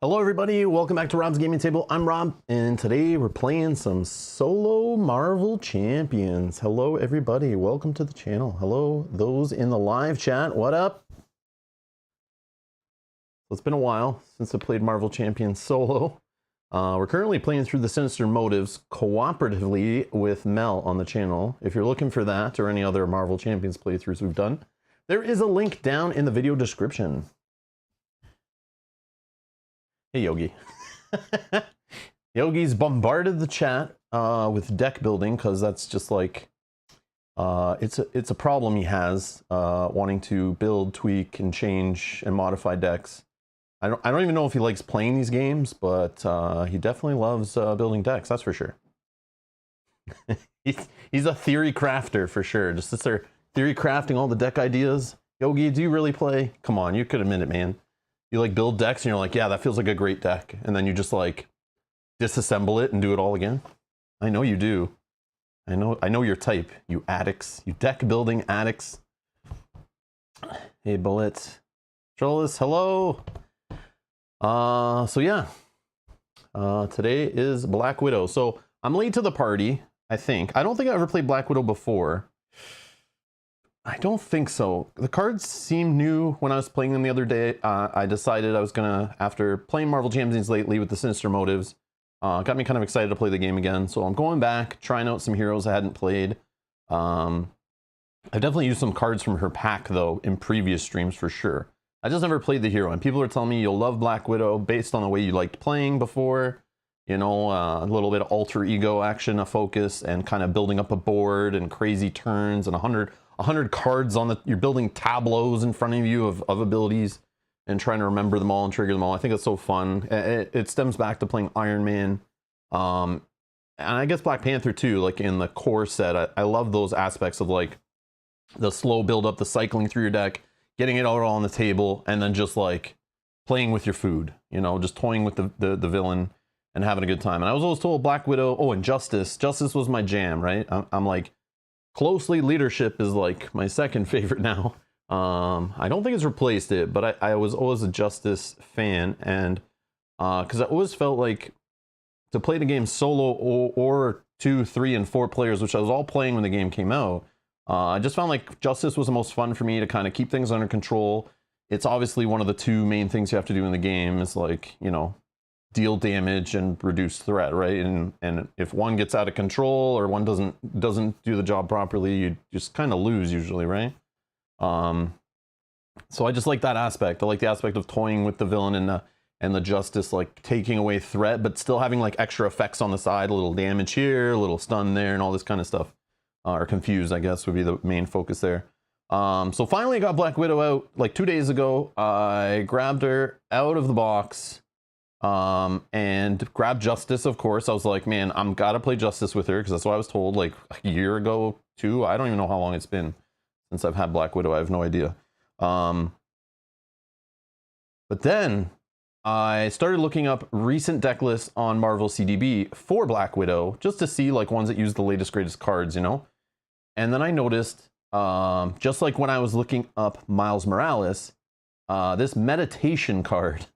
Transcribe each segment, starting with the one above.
Hello everybody, welcome back to Rob's Gaming Table. I'm Rob, and today we're playing some solo Marvel Champions. Hello everybody, welcome to the channel. Hello those in the live chat, what up? It's been a while since I played Marvel Champions solo. We're currently playing through the Sinister Motives cooperatively with Mel on the channel. If you're looking for that or any other Marvel Champions playthroughs we've done, there is a link down in the video description. Hey Yogi. Yogi's bombarded the chat with deck building because that's just like it's a problem he has, wanting to build, tweak, and change and modify decks. I don't even know if he likes playing these games, but he definitely loves building decks. That's for sure. he's a theory crafter for sure. Just sits there theory crafting all the deck ideas. Yogi, do you really play? Come on, you could admit it, man. You like build decks and you're like, yeah, that feels like a great deck. And then you just like disassemble it and do it all again. I know you do. I know your type, you addicts, you deck building addicts. Hey, Bullet. Trollis, hello. So yeah, today is Black Widow. So I'm late to the party, I think. I don't think I ever played Black Widow before. I don't think so. The cards seemed new when I was playing them the other day. I decided I was gonna, after playing Marvel Champions lately with the Sinister Motives, got me kind of excited to play the game again. So I'm going back, trying out some heroes I hadn't played. I've definitely used some cards from her pack though in previous streams for sure. I just never played the hero, and people are telling me you'll love Black Widow based on the way you liked playing before. You know, a little bit of alter ego action, a focus, and kind of building up a board and crazy turns and 100 cards on the, you're building tableaus in front of you of abilities and trying to remember them all and trigger them all. I think it's so fun. It stems back to playing Iron Man, and I guess Black Panther too, like in the core set. I love those aspects of like the slow build up, the cycling through your deck, getting it all on the table, and then just like playing with your food, you know, just toying with the villain and having a good time. And I was always told Black Widow, oh, and Justice was my jam, right? I'm like, closely leadership is like my second favorite now. I don't think it's replaced it, but I was always a Justice fan, and because I always felt like to play the game solo or 2, 3, and 4 players, which I was all playing when the game came out, I just found like Justice was the most fun for me to kind of keep things under control. It's obviously one of the 2 main things you have to do in the game is like, you know, deal damage and reduce threat, right? And if one gets out of control or one doesn't do the job properly, you just kind of lose usually, right? So I just like that aspect. I like the aspect of toying with the villain and the Justice, like taking away threat, but still having like extra effects on the side, a little damage here, a little stun there, and all this kind of stuff. Or confused, I guess, would be the main focus there. So finally I got Black Widow out like 2 days ago. I grabbed her out of the box. And grab Justice, of course. I was like, man, I'm gotta play Justice with her because that's what I was told like a year ago too. I don't even know how long it's been since I've had Black Widow. I have no idea. But then I started looking up recent deck lists on Marvel CDB for Black Widow just to see like ones that use the latest greatest cards, you know. And then I noticed, just like when I was looking up Miles Morales, this meditation card.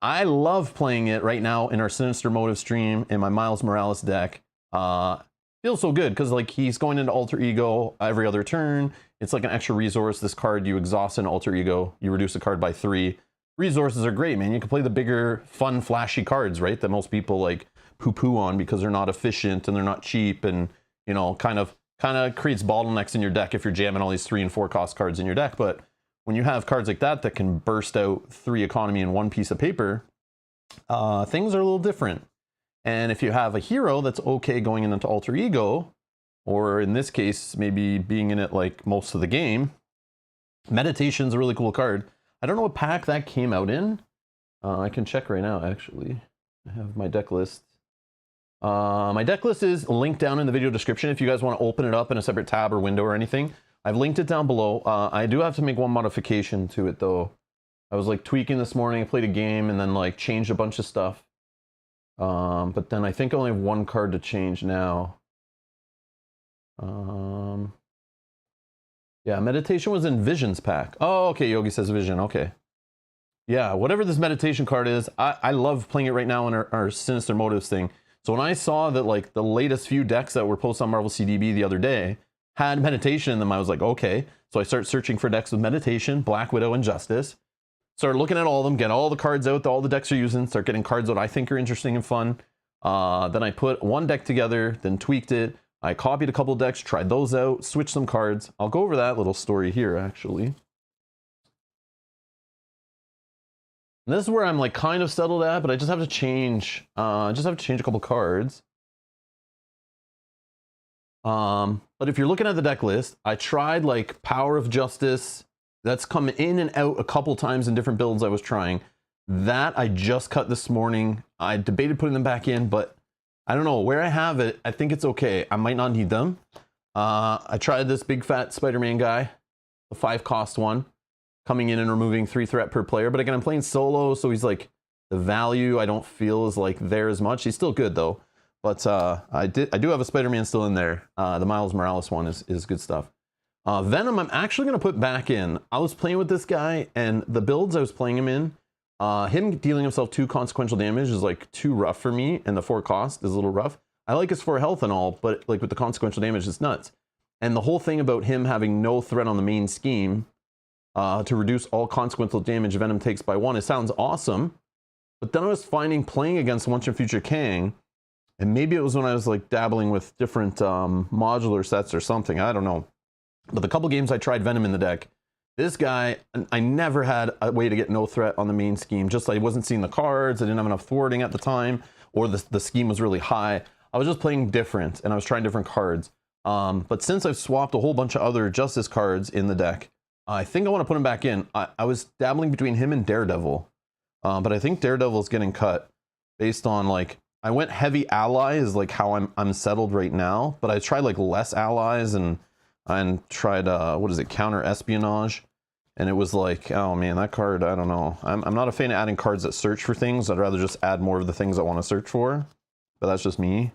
I love playing it right now in our Sinister Motive stream in my Miles Morales deck. Feels so good because like he's going into alter ego every other turn. It's like an extra resource. This card, you exhaust an alter ego, you reduce a card by 3. Resources are great, man. You can play the bigger, fun, flashy cards, right? That most people like poo-poo on because they're not efficient and they're not cheap, and you know, kind of creates bottlenecks in your deck if you're jamming all these 3 and 4 cost cards in your deck. But when you have cards like that that can burst out 3 economy in 1 piece of paper, things are a little different. And if you have a hero that's okay going into alter ego, or in this case, maybe being in it like most of the game, Meditation's a really cool card. I don't know what pack that came out in. I can check right now, actually. I have my deck list. My deck list is linked down in the video description if you guys want to open it up in a separate tab or window or anything. I've linked it down below. I do have to make one modification to it though. I was like tweaking this morning, I played a game and then like changed a bunch of stuff. But then I think I only have 1 card to change now. Yeah, Meditation was in Vision's pack. Oh, okay, Yogi says Vision, okay. Yeah, whatever this meditation card is, I love playing it right now in our Sinister Motives thing. So when I saw that like the latest few decks that were posted on Marvel CDB the other day had meditation in them, I was like, okay. So I start searching for decks with meditation, Black Widow, and Justice. Start looking at all of them, get all the cards out that all the decks are using, start getting cards that I think are interesting and fun. Then I put one deck together, then tweaked it. I copied a couple decks, tried those out, switched some cards. I'll go over that little story here, actually. And this is where I'm like kind of settled at, but I just have to change. A couple cards. But if you're looking at the deck list, I tried like Power of Justice. That's come in and out a couple times in different builds I was trying. That I just cut this morning. I debated putting them back in, but I don't know where I have it. I think it's okay. I might not need them. I tried this big fat Spider-Man guy, the 5-cost one, coming in and removing 3 threat per player. But again, I'm playing solo, so he's like, the value I don't feel is like there as much. He's still good though. But I do have a Spider-Man still in there. The Miles Morales one is good stuff. Venom, I'm actually going to put back in. I was playing with this guy, and the builds I was playing him in, him dealing himself 2 consequential damage is like too rough for me, and the 4 cost is a little rough. I like his 4 health and all, but like with the consequential damage, it's nuts. And the whole thing about him having no threat on the main scheme to reduce all consequential damage Venom takes by 1, it sounds awesome. But then I was finding playing against Once and Future Kang, and maybe it was when I was like dabbling with different modular sets or something, I don't know. But the couple games I tried Venom in the deck, this guy, I never had a way to get no threat on the main scheme. Just I wasn't seeing the cards, I didn't have enough thwarting at the time, or the scheme was really high. I was just playing different, and I was trying different cards. But since I've swapped a whole bunch of other Justice cards in the deck, I think I want to put him back in. I was dabbling between him and Daredevil. But I think Daredevil's getting cut based on like, I went heavy ally is like how I'm settled right now, but I tried like less allies and tried, what is it, counter espionage. And it was like, oh man, that card, I don't know. I'm not a fan of adding cards that search for things. I'd rather just add more of the things I want to search for, but that's just me.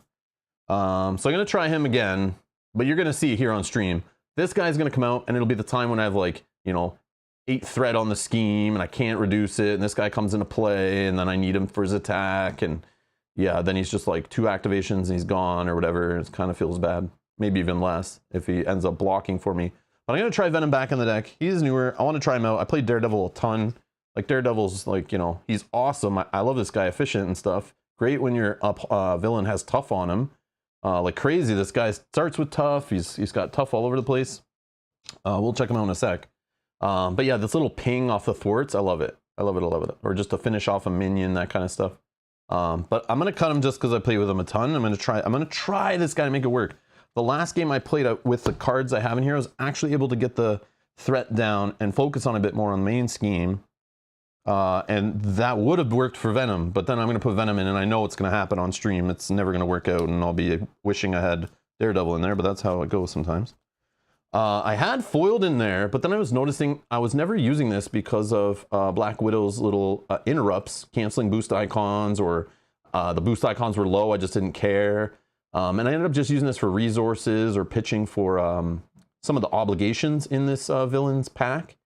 So I'm going to try him again, but you're going to see here on stream, this guy's going to come out and it'll be the time when I have like, you know, 8 threat on the scheme and I can't reduce it. And this guy comes into play and then I need him for his attack. And yeah, then he's just like 2 activations and he's gone or whatever. It kind of feels bad. Maybe even less if he ends up blocking for me. But I'm going to try Venom back in the deck. He's newer. I want to try him out. I played Daredevil a ton. Like Daredevil's like, you know, he's awesome. I love this guy, efficient and stuff. Great when your villain has tough on him. Like crazy. This guy starts with tough. He's got tough all over the place. We'll check him out in a sec. But yeah, this little ping off the thwarts, I love it. I love it, I love it. Or just to finish off a minion, that kind of stuff. But I'm gonna cut him just because I play with him a ton. I'm gonna try this guy to make it work. The last game I played with the cards I have in here, I was actually able to get the threat down and focus on a bit more on the main scheme. And that would have worked for Venom, but then I'm gonna put Venom in and I know it's gonna happen on stream. It's never gonna work out and I'll be wishing I had Daredevil in there, but that's how it goes sometimes. I had foiled in there, but then I was noticing I was never using this because of Black Widow's little interrupts, canceling boost icons, or the boost icons were low, I just didn't care. And I ended up just using this for resources or pitching for some of the obligations in this villain's pack.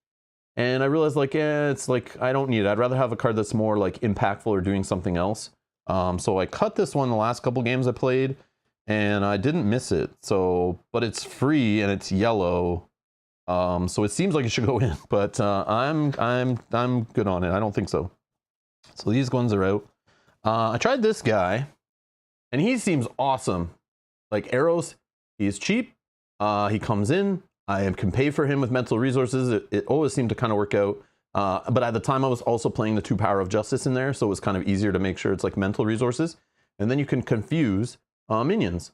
And I realized like, yeah, it's like, I don't need it. I'd rather have a card that's more like impactful or doing something else. So I cut this one the last couple games I played. And I didn't miss it, so, but it's free and it's yellow, so it seems like it should go in, but I'm good on it. I don't think so. So these ones are out. I tried this guy, and he seems awesome. Like arrows, he's cheap. He comes in. I can pay for him with mental resources. It always seemed to kind of work out. But at the time, I was also playing the 2 Power of Justice in there, so it was kind of easier to make sure it's like mental resources, and then you can confuse minions.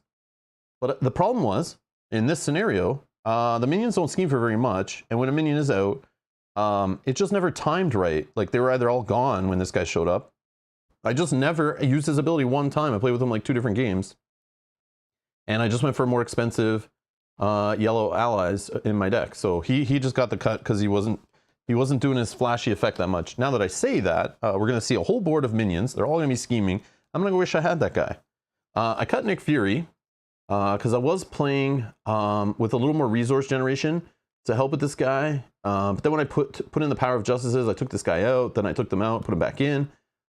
But the problem was, in this scenario, the minions don't scheme for very much, and when a minion is out, it just never timed right. Like, they were either all gone when this guy showed up. I just never used his ability one time. I played with him like 2 different games. And I just went for more expensive yellow allies in my deck. So he just got the cut because he wasn't doing his flashy effect that much. Now that I say that, we're going to see a whole board of minions. They're all going to be scheming. I'm going to wish I had that guy. I cut Nick Fury because I was playing with a little more resource generation, to help with this guy. But then when I put in the Power of Justices, I took this guy out, then I took them out, put him back in.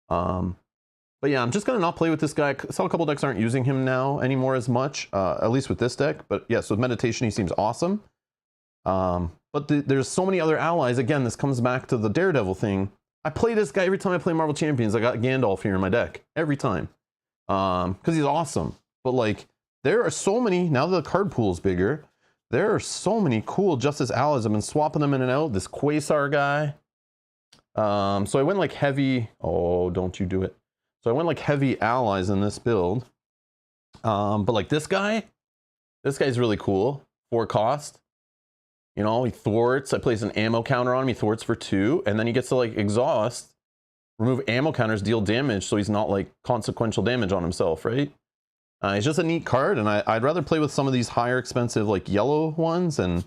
But yeah, I'm just going to not play with this guy. I saw a couple decks aren't using him now anymore as much, at least with this deck. But yeah, so with Meditation, he seems awesome. But there's so many other allies. Again, this comes back to the Daredevil thing. I play this guy every time I play Marvel Champions. I got Gandalf here in my deck every time because he's awesome. But like, there are so many, now that the card pool is bigger, there are so many cool Justice allies. I've been swapping them in and out. This Quasar guy. So I went like heavy. Oh, don't you do it. So I went like heavy allies in this build. But like this guy's really cool. 4 cost. You know, he thwarts. I place an ammo counter on him. He thwarts for 2. And then he gets to like exhaust, remove ammo counters, deal damage. So he's not like consequential damage on himself, right? He's just a neat card. And I'd rather play with some of these higher expensive like yellow ones and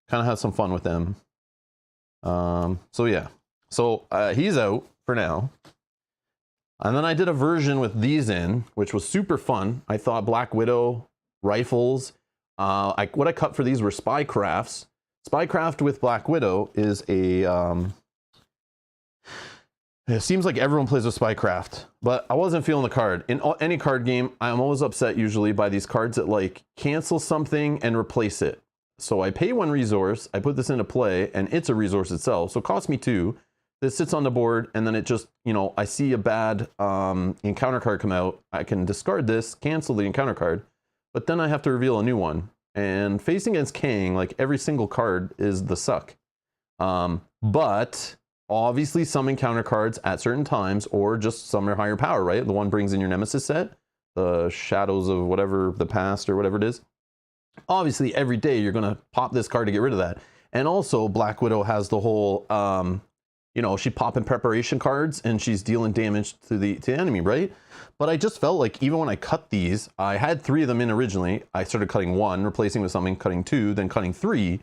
kind of have some fun with them. So yeah. So he's out for now. And then I did a version with these in, which was super fun. I thought Black Widow rifles. What I cut for these were Spycrafts. Spycraft with Black Widow is a... it seems like everyone plays with Spycraft, but I wasn't feeling the card. In any card game, I'm always upset usually by these cards that like cancel something and replace it. So I pay 1 resource, I put this into play, and it's a resource itself, so it costs me 2. This sits on the board, and then it just, you know, I see a bad encounter card come out. I can discard this, cancel the encounter card, but then I have to reveal a new one. And facing against Kang, like every single card is the suck. But obviously some encounter cards at certain times, or just some are higher power, right? The one brings in your Nemesis set, the Shadows of whatever, the past or whatever it is. Obviously every day you're going to pop this card to get rid of that. And also Black Widow has the whole... you know, she popping preparation cards and she's dealing damage to the enemy, right? But I just felt like even when I cut these, I had 3 of them in originally. I started cutting 1, replacing with something, cutting 2, then cutting 3.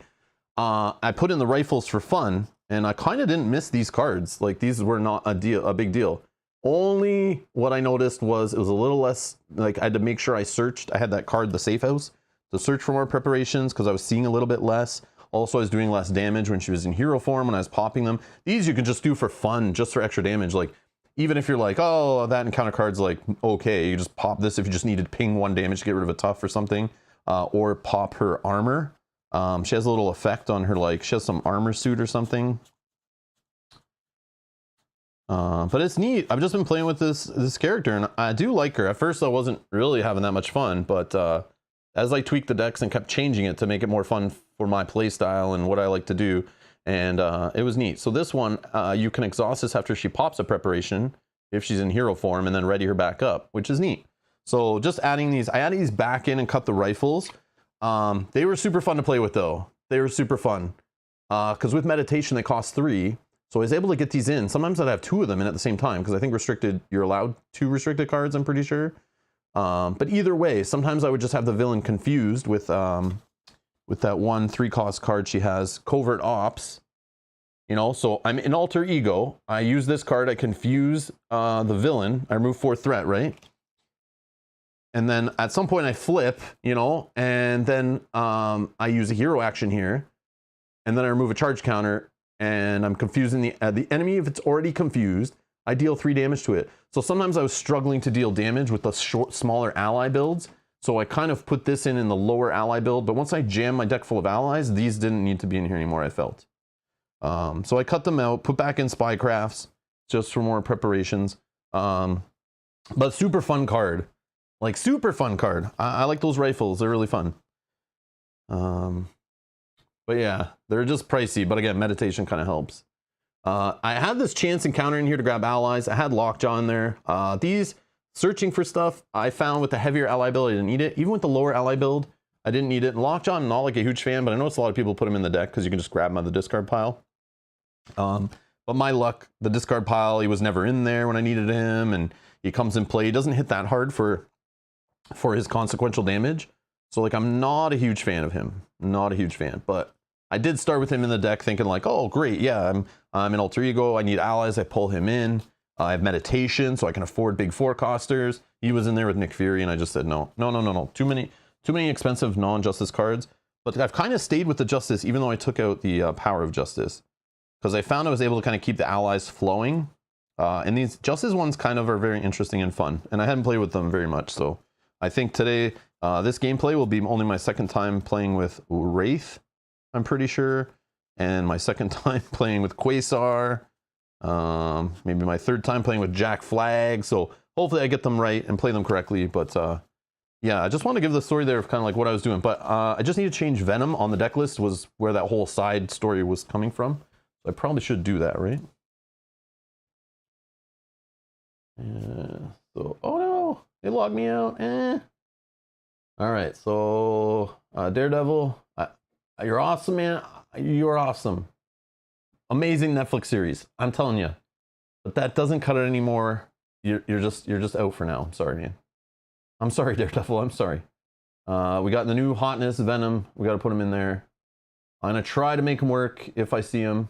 I put in the rifles for fun, and I kind of didn't miss these cards. Like these were not a big deal. Only what I noticed was it was a little less, like I had to make sure I searched. I had that card, the Safe House, to search for more preparations because I was seeing a little bit less. Also, I was doing less damage when she was in hero form when I was popping them. These you can just do for fun, just for extra damage. Like, even if you're like, oh, that encounter card's like, okay, you just pop this if you just needed ping 1 damage to get rid of a tough or something. Or pop her armor. She has a little effect on her, like, she has some armor suit or something. But it's neat. I've just been playing with this character, and I do like her. At first, I wasn't really having that much fun, but as I tweaked the decks and kept changing it to make it more fun for my play style and what I like to do, and it was neat. So this one, you can exhaust this after she pops a preparation if she's in hero form, and then ready her back up, which is neat. So just adding these, I added these back in and cut the rifles. They were super fun to play with though. They were super fun because with Meditation they cost 3. So I was able to get these in. Sometimes I'd have 2 of them in at the same time because I think restricted, you're allowed 2 restricted cards, I'm pretty sure. But either way, sometimes I would just have the villain confused with that 1 3-cost card she has, Covert Ops. You know, so I'm in Alter Ego. I use this card, I confuse the villain. I remove 4 threat, right? And then at some point I flip, you know, and then I use a hero action here. And then I remove a charge counter, and I'm confusing the enemy. If it's already confused, I deal 3 damage to it. So sometimes I was struggling to deal damage with the smaller ally builds. So I kind of put this in the lower ally build. But once I jam my deck full of allies, these didn't need to be in here anymore, I felt. So I cut them out, put back in Spycrafts just for more preparations. But super fun card. Like super fun card. I like those rifles. They're really fun. But yeah, they're just pricey. But again, Meditation kind of helps. I had this chance encounter in here to grab allies. I had Lockjaw in there. These searching for stuff, I found with the heavier ally build, I didn't need it. Even with the lower ally build, I didn't need it. And Lockjaw, I'm not like a huge fan, but I noticed a lot of people put him in the deck because you can just grab him out of the discard pile. But my luck, the discard pile, he was never in there when I needed him, and he comes in play. He doesn't hit that hard for his consequential damage. So like, I'm not a huge fan of him. Not a huge fan, but I did start with him in the deck thinking like, oh great, yeah, I'm in Alter Ego, I need allies, I pull him in. I have Meditation, so I can afford big 4-costers. He was in there with Nick Fury, and I just said no. Too many expensive non-justice cards. But I've kind of stayed with the Justice, even though I took out the Power of Justice. Because I found I was able to kind of keep the allies flowing. And these Justice ones kind of are very interesting and fun. And I hadn't played with them very much. So I think today, this gameplay will be only my second time playing with Wraith, I'm pretty sure. And my second time playing with Quasar. Maybe my third time playing with Jack Flag. So hopefully I get them right and play them correctly. But yeah, I just want to give the story there of kind of like what I was doing. But I just need to change Venom on the deck list, was where that whole side story was coming from. So I probably should do that, right? So, oh no, they logged me out. All right, so Daredevil, you're awesome, man. You're awesome. Amazing Netflix series, I'm telling you. But that doesn't cut it anymore. You're just out for now. I'm sorry, man. I'm sorry, Daredevil. I'm sorry. We got the new hotness, Venom. We got to put him in there. I'm gonna try to make him work if I see him.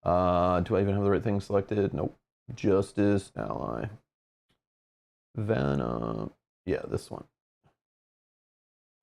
Do I even have the right thing selected? Nope. Justice, ally, Venom. Yeah, this one.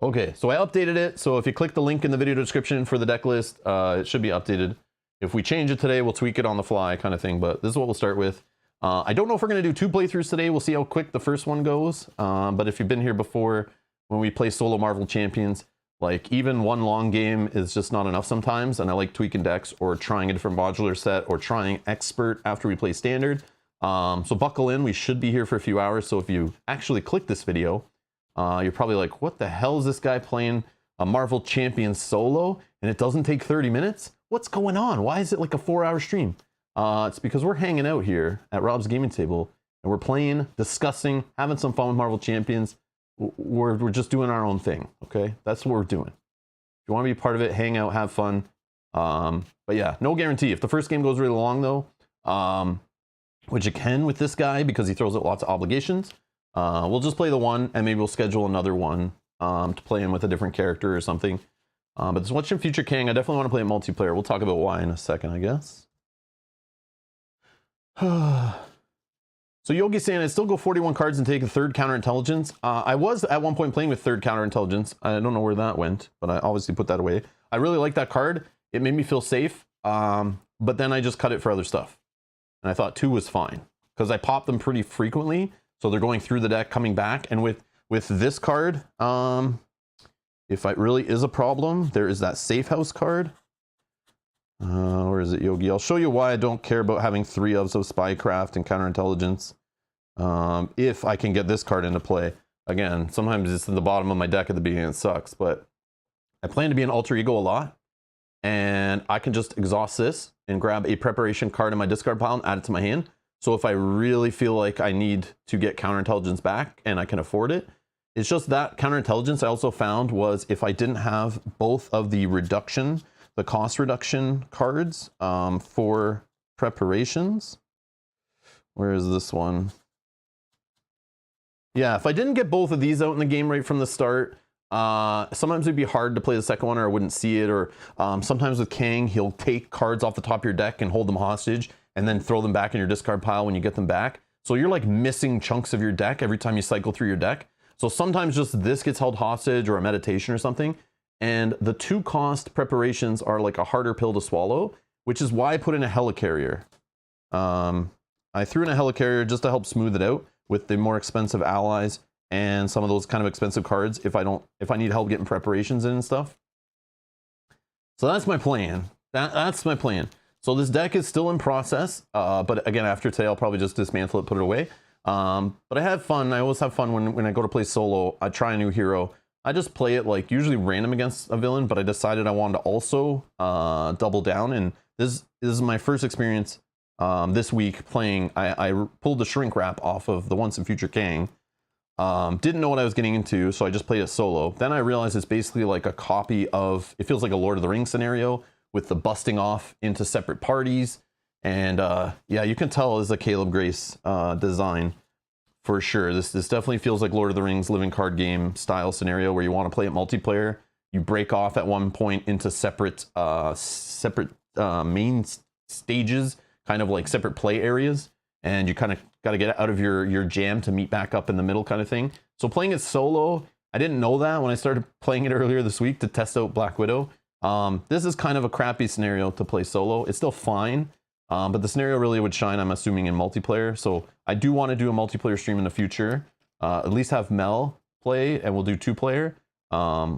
Okay, so I updated it. So if you click the link in the video description for the deck list, it should be updated. If we change it today, we'll tweak it on the fly kind of thing, but this is what we'll start with. I don't know if we're going to do 2 playthroughs today. We'll see how quick the first one goes. But if you've been here before, when we play solo Marvel Champions, like even one long game is just not enough sometimes. And I like tweaking decks or trying a different modular set or trying Expert after we play Standard. So buckle in, we should be here for a few hours. So if you actually click this video, you're probably like, what the hell is this guy playing a Marvel Champions solo and it doesn't take 30 minutes? What's going on? Why is it like a 4-hour stream? It's because we're hanging out here at Rob's gaming table and we're playing, discussing, having some fun with Marvel Champions. We're just doing our own thing, okay? That's what we're doing. If you want to be part of it, hang out, have fun. But yeah, no guarantee. If the first game goes really long though, which it can with this guy because he throws out lots of obligations, we'll just play the one and maybe we'll schedule another one to play in with a different character or something. But this Once and Future Kang, I definitely want to play it multiplayer. We'll talk about why in a second, I guess. So Yogi's saying, I'd still go 41 cards and take a third counterintelligence. I was at one point playing with third counterintelligence. I don't know where that went, but I obviously put that away. I really like that card. It made me feel safe, but then I just cut it for other stuff. And I thought 2 was fine because I pop them pretty frequently. So they're going through the deck, coming back. And with this card, if it really is a problem, there is that Safe House card. Where is it, Yogi? I'll show you why I don't care about having 3 ofs of Spycraft and Counterintelligence. If I can get this card into play. Again, sometimes it's in the bottom of my deck at the beginning, it sucks. But I plan to be an Alter Ego a lot. And I can just exhaust this and grab a preparation card in my discard pile and add it to my hand. So if I really feel like I need to get Counterintelligence back and I can afford it, it's just that Counterintelligence I also found was if I didn't have both of the cost reduction cards for preparations. Where is this one? Yeah, if I didn't get both of these out in the game right from the start, sometimes it'd be hard to play the second one or I wouldn't see it. Or sometimes with Kang, he'll take cards off the top of your deck and hold them hostage and then throw them back in your discard pile when you get them back. So you're like missing chunks of your deck every time you cycle through your deck. So sometimes just this gets held hostage or a meditation or something. And the 2 cost preparations are like a harder pill to swallow, which is why I put in a Helicarrier. I threw in a Helicarrier just to help smooth it out with the more expensive allies and some of those kind of expensive cards if I need help getting preparations in and stuff. So that's my plan. That's my plan. So this deck is still in process, but again, after today, I'll probably just dismantle it, put it away. But I have fun. I always have fun when I go to play solo. I try a new hero. I just play it like usually random against a villain, but I decided I wanted to also double down. And this is my first experience this week playing. I pulled the shrink wrap off of the Once and Future Kang. Didn't know what I was getting into, so I just played it solo. Then I realized it's basically like a copy of, it feels like a Lord of the Rings scenario with the busting off into separate parties. And yeah, you can tell it's a Caleb Grace design for sure. This definitely feels like Lord of the Rings living card game style scenario where you want to play it multiplayer. You break off at one point into separate main stages, kind of like separate play areas. And you kind of got to get out of your jam to meet back up in the middle kind of thing. So playing it solo, I didn't know that when I started playing it earlier this week to test out Black Widow. This is kind of a crappy scenario to play solo. It's still fine, but the scenario really would shine, I'm assuming, in multiplayer. So I do want to do a multiplayer stream in the future. At least have Mel play, and we'll do 2-player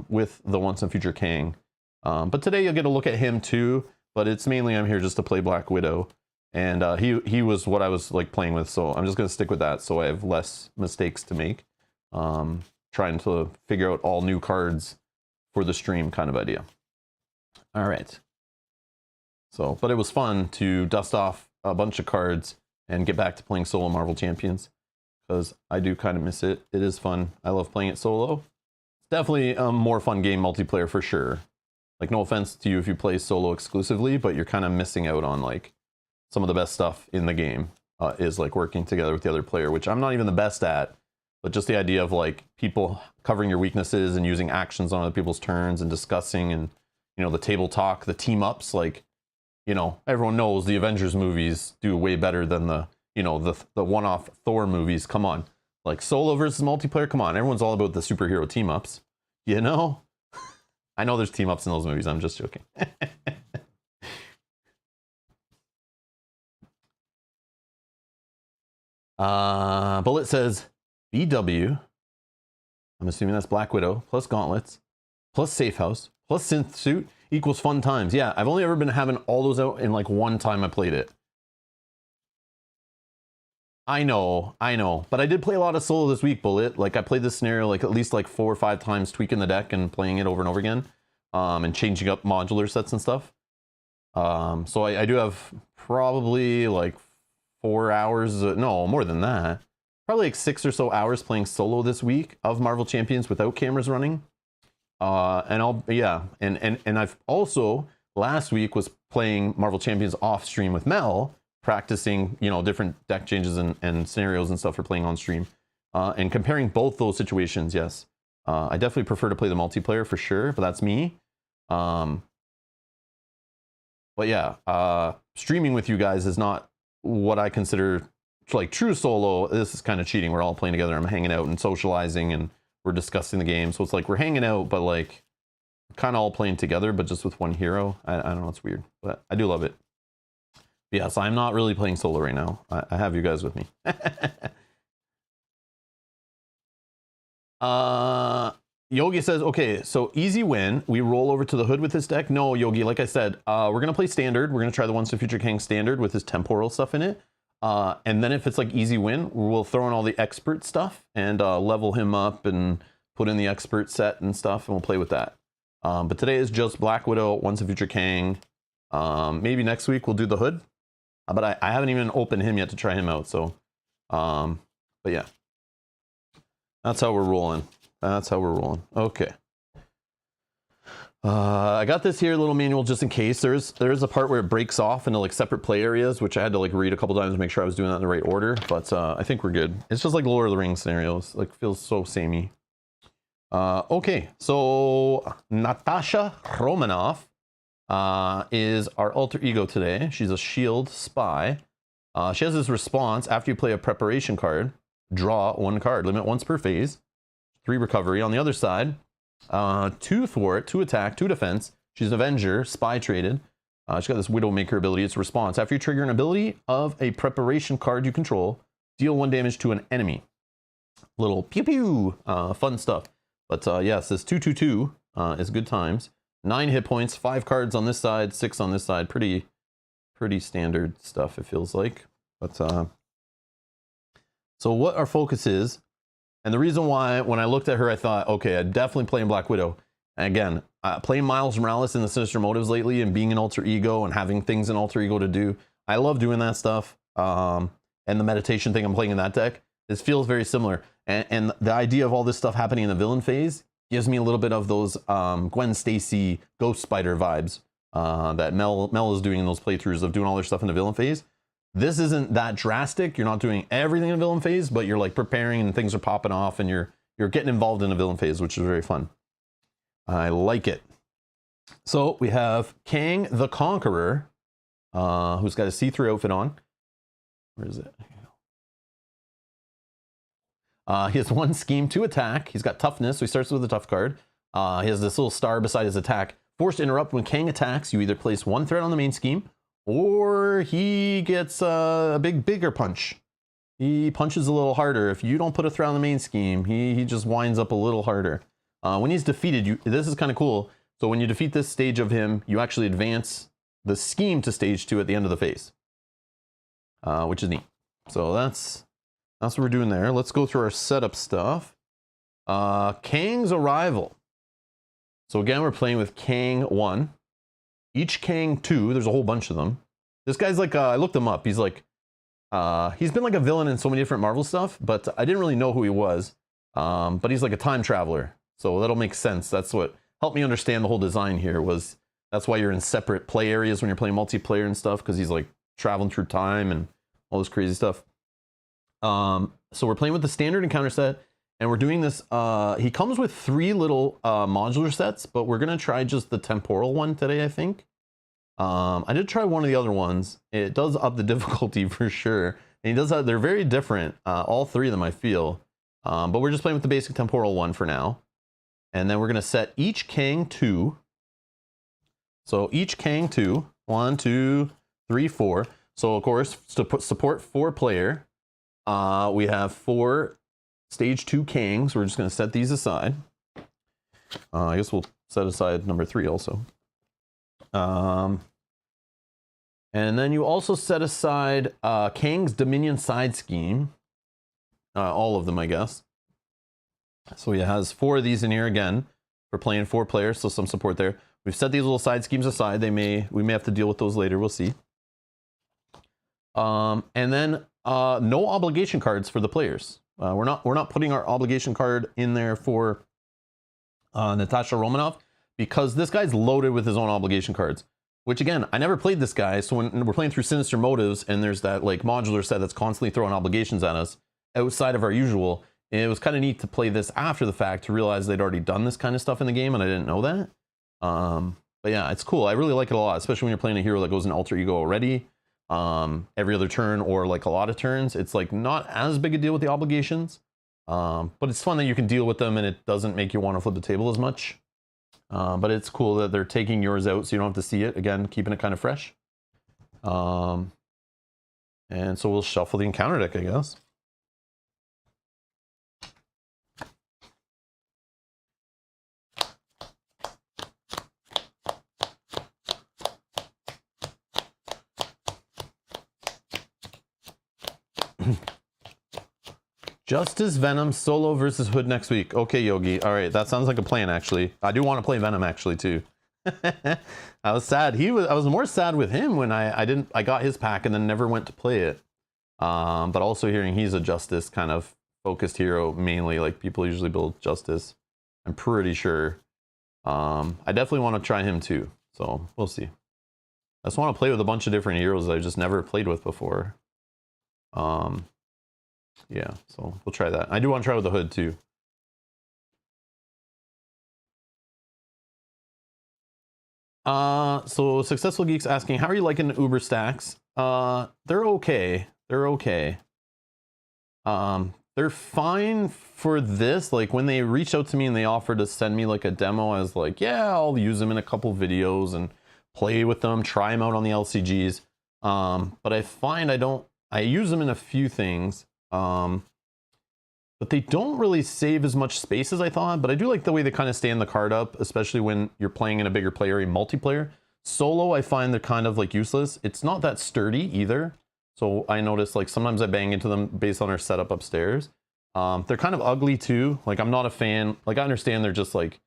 with the Once and Future Kang. But today you'll get a look at him too, but it's mainly I'm here just to play Black Widow. And he was what I was like playing with, so I'm just going to stick with that so I have less mistakes to make. Trying to figure out all new cards for the stream kind of idea. All right. So, but it was fun to dust off a bunch of cards and get back to playing solo Marvel Champions, because I do kind of miss it. It is fun. I love playing it solo. It's definitely a more fun game multiplayer for sure. Like, no offense to you if you play solo exclusively, but you're kind of missing out on like some of the best stuff in the game is like working together with the other player, which I'm not even the best at, but just the idea of like people covering your weaknesses and using actions on other people's turns and discussing, and, you know, the table talk, the team ups, like, you know, everyone knows the Avengers movies do way better than the, you know, the one-off Thor movies. Come on, like solo versus multiplayer. Come on, everyone's all about the superhero team ups, you know. I know there's team ups in those movies. I'm just joking. Bullet says BW. I'm assuming that's Black Widow plus gauntlets plus safe house plus synth suit equals fun times. Yeah, I've only ever been having all those out in like one time I played it. I know, but I did play a lot of solo this week, Bullet. Like, I played this scenario like at least like 4 or 5 times, tweaking the deck and playing it over and over again, and changing up modular sets and stuff. So I do have probably like 4 hours, no, more than that. Probably like 6 or so hours playing solo this week of Marvel Champions without cameras running. And I've also, last week was playing Marvel Champions off stream with Mel, practicing, you know, different deck changes and scenarios and stuff for playing on stream, and comparing both those situations. Yes, I definitely prefer to play the multiplayer for sure, but that's me. But yeah, streaming with you guys is not what I consider like true solo. This is kind of cheating. We're all playing together. I'm hanging out and socializing, and we're discussing the game. So it's like we're hanging out, but like kind of all playing together, but just with one hero. I don't know. It's weird, but I do love it. Yes, I'm not really playing solo right now. I have you guys with me. Yogi says, okay, so easy win. We roll over to the hood with this deck. No, Yogi, like I said, we're going to play standard. We're going to try the Once and Future Kang standard with his temporal stuff in it. And then if it's like easy win, we'll throw in all the expert stuff and level him up and put in the expert set and stuff, and we'll play with that. But today is just Black Widow, Once and Future Kang. Maybe next week we'll do the hood. But I haven't even opened him yet to try him out, so, but yeah. That's how we're rolling. That's how we're rolling. Okay. I got this here little manual just in case. There is a part where it breaks off into like separate play areas, which I had to like read a couple times to make sure I was doing that in the right order, but I think we're good. It's just like Lord of the Rings scenarios, like feels so samey. Okay, so Natasha Romanoff is our alter ego today. She's a shield spy. She has this response: after you play a preparation card, draw 1 card, limit once per phase, 3 recovery. On the other side, 2 thwart, 2 attack, 2 defense. She's an Avenger, spy traded. She's got this Widowmaker ability. It's a response: after you trigger an ability of a preparation card you control, deal 1 damage to an enemy. Little pew pew, fun stuff. But yes, this 2/2/2 is good times. 9 hit points, 5 cards on this side, 6 on this side. Pretty standard stuff, it feels like. But so what our focus is, and the reason why when I looked at her, I thought, okay, I'm definitely playing Black Widow. And again, playing Miles Morales in the Sinister Motives lately, and being an alter ego and having things in alter ego to do, I love doing that stuff. And the meditation thing I'm playing in that deck, this feels very similar. And the idea of all this stuff happening in the villain phase gives me a little bit of those Gwen Stacy Ghost Spider vibes that Mel is doing in those playthroughs of doing all their stuff in the villain phase. This isn't that drastic. You're not doing everything in villain phase, but you're like preparing and things are popping off, and you're getting involved in a villain phase, which is very fun. I like it. So we have Kang the Conqueror, who's got a see-through outfit on. Where is it? He has 1 scheme, 2 attack. He's got toughness, so he starts with a tough card. He has this little star beside his attack. Forced to interrupt when Kang attacks. You either place 1 threat on the main scheme, or he gets a bigger punch. He punches a little harder. If you don't put a threat on the main scheme, he just winds up a little harder. When he's defeated, this is kind of cool. So when you defeat this stage of him, you actually advance the scheme to stage 2 at the end of the phase, which is neat. So that's what we're doing there. Let's go through our setup stuff. Kang's Arrival. So again, we're playing with Kang 1. Each Kang 2, there's a whole bunch of them. This guy's like, I looked him up. He's like, he's been like a villain in so many different Marvel stuff, but I didn't really know who he was. But he's like a time traveler. So that'll make sense. That's what helped me understand the whole design here was, that's why you're in separate play areas when you're playing multiplayer and stuff, because he's like traveling through time and all this crazy stuff. So we're playing with the standard encounter set, and we're doing this. He comes with 3 little modular sets, but we're gonna try just the temporal one today, I think. I did try one of the other ones. It does up the difficulty for sure, and he does have, they're very different. All 3 of them, I feel. But we're just playing with the basic temporal one for now, and then we're gonna set each Kang 2. So each Kang 2, 1, 2, 3, 4. So of course, to put support 4 player, we have 4 stage 2 Kangs. We're just going to set these aside. I guess we'll set aside number 3 also. And then you also set aside Kang's Dominion side scheme. All of them, I guess. So he has 4 of these in here again for playing 4 players, so some support there. We've set these little side schemes aside. We may have to deal with those later. We'll see. And then no obligation cards for the players. We're not putting our obligation card in there for Natasha Romanoff, because this guy's loaded with his own obligation cards. Which again, I never played this guy, so when we're playing through Sinister Motives and there's that like modular set that's constantly throwing obligations at us outside of our usual, it was kind of neat to play this after the fact to realize they'd already done this kind of stuff in the game, and I didn't know that. But yeah, it's cool. I really like it a lot, especially when you're playing a hero that goes in alter ego already. Every other turn or like a lot of turns, it's like not as big a deal with the obligations, but it's fun that you can deal with them and it doesn't make you want to flip the table as much. But it's cool that they're taking yours out so you don't have to see it, again keeping it kind of fresh. And so we'll shuffle the encounter deck, I guess. Justice Venom solo versus Hood next week. Okay, Yogi. All right, that sounds like a plan. Actually, I do want to play Venom actually too. I was sad. I was more sad with him when I got his pack and then never went to play it. But also hearing he's a Justice kind of focused hero mainly. Like people usually build Justice. I'm pretty sure. I definitely want to try him too. So we'll see. I just want to play with a bunch of different heroes that I've just never played with before. Yeah, so we'll try that. I do want to try with the Hood too. So Successful Geeks asking, how are you liking the Uber stacks? They're okay. They're okay. They're fine for this. Like when they reached out to me and they offered to send me like a demo, I was like, yeah, I'll use them in a couple videos and play with them, try them out on the LCGs. But I find I use them in a few things. But they don't really save as much space as I thought, but I do like the way they kind of stand the card up, especially when you're playing in a bigger play area multiplayer. Solo, I find they're kind of like useless. It's not that sturdy either. So I notice like sometimes I bang into them based on our setup upstairs. They're kind of ugly too. Like I'm not a fan. Like I understand they're just like,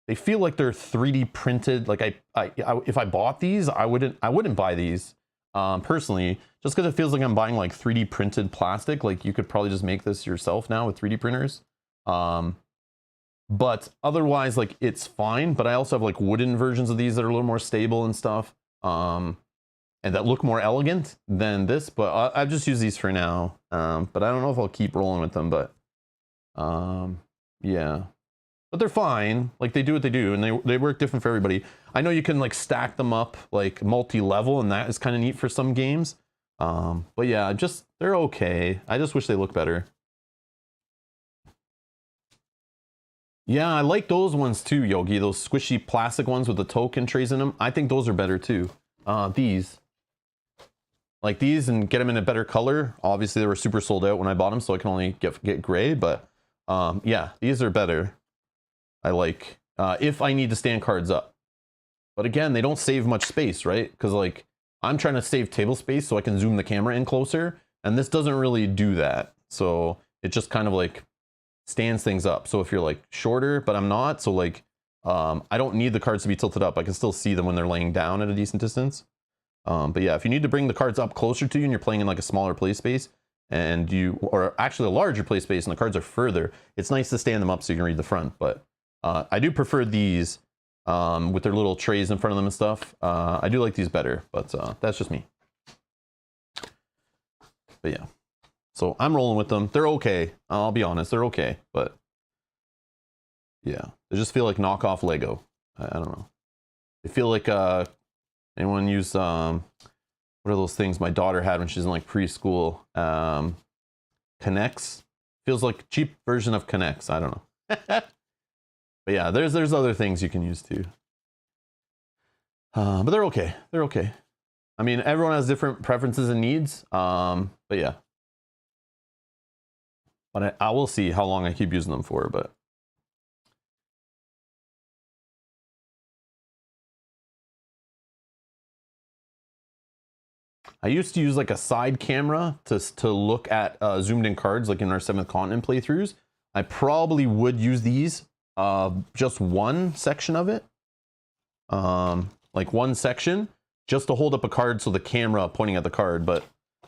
they feel like they're 3D printed. Like if I bought these, I wouldn't buy these. Personally, just because it feels like I'm buying like 3D printed plastic. Like you could probably just make this yourself now with 3D printers. But otherwise, like it's fine. But I also have like wooden versions of these that are a little more stable and stuff, and that look more elegant than this. But I've just used these for now. But I don't know if I'll keep rolling with them. But yeah. But they're fine. Like they do what they do, and they work different for everybody. I know you can like stack them up like multi-level, and that is kind of neat for some games. But yeah, they're okay. I just wish they looked better. Yeah, I like those ones too, Yogi. Those squishy plastic ones with the token trays in them. I think those are better too. These. Like these, and get them in a better color. Obviously, they were super sold out when I bought them, so I can only get gray. But yeah, these are better. I like if I need to stand cards up. But again, they don't save much space, right? Because like I'm trying to save table space so I can zoom the camera in closer, and this doesn't really do that. So it just kind of like stands things up. So if you're like shorter, but I'm not, so like I don't need the cards to be tilted up. I can still see them when they're laying down at a decent distance. But yeah, if you need to bring the cards up closer to you and you're playing in like a smaller play space, and or actually a larger play space and the cards are further, it's nice to stand them up so you can read the front. But I do prefer these with their little trays in front of them and stuff. I do like these better, but that's just me. But yeah, so I'm rolling with them. They're okay. I'll be honest, they're okay. But yeah, they just feel like knockoff Lego. I don't know. They feel like anyone use what are those things my daughter had when she's in like preschool? Connects. Feels like a cheap version of Connects. I don't know. But yeah, there's other things you can use too. But they're okay. They're okay. I mean, everyone has different preferences and needs. But yeah. But I will see how long I keep using them for. But I used to use like a side camera to look at zoomed in cards, like in our 7th Continent playthroughs. I probably would use these, just one section of it, like one section, just to hold up a card so the camera pointing at the card, but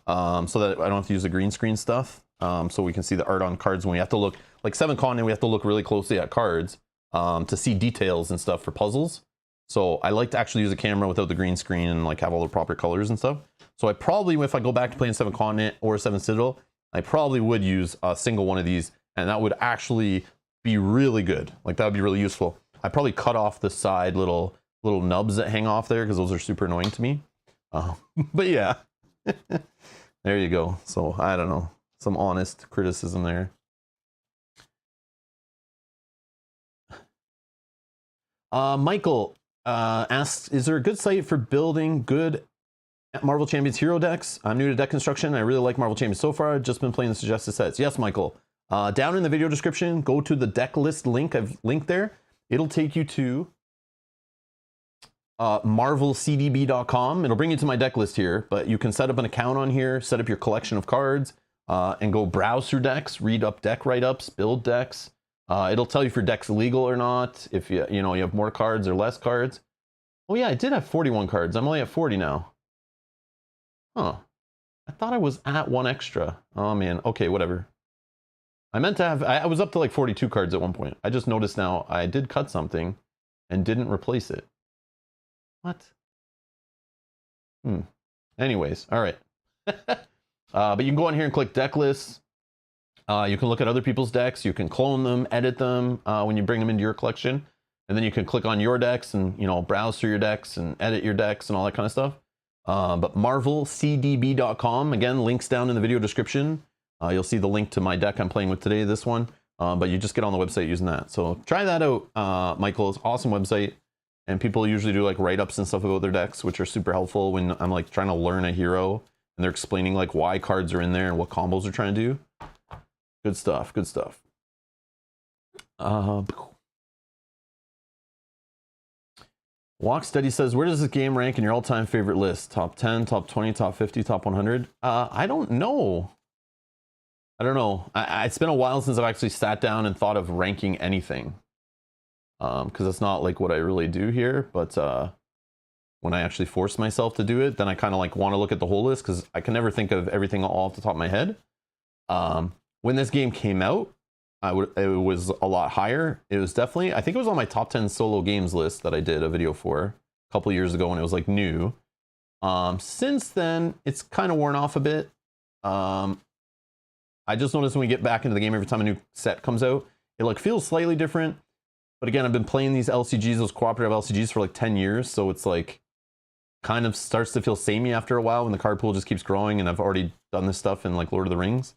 so that I don't have to use the green screen stuff, so we can see the art on cards when we have to look, like 7th Continent, we have to look really closely at cards to see details and stuff for puzzles. So I like to actually use a camera without the green screen and like have all the proper colors and stuff. So I probably, if I go back to playing 7th Continent or 7th Citadel, I probably would use a single one of these, and that would actually be really good. Like that would be really useful. I probably cut off the side little nubs that hang off there because those are super annoying to me. But yeah, there you go. So I don't know, some honest criticism there. Michael asks, is there a good site for building good Marvel Champions hero decks? I'm new to deck construction. I really like Marvel Champions so far. I've just been playing the suggested sets. Yes, Michael. Down in the video description, go to the deck list link. I've linked there. It'll take you to marvelcdb.com. It'll bring you to my deck list here, but you can set up an account on here, set up your collection of cards, and go browse through decks, read up deck write-ups, build decks. It'll tell you if your deck's legal or not, if you have more cards or less cards. Oh yeah, I did have 41 cards. I'm only at 40 now. Huh. I thought I was at one extra. Oh man, okay, whatever. I meant to have, I was up to like 42 cards at one point. I just noticed now I did cut something and didn't replace it. What? Anyways, all right. But you can go on here and click deck lists. You can look at other people's decks. You can clone them, edit them when you bring them into your collection. And then you can click on your decks and, browse through your decks and edit your decks and all that kind of stuff. But marvelcdb.com, again, links down in the video description. You'll see the link to my deck I'm playing with today, this one. But you just get on the website using that. So try that out, Michael. It's an awesome website. And people usually do like write-ups and stuff about their decks, which are super helpful when I'm like trying to learn a hero. And they're explaining like why cards are in there and what combos they're trying to do. Good stuff, good stuff. Walk Steady says, where does this game rank in your all-time favorite list? Top 10, top 20, top 50, top 100? I don't know. I don't know. It's been a while since I've actually sat down and thought of ranking anything. Because it's not like what I really do here. But when I actually force myself to do it, then I kind of like want to look at the whole list because I can never think of everything all off the top of my head. When this game came out, it was a lot higher. It was definitely, I think it was on my top 10 solo games list that I did a video for a couple years ago when it was like new. Since then, it's kind of worn off a bit. I just noticed when we get back into the game, every time a new set comes out, it like feels slightly different. But again, I've been playing these LCGs, those cooperative LCGs for like 10 years. So it's like kind of starts to feel samey after a while when the card pool just keeps growing and I've already done this stuff in like Lord of the Rings.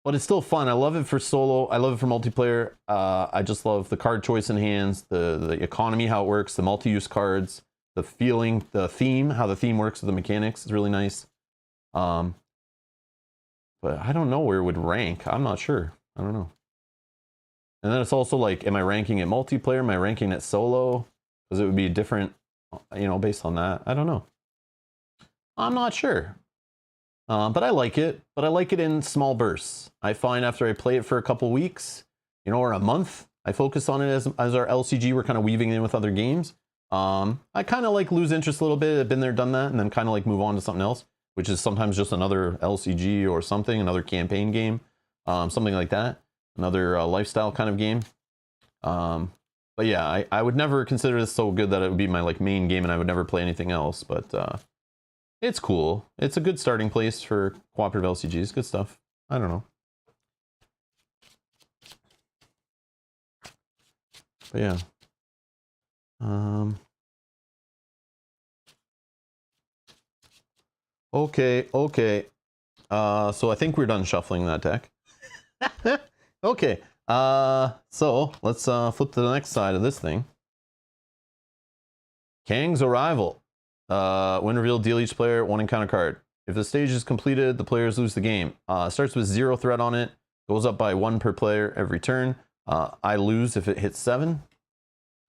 but it's still fun. I love it for solo. I love it for multiplayer. I just love the card choice in hands, the economy, how it works, the multi-use cards, the feeling, the theme, how the theme works with the mechanics is really nice. But I don't know where it would rank. I'm not sure. I don't know. And then it's also like, am I ranking it multiplayer? Am I ranking it solo? Because it would be different, you know, based on that. I don't know. I'm not sure. But I like it. But I like it in small bursts. I find after I play it for a couple weeks, you know, or a month, I focus on it as our LCG. We're kind of weaving in with other games. I kind of like lose interest a little bit. I've been there, done that, and then kind of like move on to something else, which is sometimes just another LCG or something, another campaign game, something like that. Another lifestyle kind of game. But yeah, I would never consider this so good that it would be my like main game and I would never play anything else. But it's cool. It's a good starting place for cooperative LCGs. Good stuff. I don't know. But yeah. Okay. So I think we're done shuffling that deck. Okay, so let's flip to the next side of this thing. Kang's Arrival. When revealed, deal each player 1 encounter card. If the stage is completed, the players lose the game. Starts with 0 threat on it. Goes up by 1 per player every turn. I lose if it hits 7.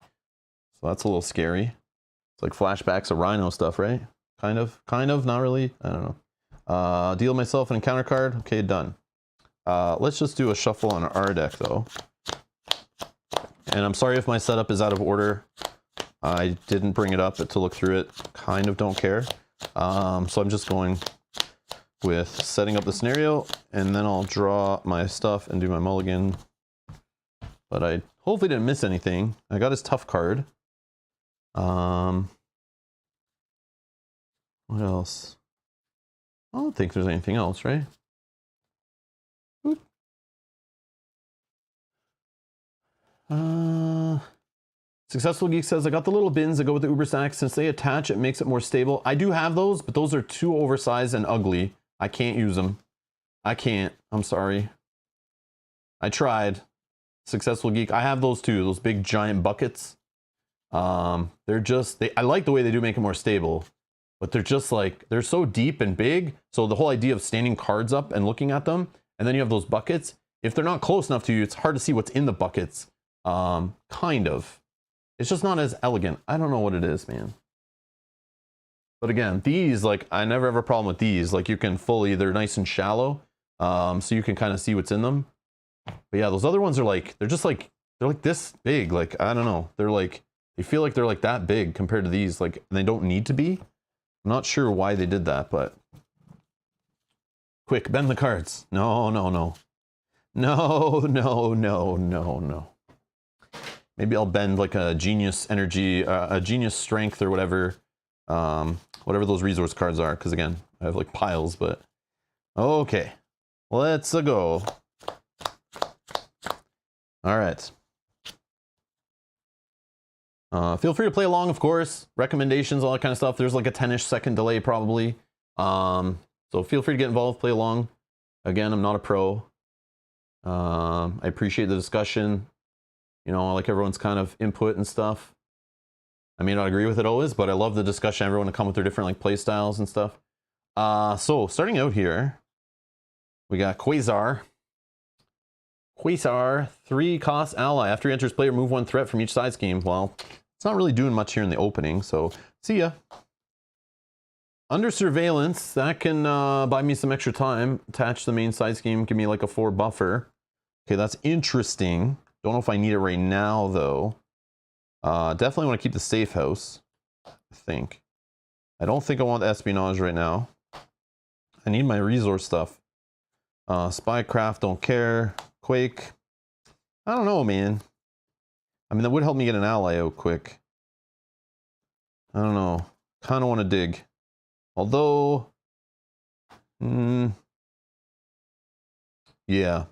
So that's a little scary. It's like flashbacks of Rhino stuff, right? Kind of, not really. I don't know. Deal myself an encounter card. Okay, done. Let's just do a shuffle on our deck, though. And I'm sorry if my setup is out of order. I didn't bring it up to look through it. Kind of don't care. So I'm just going with setting up the scenario, and then I'll draw my stuff and do my mulligan. But I hopefully didn't miss anything. I got his tough card. What else? I don't think there's anything else, right? Successful Geek says, I got the little bins that go with the Uber Stack. Since they attach, it makes it more stable. I do have those, but those are too oversized and ugly. I can't use them. I can't. I'm sorry. I tried. Successful Geek. I have those too. Those big giant buckets. They're just, I like the way they do make it more stable, but they're just like, they're so deep and big. So the whole idea of standing cards up and looking at them, and then you have those buckets. If they're not close enough to you, it's hard to see what's in the buckets. Kind of. It's just not as elegant. I don't know what it is, man. But again, these, like, I never have a problem with these. Like, you can fully, they're nice and shallow, so you can kind of see what's in them. But yeah, those other ones are like, they're just like, they're like this big. Like, I don't know. They're like, they feel like they're like that big compared to these. Like, they don't need to be. I'm not sure why they did that, but. Quick, bend the cards. No. No. Maybe I'll bend like a genius energy, a genius strength or whatever. Whatever those resource cards are. Because again, I have like piles, but. Okay. Let's go. All right. Feel free to play along, of course. Recommendations, all that kind of stuff. There's like a 10-ish second delay probably. So feel free to get involved, play along. Again, I'm not a pro. I appreciate the discussion. You know, I like everyone's kind of input and stuff. I may not agree with it always, but I love the discussion. Everyone to come with their different like play styles and stuff. So starting out here, we got Quasar. Quasar, 3-cost ally. After he enters player, move 1 threat from each side scheme. Well, it's not really doing much here in the opening, so see ya. Under surveillance, that can buy me some extra time. Attach the main side scheme, give me like a 4 buffer. Okay, that's interesting. Don't know if I need it right now, though. Definitely want to keep the safe house, I think. I don't think I want the espionage right now. I need my resource stuff. Spycraft, don't care. Quake. I don't know, man. I mean, that would help me get an ally out quick. I don't know. Kind of want to dig. Although, yeah.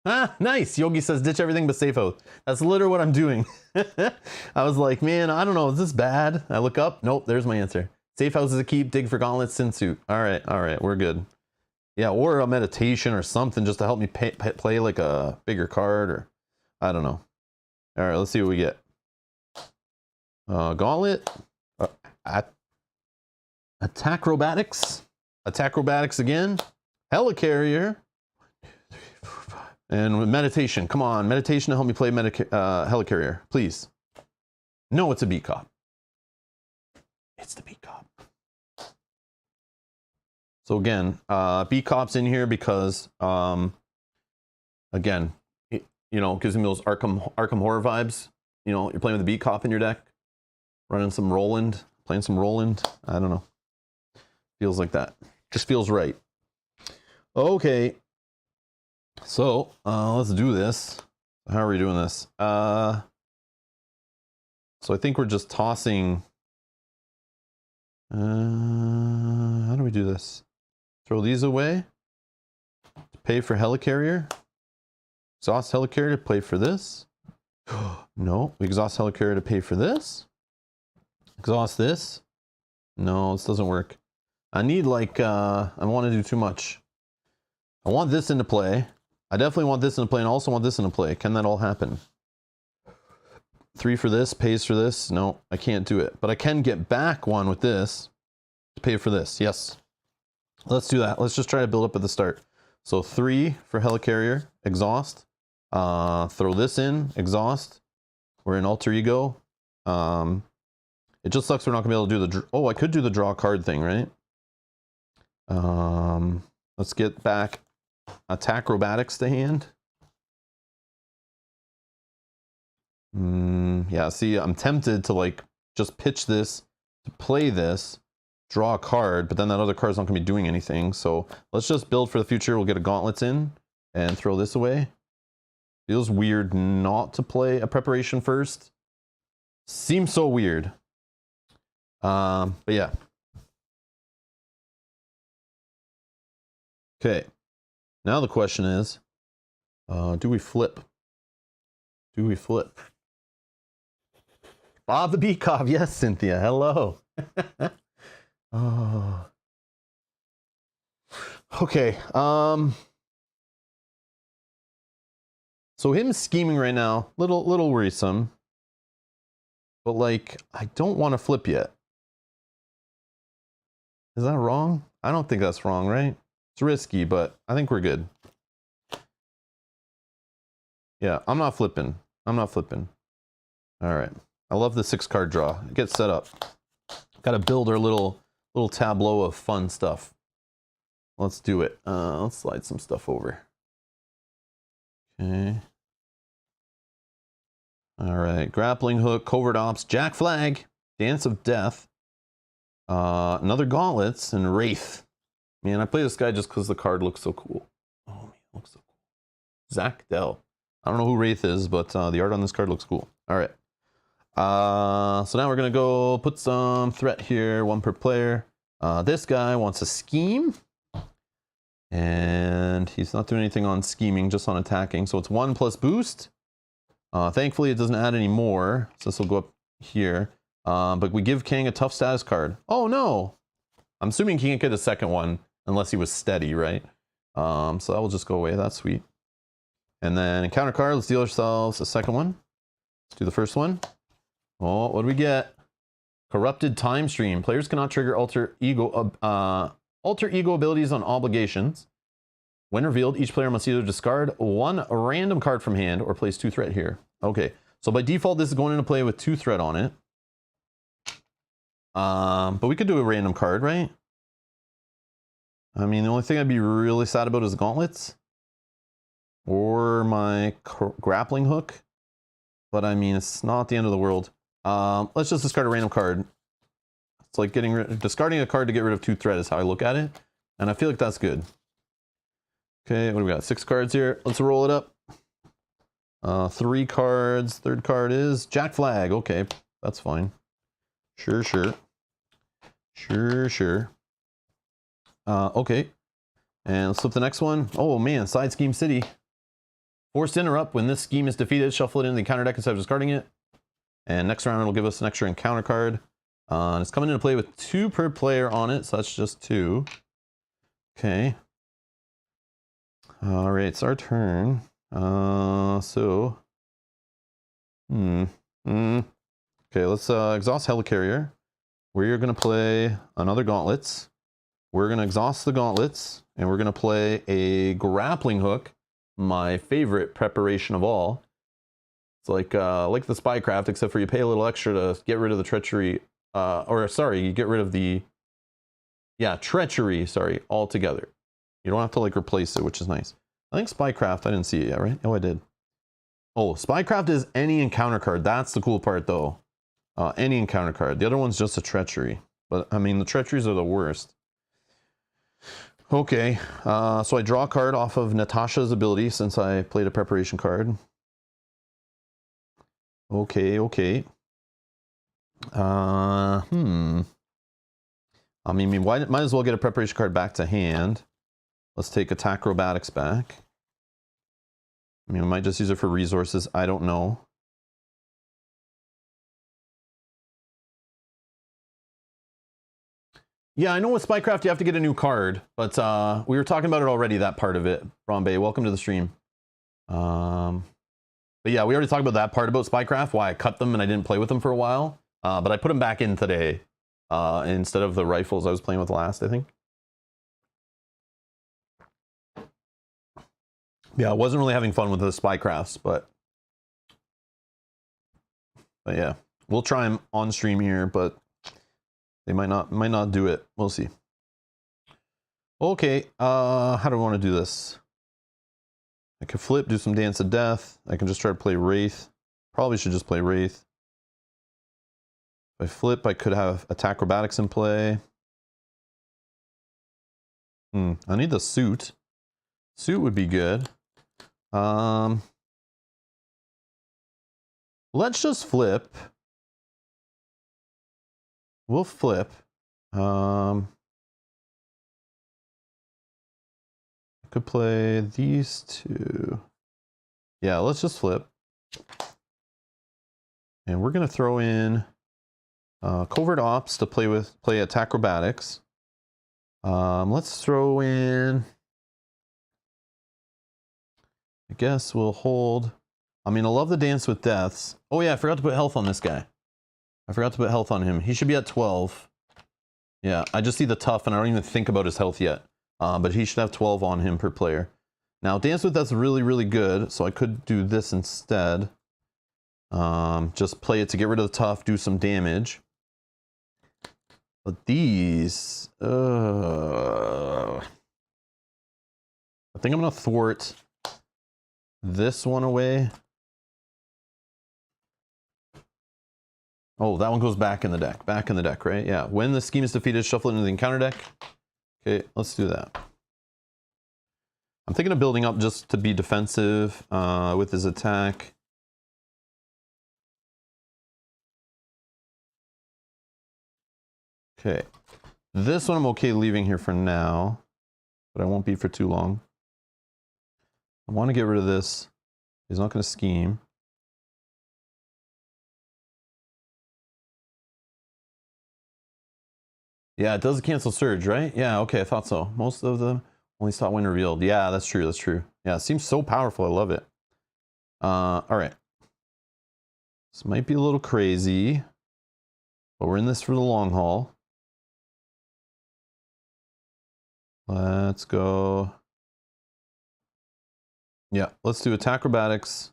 Ah, nice. Yogi says, ditch everything but safe house. That's literally what I'm doing. I was like, man, I don't know. Is this bad? I look up. Nope, there's my answer. Safe house is a keep. Dig for gauntlets, sin suit. All right, we're good. Yeah, or a meditation or something just to help me play like a bigger card, or I don't know. All right, let's see what we get. Gauntlet. Attack-robatics. Attack-robatics again. Helicarrier. And meditation. Come on, meditation to help me play Helicarrier, please. No, it's a beat cop. It's the beat cop. So again, beat cop's in here because, again, you know, gives me those Arkham Horror vibes. You know, you're playing with a beat cop in your deck, running some Roland, playing some Roland. I don't know. Feels like that. Just feels right. Okay. So let's do this. How are we doing this? So I think we're just tossing. How do we do this? Throw these away. Pay for Helicarrier. Exhaust Helicarrier to pay for this. No, we exhaust Helicarrier to pay for this. Exhaust this. No, this doesn't work. I need like, I want to do too much. I want this into play. I definitely want this into play and also want this into play. Can that all happen? 3 for this, pays for this. No, I can't do it. But I can get back 1 with this to pay for this. Yes. Let's do that. Let's just try to build up at the start. So 3 for Helicarrier, exhaust. Throw this in, exhaust. We're in Alter Ego. It just sucks we're not going to be able to do the... Oh, I could do the draw card thing, right? Let's get back Attack-robatics to hand. Yeah, see, I'm tempted to like just pitch this to play this, draw a card, but then that other card's not going to be doing anything. So let's just build for the future. We'll get a gauntlets in and throw this away. Feels weird not to play a preparation first. Seems so weird. But yeah. Okay. Now the question is, do we flip? Do we flip? Bob the Beat Cop. Yes, Cynthia. Hello. Oh. Okay. So him scheming right now, little worrisome. But like, I don't want to flip yet. Is that wrong? I don't think that's wrong, right? It's risky, but I think we're good. Yeah, I'm not flipping. I'm not flipping. All right. I love the 6-card draw. Get set up. Got to build our little tableau of fun stuff. Let's do it. Let's slide some stuff over. Okay. All right. Grappling hook, covert ops, Jack Flag, Dance of Death, another gauntlets, and Wraith. Man, I play this guy just because the card looks so cool. Oh man, it looks so cool. Zach Dell. I don't know who Wraith is, but the art on this card looks cool. All right. So now we're gonna go put some threat here, 1 per player. This guy wants a scheme, and he's not doing anything on scheming, just on attacking. So it's 1 plus boost. Thankfully, it doesn't add any more, so this will go up here. But we give Kang a tough status card. Oh no! I'm assuming he can't get a second one unless he was steady, right? So that will just go away. That's sweet. And then encounter card. Let's deal ourselves a second one. Let's do the first one. Oh, what do we get? Corrupted Time Stream. Players cannot trigger alter ego abilities on obligations. When revealed, each player must either discard 1 random card from hand or place 2 threat here. Okay, so by default, this is going into play with 2 threat on it. But we could do a random card, right? I mean, the only thing I'd be really sad about is gauntlets or my grappling hook. But I mean, it's not the end of the world. Let's just discard a random card. It's like discarding a card to get rid of 2 threat is how I look at it. And I feel like that's good. Okay, what do we got? 6 cards here. Let's roll it up. 3 cards. 3rd card is Jack Flag. Okay, that's fine. Sure. Okay. And let's flip the next one. Oh man, Side Scheme City. Forced interrupt. When this scheme is defeated, shuffle it into the encounter deck instead of discarding it. And next round it'll give us an extra encounter card. And it's coming into play with 2 per player on it, so that's just 2. Okay. All right, it's our turn. So. Okay, let's exhaust Helicarrier. We're going to play another Gauntlets. We're going to exhaust the Gauntlets, and we're going to play a Grappling Hook, my favorite preparation of all. It's like the Spycraft, except for you pay a little extra to get rid of the Treachery, you get rid of the, Treachery, altogether. You don't have to, like, replace it, which is nice. I think Spycraft, I didn't see it yet, right? Oh, I did. Oh, Spycraft is any encounter card. That's the cool part, though. Any encounter card. The other one's just a Treachery. But, I mean, the Treacheries are the worst. Okay, so I draw a card off of Natasha's ability since I played a preparation card. Okay. I mean, might as well get a preparation card back to hand. Let's take Attack Acrobatics back. I mean, we might just use it for resources. I don't know. Yeah, I know with Spycraft you have to get a new card, but we were talking about it already, that part of it. Brombe, welcome to the stream. But yeah, we already talked about that part about Spycraft, why I cut them and I didn't play with them for a while. But I put them back in today instead of the rifles I was playing with last, I think. Yeah, I wasn't really having fun with the Spycrafts, but yeah, we'll try them on stream here, but they might not do it. We'll see. Okay, how do I want to do this? I could flip, do some Dance of Death. I can just try to play Wraith. Probably should just play Wraith. If I flip, I could have Attack Acrobatics in play. I need the suit. Suit would be good. Let's just flip. We'll flip. I could play these two. Yeah, let's just flip. And we're gonna throw in Covert Ops to play Attack Acrobatics. Let's throw in. I guess we'll hold. I mean, I love the Dance with Deaths. Oh yeah, I forgot to put health on this guy. I forgot to put health on him. He should be at 12. Yeah, I just see the tough and I don't even think about his health yet. But he should have 12 on him per player. Now, Dance with Death's really, really good. So I could do this instead. Just play it to get rid of the tough, do some damage. But these... I think I'm going to thwart this one away. Oh, that one goes back in the deck. Back in the deck, right? Yeah. When the scheme is defeated, shuffle it into the encounter deck. Okay, let's do that. I'm thinking of building up just to be defensive with his attack. Okay. This one I'm okay leaving here for now, but I won't be for too long. I want to get rid of this. He's not going to scheme. Yeah, it does cancel Surge, right? Yeah, okay, I thought so. Most of them only stop when revealed. Yeah, that's true, that's true. Yeah, it seems so powerful. I love it. All right. This might be a little crazy, but we're in this for the long haul. Let's go. Yeah, let's do Attack Acrobatics.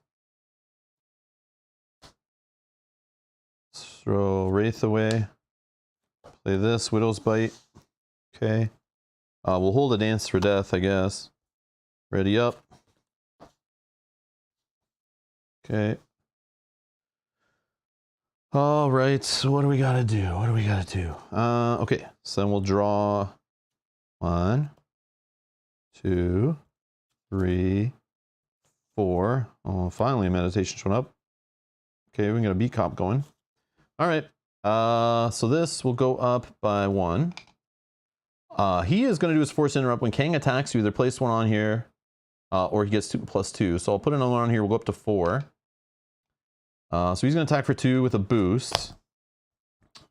Let's throw Wraith away. Play this, Widow's Bite. Okay. We'll hold a Dance for Death, I guess. Ready up. Okay. All right, so what do we gotta do? What do we gotta do? Okay, so then we'll draw 1, 2, 3, 4. Oh, finally meditation showing up. Okay, we got a beat cop going. All right. So this will go up by 1. He is going to do his Force Interrupt. When Kang attacks you, either place one on here, or he gets +2. So I'll put another one on here. We'll go up to 4. So he's going to attack for 2 with a boost.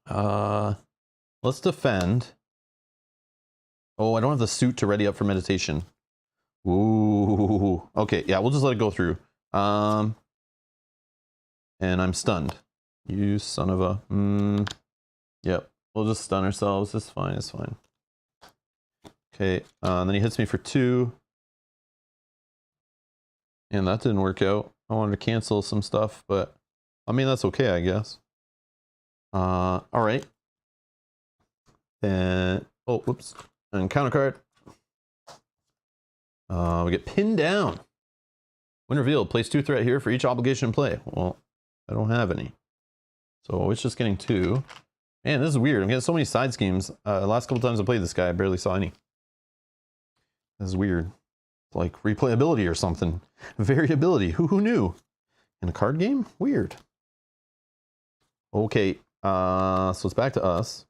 Let's defend. Oh, I don't have the suit to ready up for meditation. Ooh. Okay, yeah, we'll just let it go through. And I'm stunned. You son of a... Yep, we'll just stun ourselves. It's fine, it's fine. Okay, then he hits me for 2. And that didn't work out. I wanted to cancel some stuff, but I mean, that's okay, I guess. All right. And, oh, whoops. And counter card. We get pinned down. When revealed, place 2 threat here for each obligation in play. Well, I don't have any. So it's just getting 2. Man, this is weird. I'm getting so many side schemes. The last couple times I played this guy, I barely saw any. This is weird. It's like replayability or something. Variability. Who knew? In a card game? Weird. Okay. So it's back to us.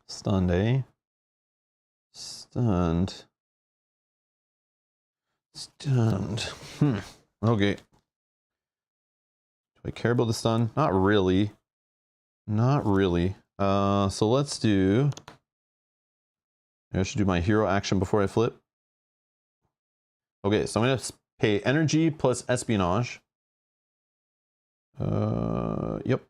Stunned, eh? Stunned. Stunned. Okay. Do I care about the stun? Not really. Not really. So let's do... I should do my hero action before I flip. Okay, so I'm going to pay energy plus espionage. Yep.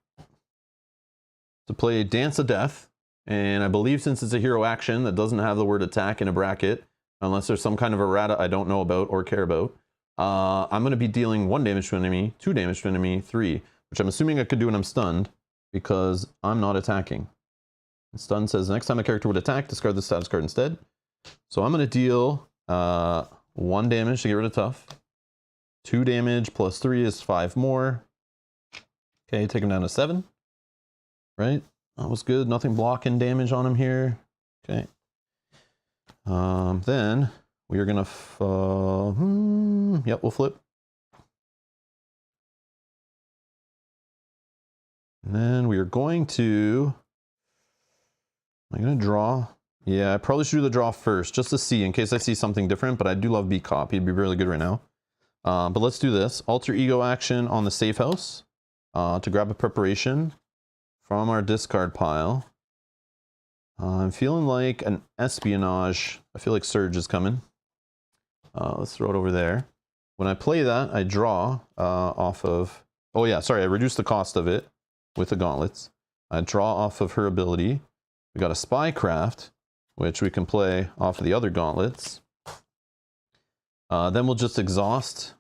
To play Dance of Death. And I believe since it's a hero action that doesn't have the word attack in a bracket, unless there's some kind of errata I don't know about or care about, I'm going to be dealing 1 damage to an enemy, 2 damage to an enemy, 3, which I'm assuming I could do when I'm stunned, because I'm not attacking. And stun says next time a character would attack, discard the status card instead. So I'm going to deal 1 damage to get rid of tough. 2 damage plus 3 is 5 more. Okay, take him down to 7. Right? That was good. Nothing blocking damage on him here. Okay. Then we are gonna, yep, we'll flip. And then we are going to, am I gonna draw? Yeah, I probably should do the draw first, just to see, in case I see something different, but I do love B-Cop. He'd be really good right now. But let's do this. Alter Ego action on the safe house to grab a preparation from our discard pile. I'm feeling like an espionage. I feel like Surge is coming. Let's throw it over there. When I play that, I draw off of... Oh yeah, sorry, I reduced the cost of it with the gauntlets. I draw off of her ability. We got a Spycraft, which we can play off of the other gauntlets. Then we'll just exhaust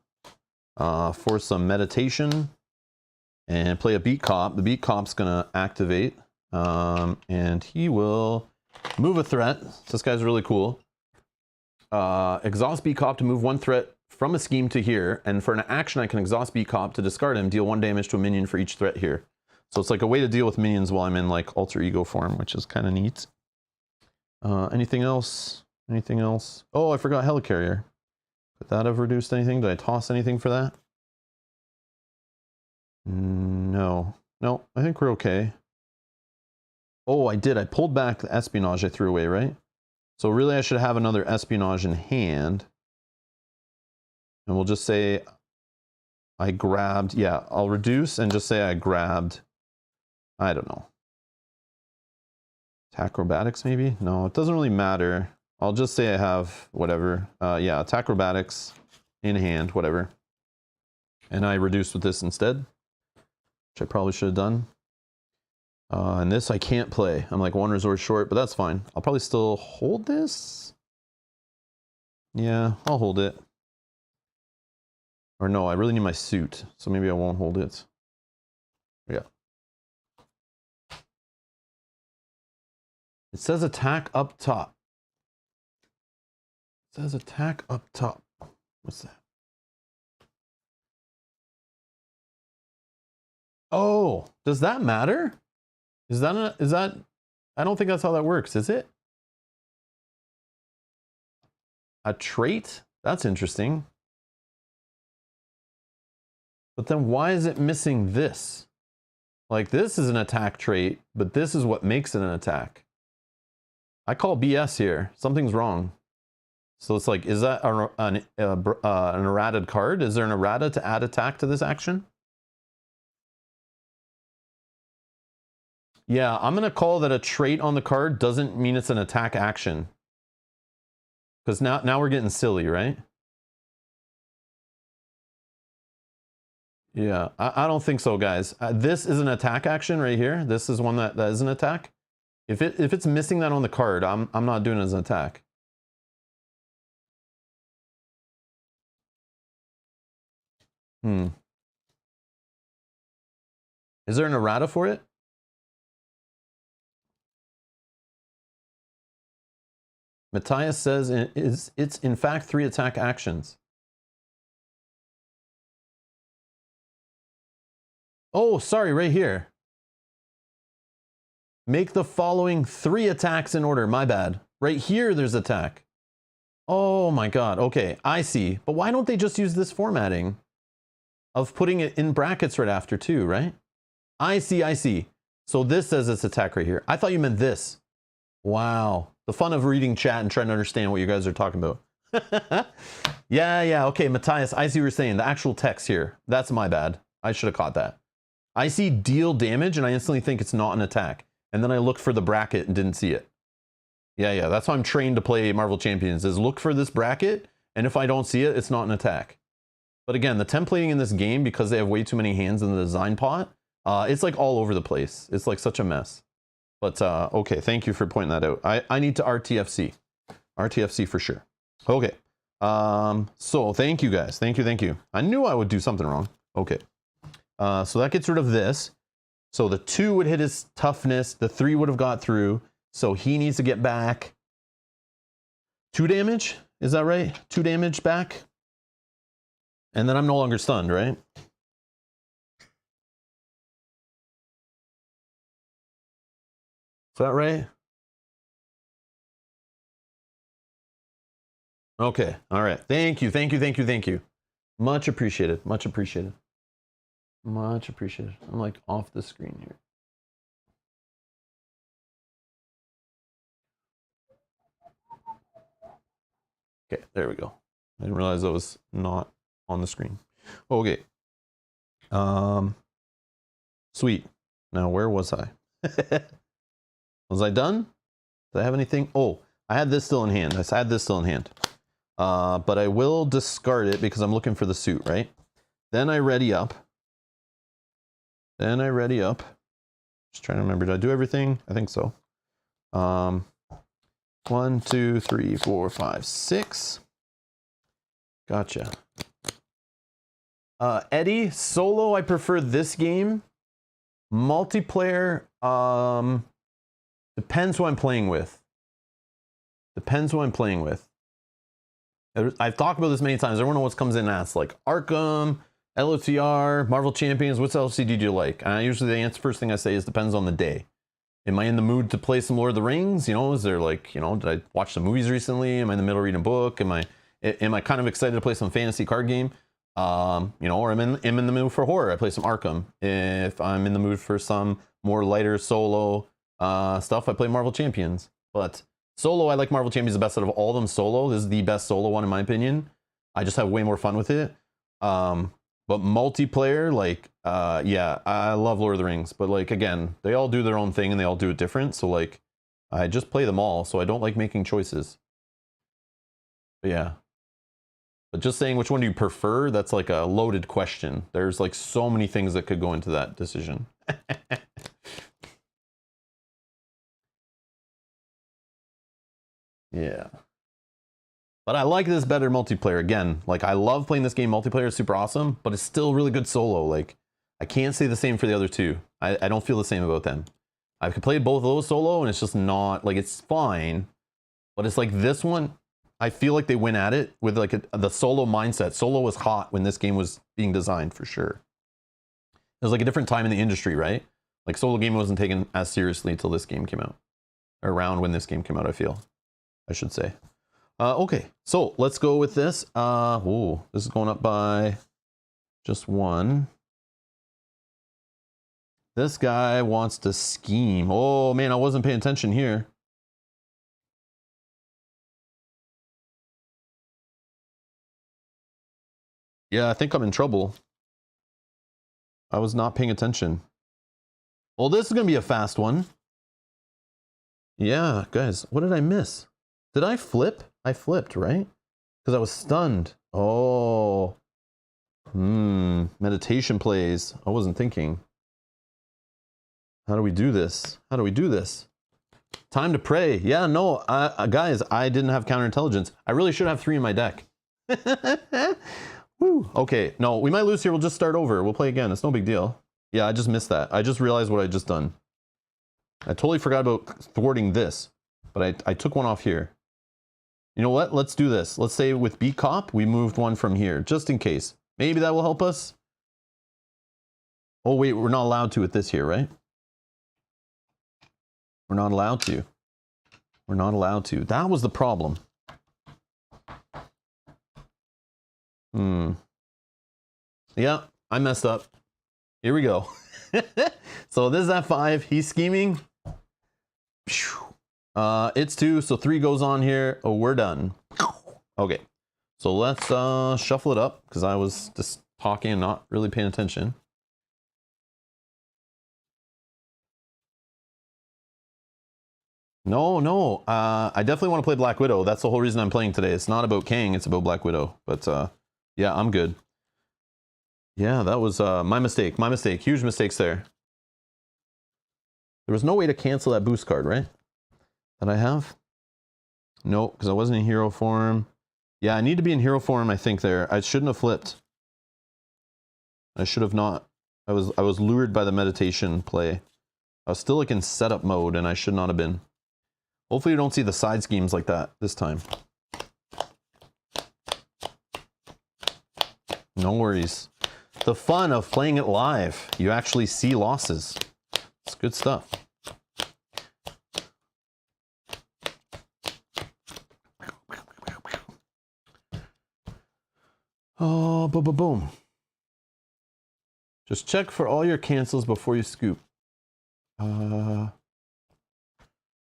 for some meditation and play a Beat Cop. The Beat Cop's gonna activate, and he will move a threat. This guy's really cool. Exhaust Beat Cop to move 1 threat from a scheme to here, and for an action I can exhaust Beat Cop to discard him, deal 1 damage to a minion for each threat here. So it's like a way to deal with minions while I'm in like alter ego form, which is kind of neat. Anything else? Anything else? Oh, I forgot Helicarrier. Could that have reduced anything? Did I toss anything for that? No. No, I think we're okay. Oh, I did. I pulled back the espionage I threw away, right? So really I should have another espionage in hand. And we'll just say I grabbed, yeah, I'll reduce and just say I grabbed, I don't know. Acrobatics maybe? No, it doesn't really matter. I'll just say I have whatever. Yeah, acrobatics in hand, whatever. And I reduced with this instead, which I probably should have done. And this I can't play. I'm like 1 resource short, but that's fine. I'll probably still hold this. Yeah, I'll hold it. Or no, I really need my suit, so maybe I won't hold it. Yeah. It says attack up top. It says attack up top. What's that? Oh, does that matter? Is that, I don't think that's how that works, is it? A trait? That's interesting. But then why is it missing this? Like this is an attack trait, but this is what makes it an attack. I call BS here. Something's wrong. So it's like, is that an errated card? Is there an errata to add attack to this action? Yeah, I'm going to call that a trait on the card doesn't mean it's an attack action. Because now we're getting silly, right? Yeah, I don't think so, guys. This is an attack action right here. This is one that is an attack. If it's missing that on the card, I'm not doing it as an attack. Is there an errata for it? Matthias says it's in fact 3 attack actions. Oh, sorry, right here. Make the following 3 attacks in order. My bad. Right here, there's attack. Oh my god. Okay, I see. But why don't they just use this formatting of putting it in brackets right after too, right? I see. So this says it's attack right here. I thought you meant this. Wow. The fun of reading chat and trying to understand what you guys are talking about. Yeah. Okay, Matthias, I see what you're saying. The actual text here. That's my bad. I should have caught that. I see deal damage and I instantly think it's not an attack. And then I look for the bracket and didn't see it. Yeah. That's how I'm trained to play Marvel Champions, is look for this bracket, and if I don't see it, it's not an attack. But again, the templating in this game, because they have way too many hands in the design pot, it's like all over the place. It's like such a mess. But okay, thank you for pointing that out. I need to RTFC. RTFC for sure. Okay. So thank you guys. Thank you. I knew I would do something wrong. Okay. So that gets rid of this. So the 2 would hit his toughness. The 3 would have got through. So he needs to get back 2 damage. Is that right? 2 damage back. And then I'm no longer stunned, right? Is that right? Okay. All right. Thank you. Much appreciated. I'm like off the screen here. Okay, there we go. I didn't realize I was not on the screen. Okay. Sweet. Now, where was I? Was I done? Did I have anything? Oh, I had this still in hand. But I will discard it because I'm looking for the suit, right? Then I ready up. Just trying to remember, did I do everything? I think so. 1, 2, 3, 4, 5, 6. Gotcha. Eddie, solo, I prefer this game. Multiplayer, depends who I'm playing with. I've talked about this many times. Everyone always comes in and asks, like, Arkham, LOTR, Marvel Champions, what LCD do you like? And usually the first thing I say is depends on the day. Am I in the mood to play some Lord of the Rings? You know, is there like, you know, did I watch some movies recently? Am I in the middle of reading a book? Am I kind of excited to play some fantasy card game? You know, or I'm in the mood for horror. I play some Arkham. If I'm in the mood for some more lighter solo stuff, I play Marvel Champions. But solo, I like Marvel Champions the best out of all of them. Solo, this is the best solo one in my opinion. I just have way more fun with it. But multiplayer, like, yeah, I love Lord of the Rings. But like, again, they all do their own thing and they all do it different. So like, I just play them all. So I don't like making choices. But yeah. But just saying which one do you prefer, that's like a loaded question. There's like so many things that could go into that decision. Yeah. But I like this better multiplayer. Again, like I love playing this game multiplayer, it's super awesome, but it's still really good solo. Like I can't say the same for the other two. I don't feel the same about them. I've played both of those solo and it's just not, like it's fine, but it's like this one, I feel like they went at it with like the solo mindset. Solo was hot when this game was being designed for sure. It was like a different time in the industry, right? Like solo game wasn't taken as seriously until this game came out. Around when this game came out, I should say. Okay, so let's go with this. Ooh, this is going up by just one. This guy wants to scheme. Oh man, I wasn't paying attention here. Yeah, I think I'm in trouble. I was not paying attention. Well, this is gonna be a fast one. Yeah, guys, what did I miss? Did I flip? I flipped, right? Because I was stunned. Oh. Meditation plays. I wasn't thinking. How do we do this? How do we do this? Time to pray. Yeah, no, guys, I didn't have counterintelligence. I really should have 3 in my deck. Woo. Okay, no, we might lose here. We'll just start over. We'll play again. It's no big deal. Yeah, I just missed that. I just realized what I just done. I totally forgot about thwarting this, but I took one off here. You know what? Let's do this. Let's say with B Cop, we moved one from here, just in case. Maybe that will help us. Oh, wait, we're not allowed to with this here, right? We're not allowed to. We're not allowed to. That was the problem. Yeah, I messed up. Here we go. So this is F5. He's scheming. It's 2, so 3 goes on here. Oh, we're done. Okay, so let's shuffle it up because I was just talking and not really paying attention. No, I definitely want to play Black Widow. That's the whole reason I'm playing today. It's not about Kang, it's about Black Widow. But yeah, I'm good. Yeah, that was my mistake. My mistake. Huge mistakes there. There was no way to cancel that boost card, right? That I have? No, because I wasn't in hero form. Yeah, I need to be in hero form, I think, there. I shouldn't have flipped. I should have not. I was lured by the meditation play. I was still like in setup mode, and I should not have been. Hopefully you don't see the side schemes like that this time. No worries. The fun of playing it live. You actually see losses. It's good stuff. Oh, boom, boom, boom. Just check for all your cancels before you scoop.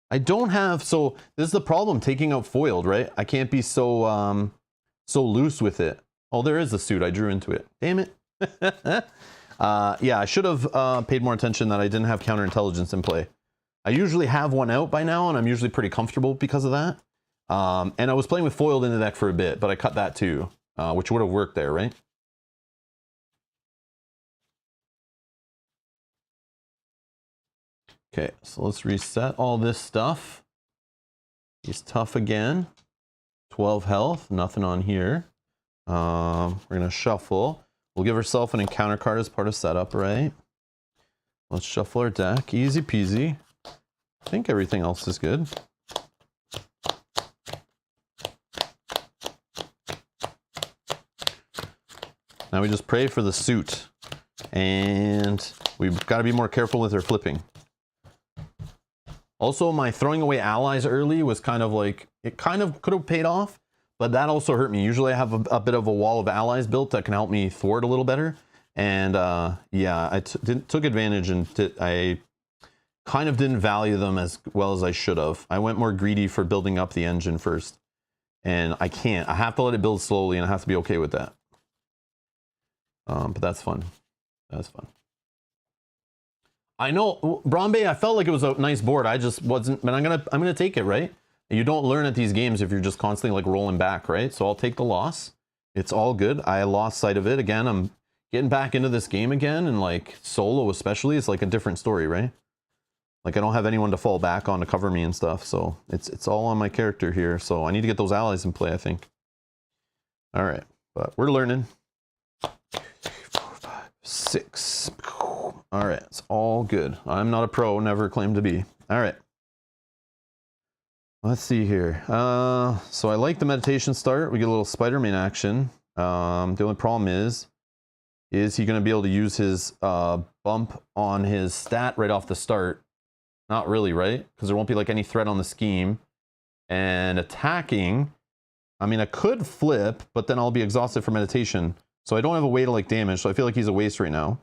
I don't have, so this is the problem, taking out foiled, right? I can't be so so loose with it. Oh, there is a suit. I drew into it. Damn it. Yeah, I should have paid more attention that I didn't have counterintelligence in play. I usually have one out by now, and I'm usually pretty comfortable because of that. And I was playing with foiled in the deck for a bit, but I cut that too, which would have worked there, right? Okay, so let's reset all this stuff. He's tough again. 12 health, nothing on here. We're gonna shuffle. We'll give ourselves an encounter card as part of setup, right? Let's shuffle our deck. Easy peasy. I think everything else is good. Now we just pray for the suit. And we've got to be more careful with our flipping. Also, my throwing away allies early was kind of like, it kind of could have paid off, but that also hurt me. Usually I have a bit of a wall of allies built that can help me thwart a little better. And yeah, I took advantage, and I kind of didn't value them as well as I should have. I went more greedy for building up the engine first. And I can't. I have to let it build slowly, and I have to be okay with that. But that's fun. That's fun. I know, Brombe, I felt like it was a nice board. I just wasn't, but I'm gonna take it, right? You don't learn at these games if you're just constantly like rolling back, right? So I'll take the loss. It's all good. I lost sight of it. Again, I'm getting back into this game again, and like solo especially, it's like a different story, right? Like I don't have anyone to fall back on to cover me and stuff, so it's all on my character here. So I need to get those allies in play, I think. All right, but we're learning. 6. All right, it's all good. I'm not a pro, never claimed to be. All right. Let's see here. So I like the meditation start. We get a little Spider-Man action. The only problem is he going to be able to use his bump on his stat right off the start? Not really, right? Because there won't be like any threat on the scheme. And attacking, I mean, I could flip, but then I'll be exhausted for meditation. So I don't have a way to like damage, so I feel like he's a waste right now.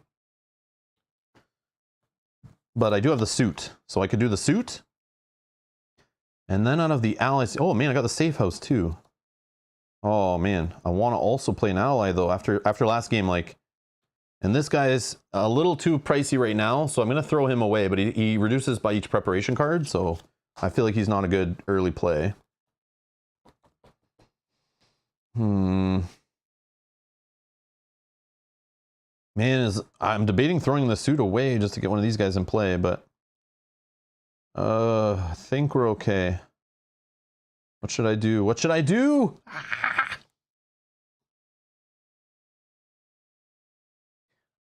But I do have the suit, so I could do the suit. And then out of the allies, oh man, I got the safe house too. Oh man, I want to also play an ally though after last game, like, and this guy is a little too pricey right now, so I'm gonna throw him away. But he reduces by each preparation card, so I feel like he's not a good early play. Man, I'm debating throwing the suit away just to get one of these guys in play, but I think we're okay. What should I do? What should I do?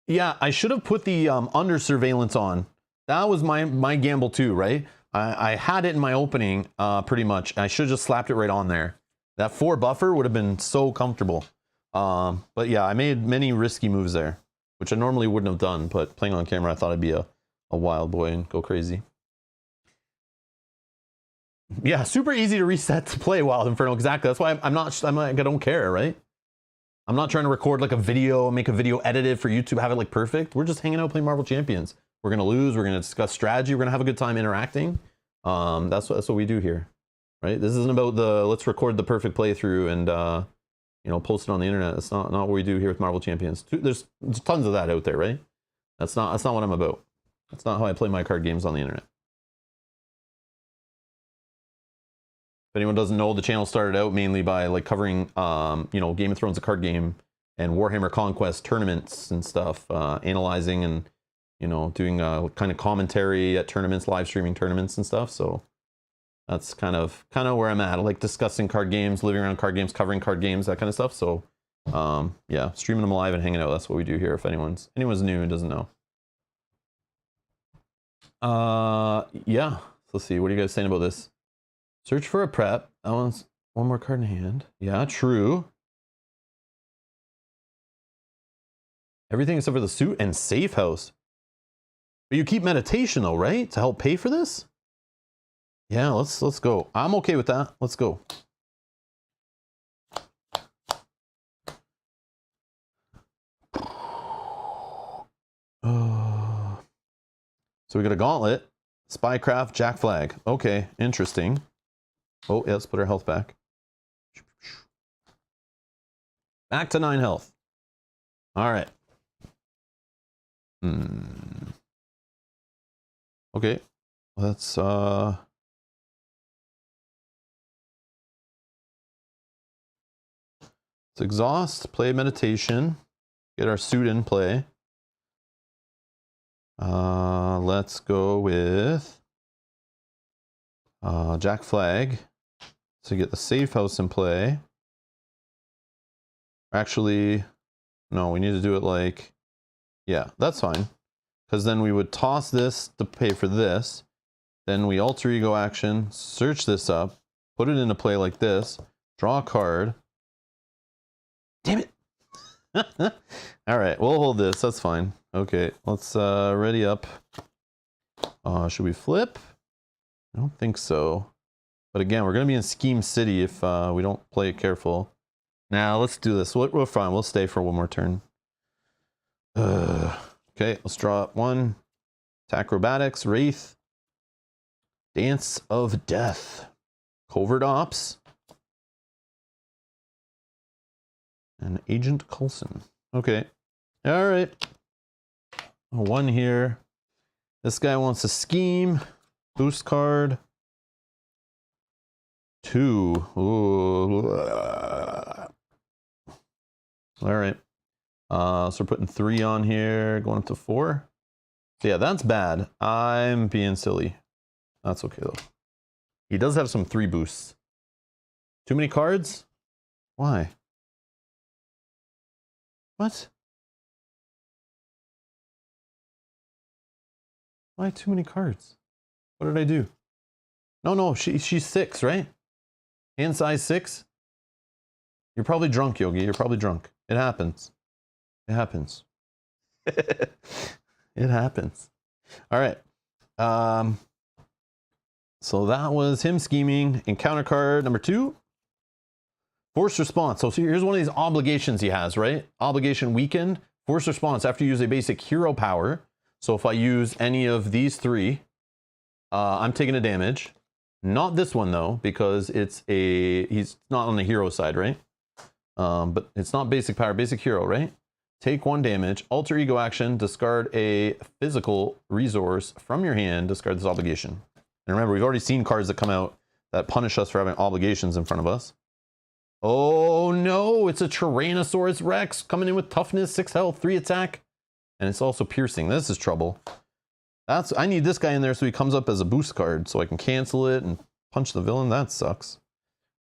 Yeah, I should have put the under surveillance on. That was my gamble too, right? I had it in my opening pretty much. I should have just slapped it right on there. That 4 buffer would have been so comfortable. But yeah, I made many risky moves there, which I normally wouldn't have done, but playing on camera, I thought I'd be a wild boy and go crazy. Yeah, super easy to reset to play Wild Inferno. Exactly. That's why I'm like, I don't care, right? I'm not trying to record like a video, make a video edited for YouTube, have it like perfect. We're just hanging out playing Marvel Champions. We're gonna lose. We're gonna discuss strategy. We're gonna have a good time interacting. That's what we do here, right? This isn't about the let's record the perfect playthrough and you know, post it on the internet. That's not what we do here with Marvel Champions. There's tons of that out there, right? That's not what I'm about. That's not how I play my card games on the internet. If anyone doesn't know, the channel started out mainly by like covering, you know, Game of Thrones, a card game, and Warhammer Conquest tournaments and stuff, analyzing and, you know, doing kind of commentary at tournaments, live streaming tournaments and stuff. So that's kind of where I'm at. I like discussing card games, living around card games, covering card games, that kind of stuff. So yeah, streaming them live and hanging out. That's what we do here. If anyone's new and doesn't know. Yeah. So let's see. What are you guys saying about this? Search for a prep. That one's one more card in hand. Yeah, true. Everything except for the suit and safe house. But you keep meditation though, right? To help pay for this? Yeah, let's go. I'm okay with that. Let's go. So we got a gauntlet, spycraft, jack flag. Okay, interesting. Oh, yeah, let's put our health back. Back to 9 health. All right. Okay, let's exhaust, play meditation, get our suit in play. Let's go with jack flag to get the safe house in play. Actually, no, we need to do it like, yeah, that's fine. Because then we would toss this to pay for this. Then we alter ego action, search this up, put it into play like this, draw a card. Damn it. All right, we'll hold this. That's fine. Okay, let's ready up. Should we flip? I don't think so. But again, we're going to be in Scheme City if we don't play it careful. Now, let's do this. We're fine. We'll stay for one more turn. Okay, let's draw up 1. Acrobatics, Wraith. Dance of Death. Covert Ops. And Agent Coulson. Okay. All right. 1 here. This guy wants a scheme. Boost card. 2. Ooh. All right. So we're putting 3 on here, going up to 4. So yeah, that's bad. I'm being silly. That's okay though. He does have some 3 boosts. Too many cards? Why? What? Why too many cards? What did I do? No, she's 6, right? Hand size 6? You're probably drunk, Yogi. You're probably drunk. It happens. It happens. It happens. All right. So that was him scheming. Encounter card number 2. Forced response. So here's one of these obligations he has, right? Obligation weakened. Forced response after you use a basic hero power. So if I use any of these 3, I'm taking a damage. Not this one though, because he's not on the hero side, right? But it's not basic power, basic hero, right? Take 1 damage, alter ego action, discard a physical resource from your hand, discard this obligation. And remember, we've already seen cards that come out that punish us for having obligations in front of us. Oh no, it's a Tyrannosaurus Rex coming in with toughness, 6 health, 3 attack. And it's also piercing. This is trouble. I need this guy in there so he comes up as a boost card so I can cancel it and punch the villain. That sucks.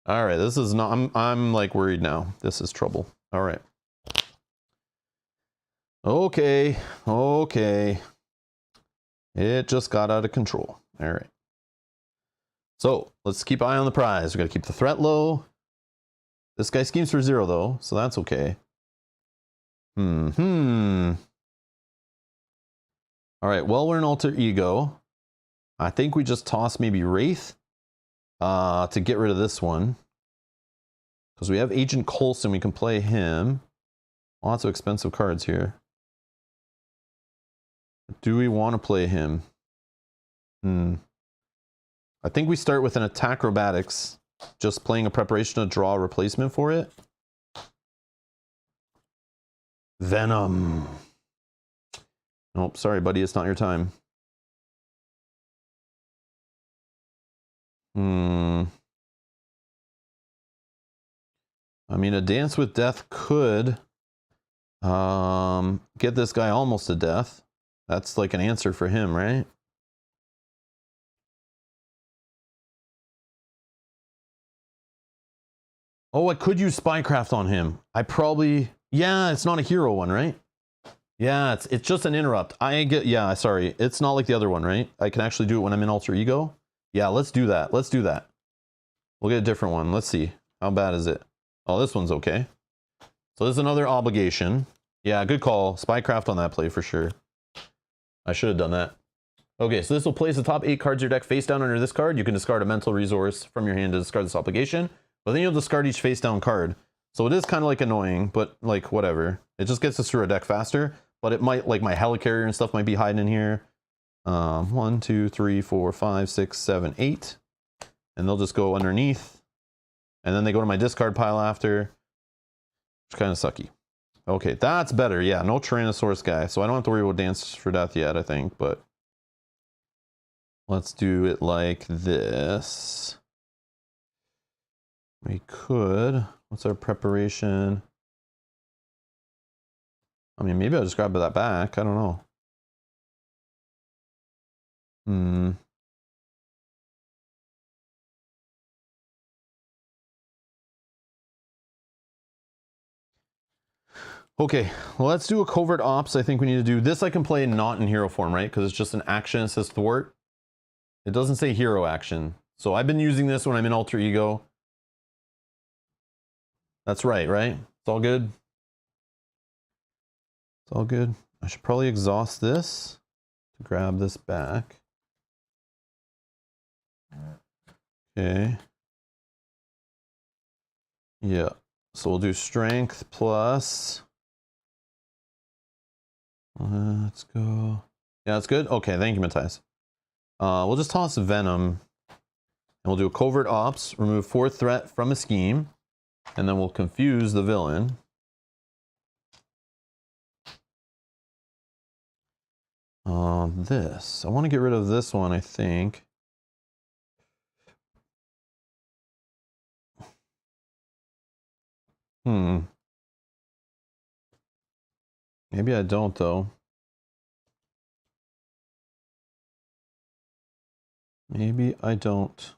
All right, this is not, I'm like worried now. This is trouble. All right. Okay, okay. It just got out of control. All right. So let's keep eye on the prize. We got to keep the threat low. This guy schemes for 0 though, so that's okay. All right, well, we're an alter ego. I think we just toss maybe Wraith to get rid of this one. Because we have Agent Coulson, we can play him. Lots of expensive cards here. Do we want to play him? I think we start with an attack acrobatics, just playing a preparation to draw a replacement for it. Venom. Nope, sorry, buddy, it's not your time. I mean, a Dance with Death could get this guy almost to death. That's like an answer for him, right? Oh, I could use Spycraft on him. I probably... Yeah, it's not a hero one, right? Yeah, it's just an interrupt. Yeah, sorry. It's not like the other one, right? I can actually do it when I'm in alter ego. Yeah, let's do that. Let's do that. We'll get a different one. Let's see. How bad is it? Oh, this one's okay. So there's another obligation. Yeah, good call. Spycraft on that play for sure. I should have done that. Okay, so this will place the top 8 cards of your deck face down under this card. You can discard a mental resource from your hand to discard this obligation. But then you'll discard each face down card. So it is kind of like annoying, but like whatever. It just gets us through our deck faster. But it might, like my helicarrier and stuff might be hiding in here. 1, 2, 3, 4, 5, 6, 7, 8. And they'll just go underneath. And then they go to my discard pile after. It's kind of sucky. Okay, that's better. Yeah, no Tyrannosaurus guy. So I don't have to worry about Dance for Death yet, I think. But let's do it like this. We could. What's our preparation? I mean, maybe I'll just grab that back. I don't know. Okay, well, let's do a covert ops. I think we need to do this. I can play not in hero form, right? Because it's just an action assist thwart. It doesn't say hero action. So I've been using this when I'm in alter ego. That's right, right? It's all good. It's all good. I should probably exhaust this to grab this back. Okay. Yeah. So we'll do strength plus. Let's go. Yeah, that's good. Okay, thank you, Matthias. We'll just toss Venom. And we'll do a covert ops, remove 4 threat from a scheme, and then we'll confuse the villain. This. I want to get rid of this one, I think. Maybe I don't, though. Maybe I don't.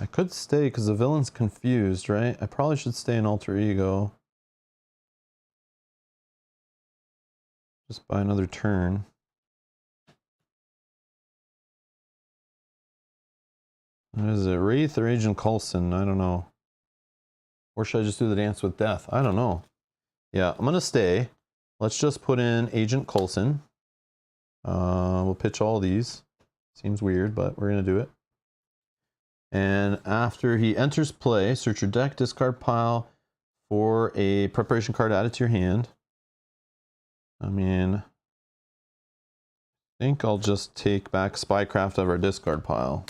I could stay because the villain's confused, right? I probably should stay in alter ego. Just buy another turn. What is it? Wraith or Agent Coulson? I don't know. Or should I just do the Dance with Death? I don't know. Yeah, I'm gonna stay. Let's just put in Agent Coulson. We'll pitch all these. Seems weird, but we're gonna do it. And after he enters play, search your deck, discard pile for a preparation card added to your hand. I mean, I think I'll just take back Spycraft out of our discard pile.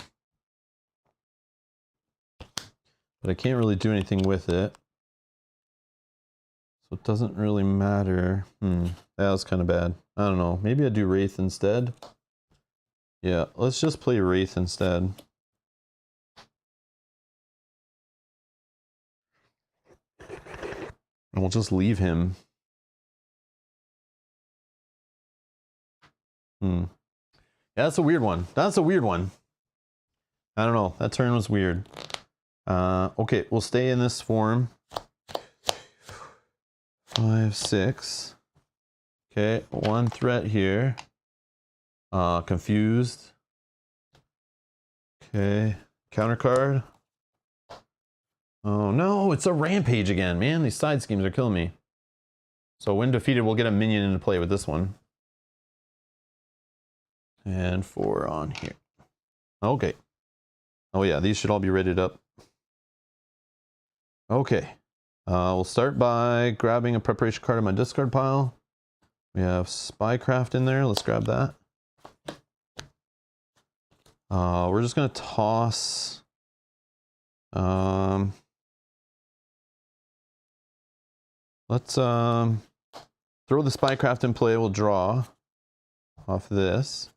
but I can't really do anything with it. So it doesn't really matter. That was kind of bad. I don't know. Maybe I do Wraith instead. Yeah, let's just play Wraith instead. And we'll just leave him. Yeah, that's a weird one. That's a weird one. I don't know. That turn was weird. Okay, we'll stay in this form. 5, 6. Okay, one threat here. Confused. Okay, counter card. Oh no, it's a rampage again, man. These side schemes are killing me. So when defeated, we'll get a minion into play with this one. And 4 on here. Okay. Oh yeah, these should all be rated up. Okay. We'll start by grabbing a preparation card in my discard pile. We have Spycraft in there. Let's grab that. We're just gonna toss. Let's throw the Spycraft in play. We'll draw off this.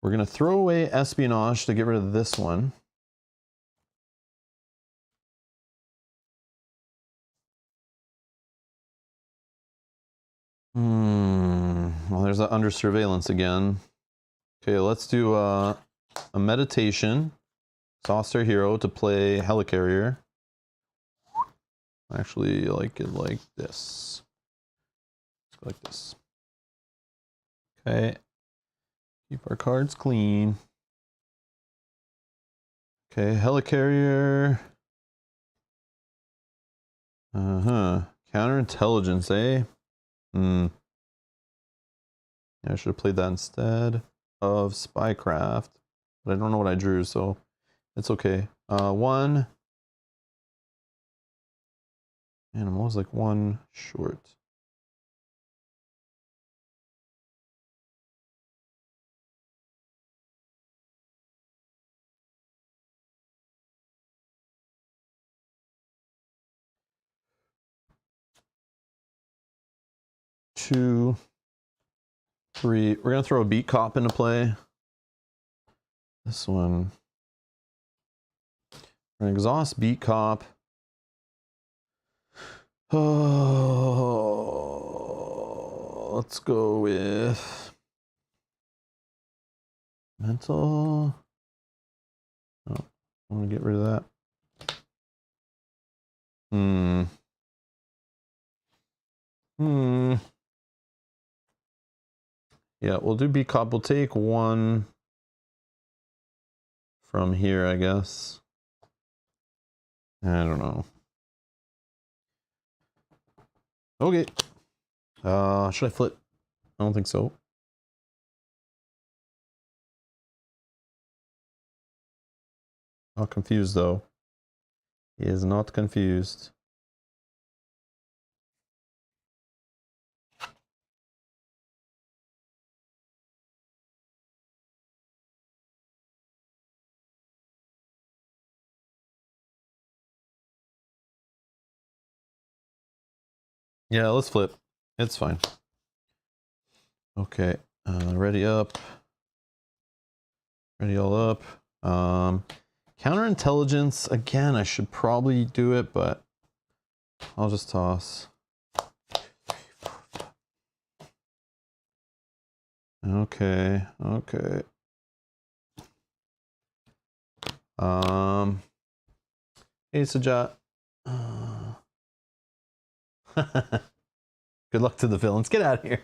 We're gonna throw away Espionage to get rid of this one. Well, there's that under surveillance again. Okay, let's do a meditation. Saucer Hero to play Helicarrier. Actually, I like it like this. Let's go like this. Okay. Keep our cards clean. Okay, Helicarrier. Counterintelligence, eh? Yeah, I should have played that instead of Spycraft. But I don't know what I drew, so it's okay. 1. And I'm always like 1 short. Two, 3. We're gonna throw a Beat Cop into play. This one. We're gonna exhaust Beat Cop. Oh, let's go with mental. Oh, I want to get rid of that. Yeah, we'll do Beat Cop. We'll take 1 from here, I guess. I don't know. Okay. Should I flip? I don't think so. Not confused though. He is not confused. Yeah, let's flip. It's fine. Okay, ready up. Ready all up. Counterintelligence, again, I should probably do it, but I'll just toss. Okay, okay. Hey, Sajat. Good luck to the villains. Get out of here.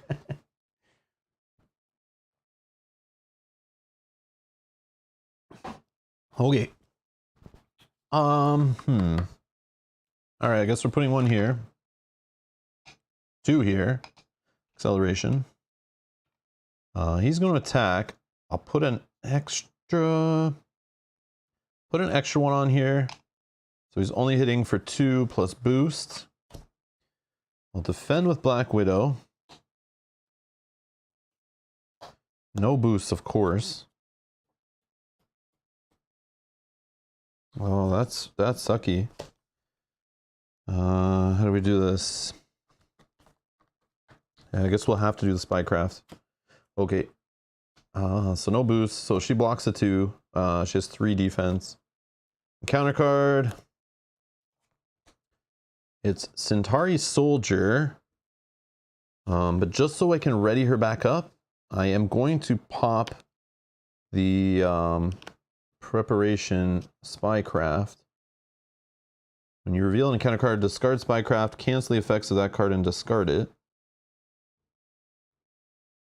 Okay. All right, I guess we're putting 1 here. 2 here. Acceleration. He's going to attack. I'll put an extra 1 on here. So he's only hitting for 2 plus boost. I'll defend with Black Widow. No boost, of course. Oh, that's sucky. How do we do this? Yeah, I guess we'll have to do the spycraft. Okay. So no boost. So she blocks a 2. She has 3 defense. Counter card. It's Centauri Soldier. But just so I can ready her back up, I am going to pop the preparation spycraft. When you reveal an encounter card, discard spycraft, cancel the effects of that card and discard it.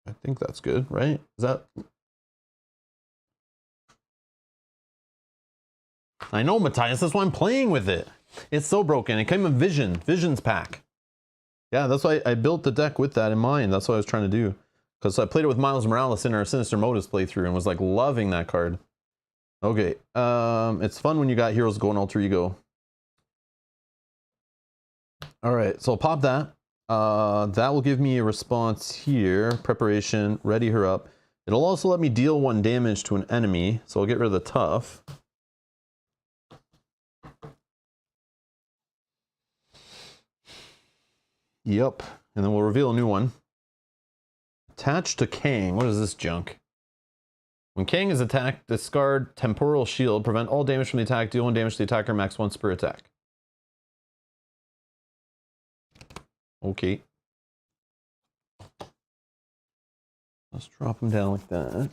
I think that's good, right? Is that... I know, Matthias, that's why I'm playing with it. It's so broken. It came in Visions pack. Yeah, that's why I built the deck with that in mind. That's what I was trying to do. Because I played it with Miles Morales in our Sinister Motives playthrough and was like loving that card. Okay, it's fun when you got heroes going alter ego. All right, so I'll pop that. That will give me a response here. Preparation, ready her up. It'll also let me deal 1 damage to an enemy, so I'll get rid of the tough. Yep, and then we'll reveal a new one. Attached to Kang. What is this junk? When Kang is attacked, discard Temporal Shield. Prevent all damage from the attack. Deal 1 damage to the attacker. Max 1 per attack. Okay. Let's drop him down like that.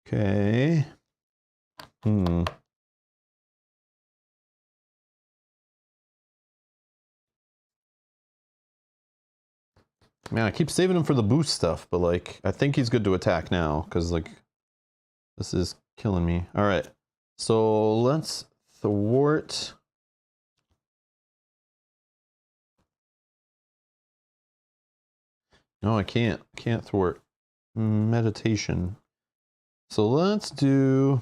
Okay. Man, I keep saving him for the boost stuff, but like, I think he's good to attack now, because like, this is killing me. All right, so let's thwart. No, I can't thwart. Meditation. So let's do...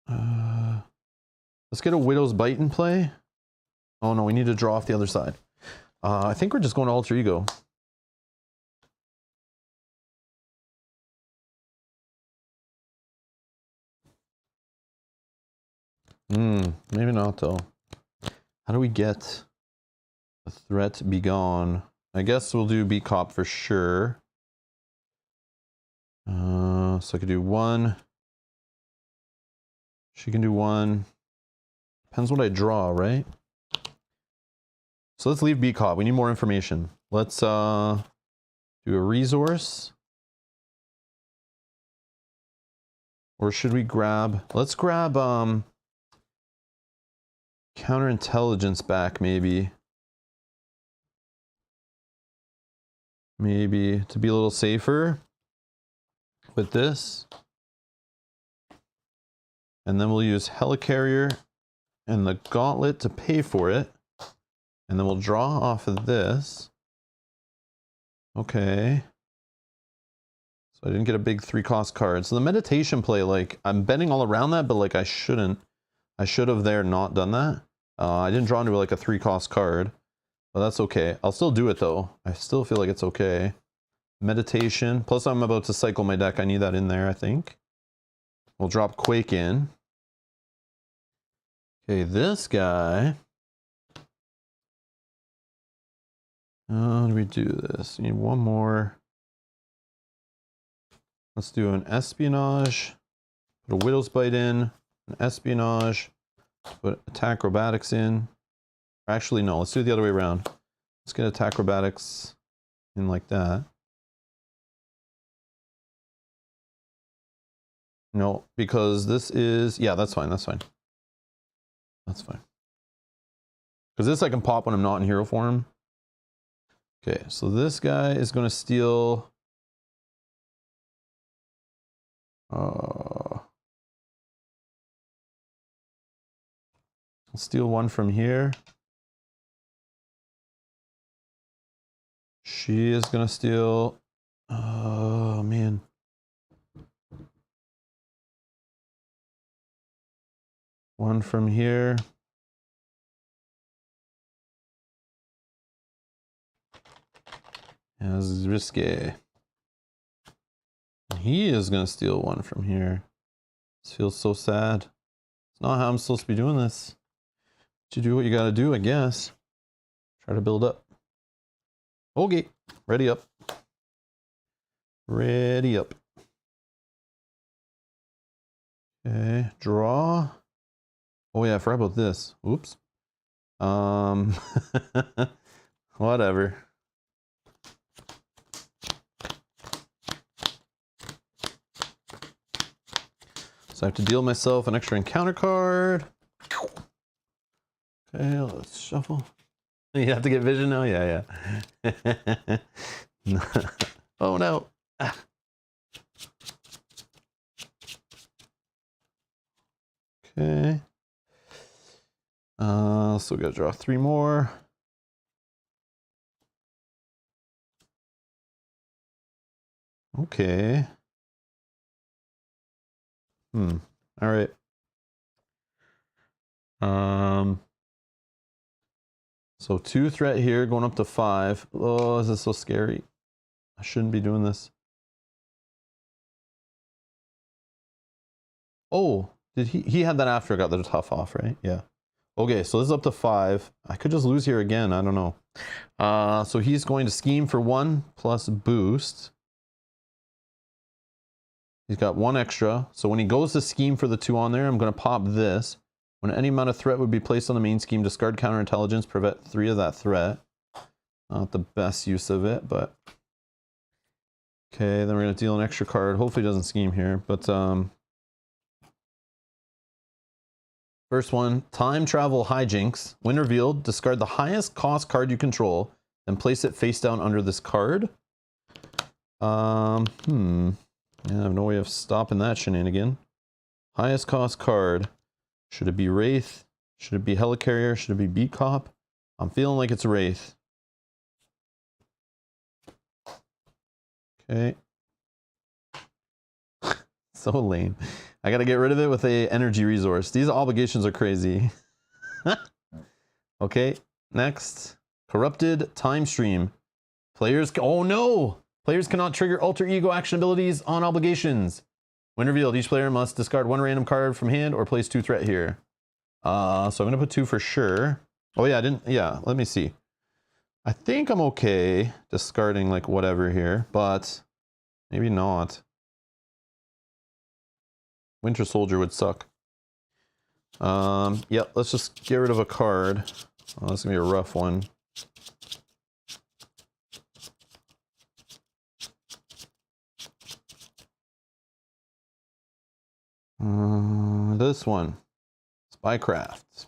let's get a Widow's Bite in play. Oh no, we need to draw off the other side. I think we're just going to alter ego. Maybe not though. How do we get a threat be gone? I guess we'll do B cop for sure. So I could do 1. She can do 1. Depends what I draw, right? So let's leave B cop. We need more information. Let's do a resource. Or should we grab... Let's grab counterintelligence back, maybe. Maybe to be a little safer with this. And then we'll use Helicarrier and the Gauntlet to pay for it. And then we'll draw off of this. Okay. So I didn't get a big 3-cost card. So the meditation play, like, I'm betting all around that, but like I shouldn't. I should have there not done that. I didn't draw into like a 3-cost card. But that's okay. I'll still do it though. I still feel like it's okay. Meditation. Plus I'm about to cycle my deck. I need that in there, I think. We'll drop Quake in. Okay, this guy. How do we do this? We need 1 more. Let's do an Espionage. Put a Widow's Bite in. An Espionage. Put Attack Acrobatics in. Actually, no. Let's do it the other way around. Let's get Attack Acrobatics in like that. No, because this is... Yeah, that's fine. That's fine. That's fine. Because this I can pop when I'm not in hero form. Okay, so this guy is going to steal... steal 1 from here. She is going to steal... Oh, man. One from here. Yeah, this is risky. He is going to steal one from here. This feels so sad. It's not how I'm supposed to be doing this. But you do what you got to do, I guess. Try to build up. Okay. Ready up. Ready up. Okay. Draw. Oh yeah, I forgot about this. Oops. Whatever. So I have to deal myself an extra encounter card. Okay, let's shuffle. You have to get vision now? Yeah, yeah. Oh no. Ah. Okay. So we gotta draw 3 more. Okay. All right. So 2 threat here, going up to 5. Oh, this is so scary. I shouldn't be doing this. Oh, did he had that after I got the tough off, right? Yeah. Okay, so this is up to 5. I could just lose here again. I don't know. So he's going to scheme for 1 plus boost. He's got 1 extra. So when he goes to scheme for the 2 on there, I'm going to pop this. When any amount of threat would be placed on the main scheme, discard counterintelligence, prevent 3 of that threat. Not the best use of it, but... Okay, then we're going to deal an extra card. Hopefully he doesn't scheme here, but... First one, time travel hijinks. When revealed, discard the highest cost card you control, then place it face down under this card. Yeah, I have no way of stopping that shenanigan. Highest cost card. Should it be Wraith? Should it be Helicarrier? Should it be Beat Cop? I'm feeling like it's Wraith. Okay. So lame. I gotta get rid of it with a energy resource. These obligations are crazy. Okay, next. Corrupted Time Stream. Players, oh no! Players cannot trigger alter ego action abilities on obligations. When revealed, each player must discard 1 random card from hand or place 2 threat here. So I'm gonna put 2 for sure. Oh yeah, let me see. I think I'm okay discarding like whatever here, but maybe not. Winter Soldier would suck. Yeah, let's just get rid of a card. Oh, that's gonna be a rough one. This one. Spycraft.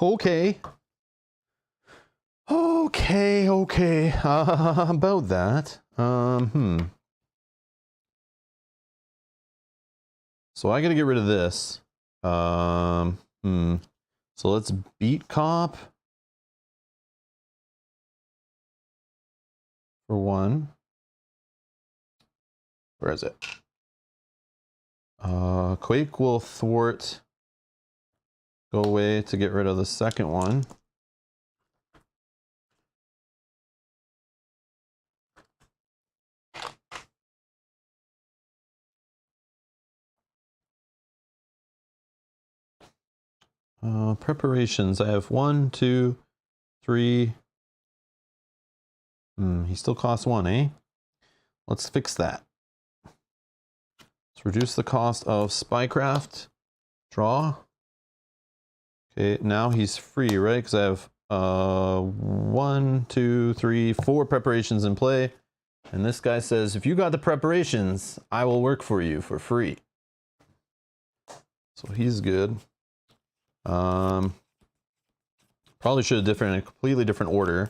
Okay. Okay. About that. So I gotta get rid of this. So let's beat Cop. For 1. Where is it? Quake will thwart. Go away to get rid of the second one. Preparations. I have 1, 2, 3. He still costs 1, eh? Let's fix that. Let's reduce the cost of Spycraft. Draw. Okay, now he's free, right? Because I have 1, 2, 3, 4 preparations in play. And this guy says, if you got the preparations, I will work for you for free. So he's good. Probably should have different, in a completely different order,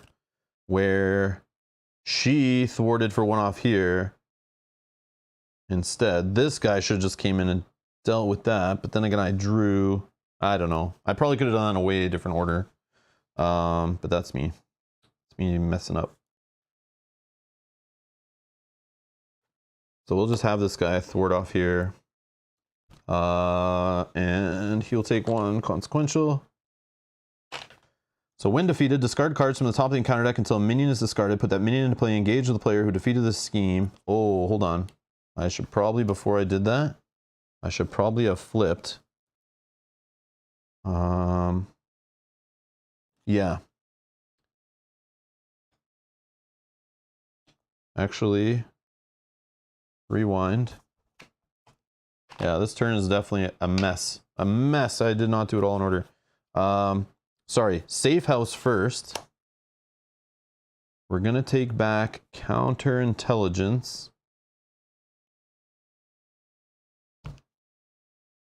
where she thwarted for 1 off here. Instead, this guy should have just came in and dealt with that. But then again, I drew. I don't know. I probably could have done it in a way different order. But that's me. It's me messing up. So we'll just have this guy thwart off here. And he'll take 1 consequential. So when defeated, discard cards from the top of the encounter deck until a minion is discarded. Put that minion into play, engage with the player who defeated this scheme. Oh, hold on. I should probably, before I did that, I should probably have flipped. Yeah. Actually, rewind. Yeah, this turn is definitely a mess. A mess. I did not do it all in order. Sorry, safe house first. We're going to take back counterintelligence.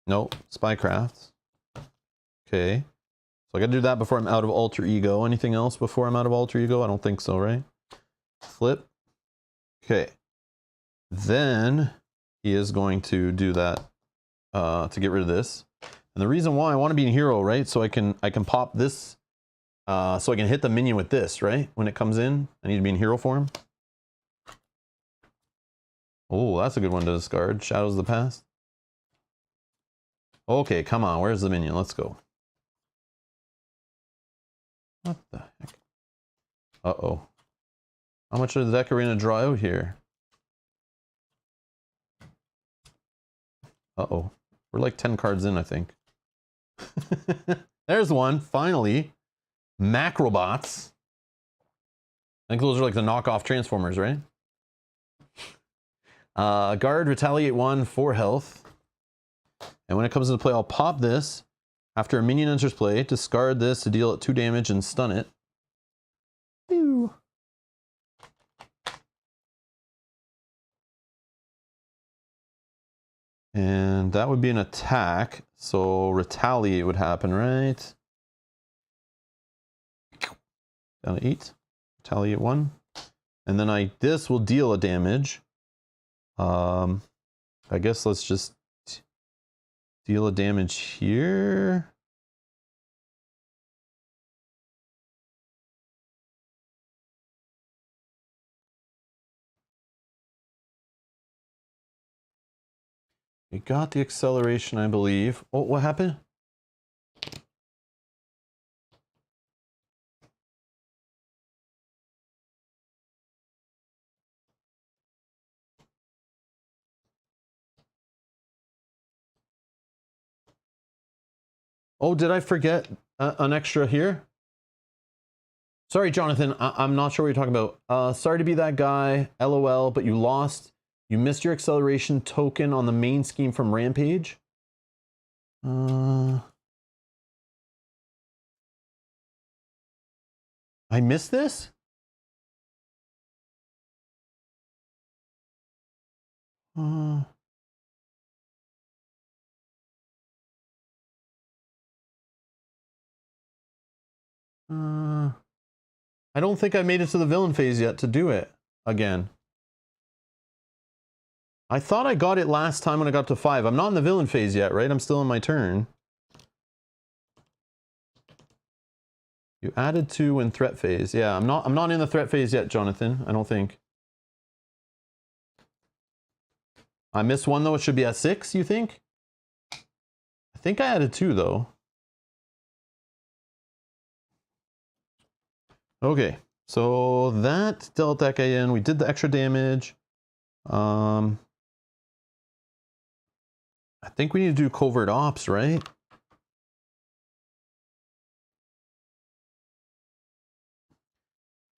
Nope, spycraft. Okay. So I got to do that before I'm out of alter ego. Anything else before I'm out of alter ego? I don't think so, right? Flip. Okay. Then he is going to do that to get rid of this. And the reason why I want to be in hero, right? So I can pop this, so I can hit the minion with this, right? When it comes in, I need to be in hero form. Oh, that's a good one to discard. Shadows of the Past. Okay, come on. Where's the minion? Let's go. What the heck? Uh-oh. How much of the deck are we going to draw out here? Uh-oh. We're like 10 cards in, I think. There's one, finally. Macrobots. I think those are like the knockoff Transformers, right? Guard, retaliate 1, 4 health. And when it comes into play, I'll pop this. After a minion enters play, discard this to deal it 2 damage and stun it. Ew. And that would be an attack. So retaliate would happen, right? Down to 8. Retaliate 1. And then this will deal a damage. I guess let's just deal a damage here. We got the acceleration, I believe. Oh, what happened? Oh, did I forget an extra here? Sorry, Jonathan. I'm not sure what you're talking about. Sorry to be that guy. LOL, but you lost. You missed your acceleration token on the main scheme from Rampage. I missed this? I don't think I made it to the villain phase yet to do it again. I thought I got it last time when I got to 5. I'm not in the villain phase yet, right? I'm still in my turn. You added 2 in threat phase. Yeah, I'm not in the threat phase yet, Jonathan. I don't think. I missed 1 though. It should be at 6, you think? I think I added 2 though. Okay, so that dealt that guy in. We did the extra damage. I think we need to do covert ops, right?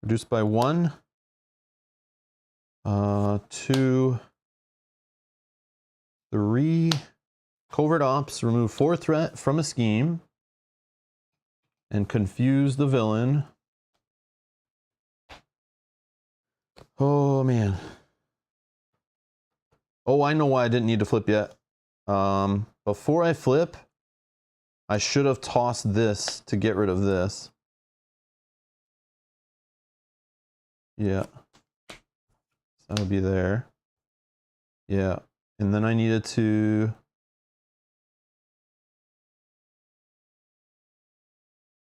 Reduced by 1. 2. 3. Covert ops, remove 4 threat from a scheme. And confuse the villain. Oh, man. Oh, I know why I didn't need to flip yet. Before I flip, I should have tossed this to get rid of this. Yeah. So that would be there. Yeah. And then I needed to...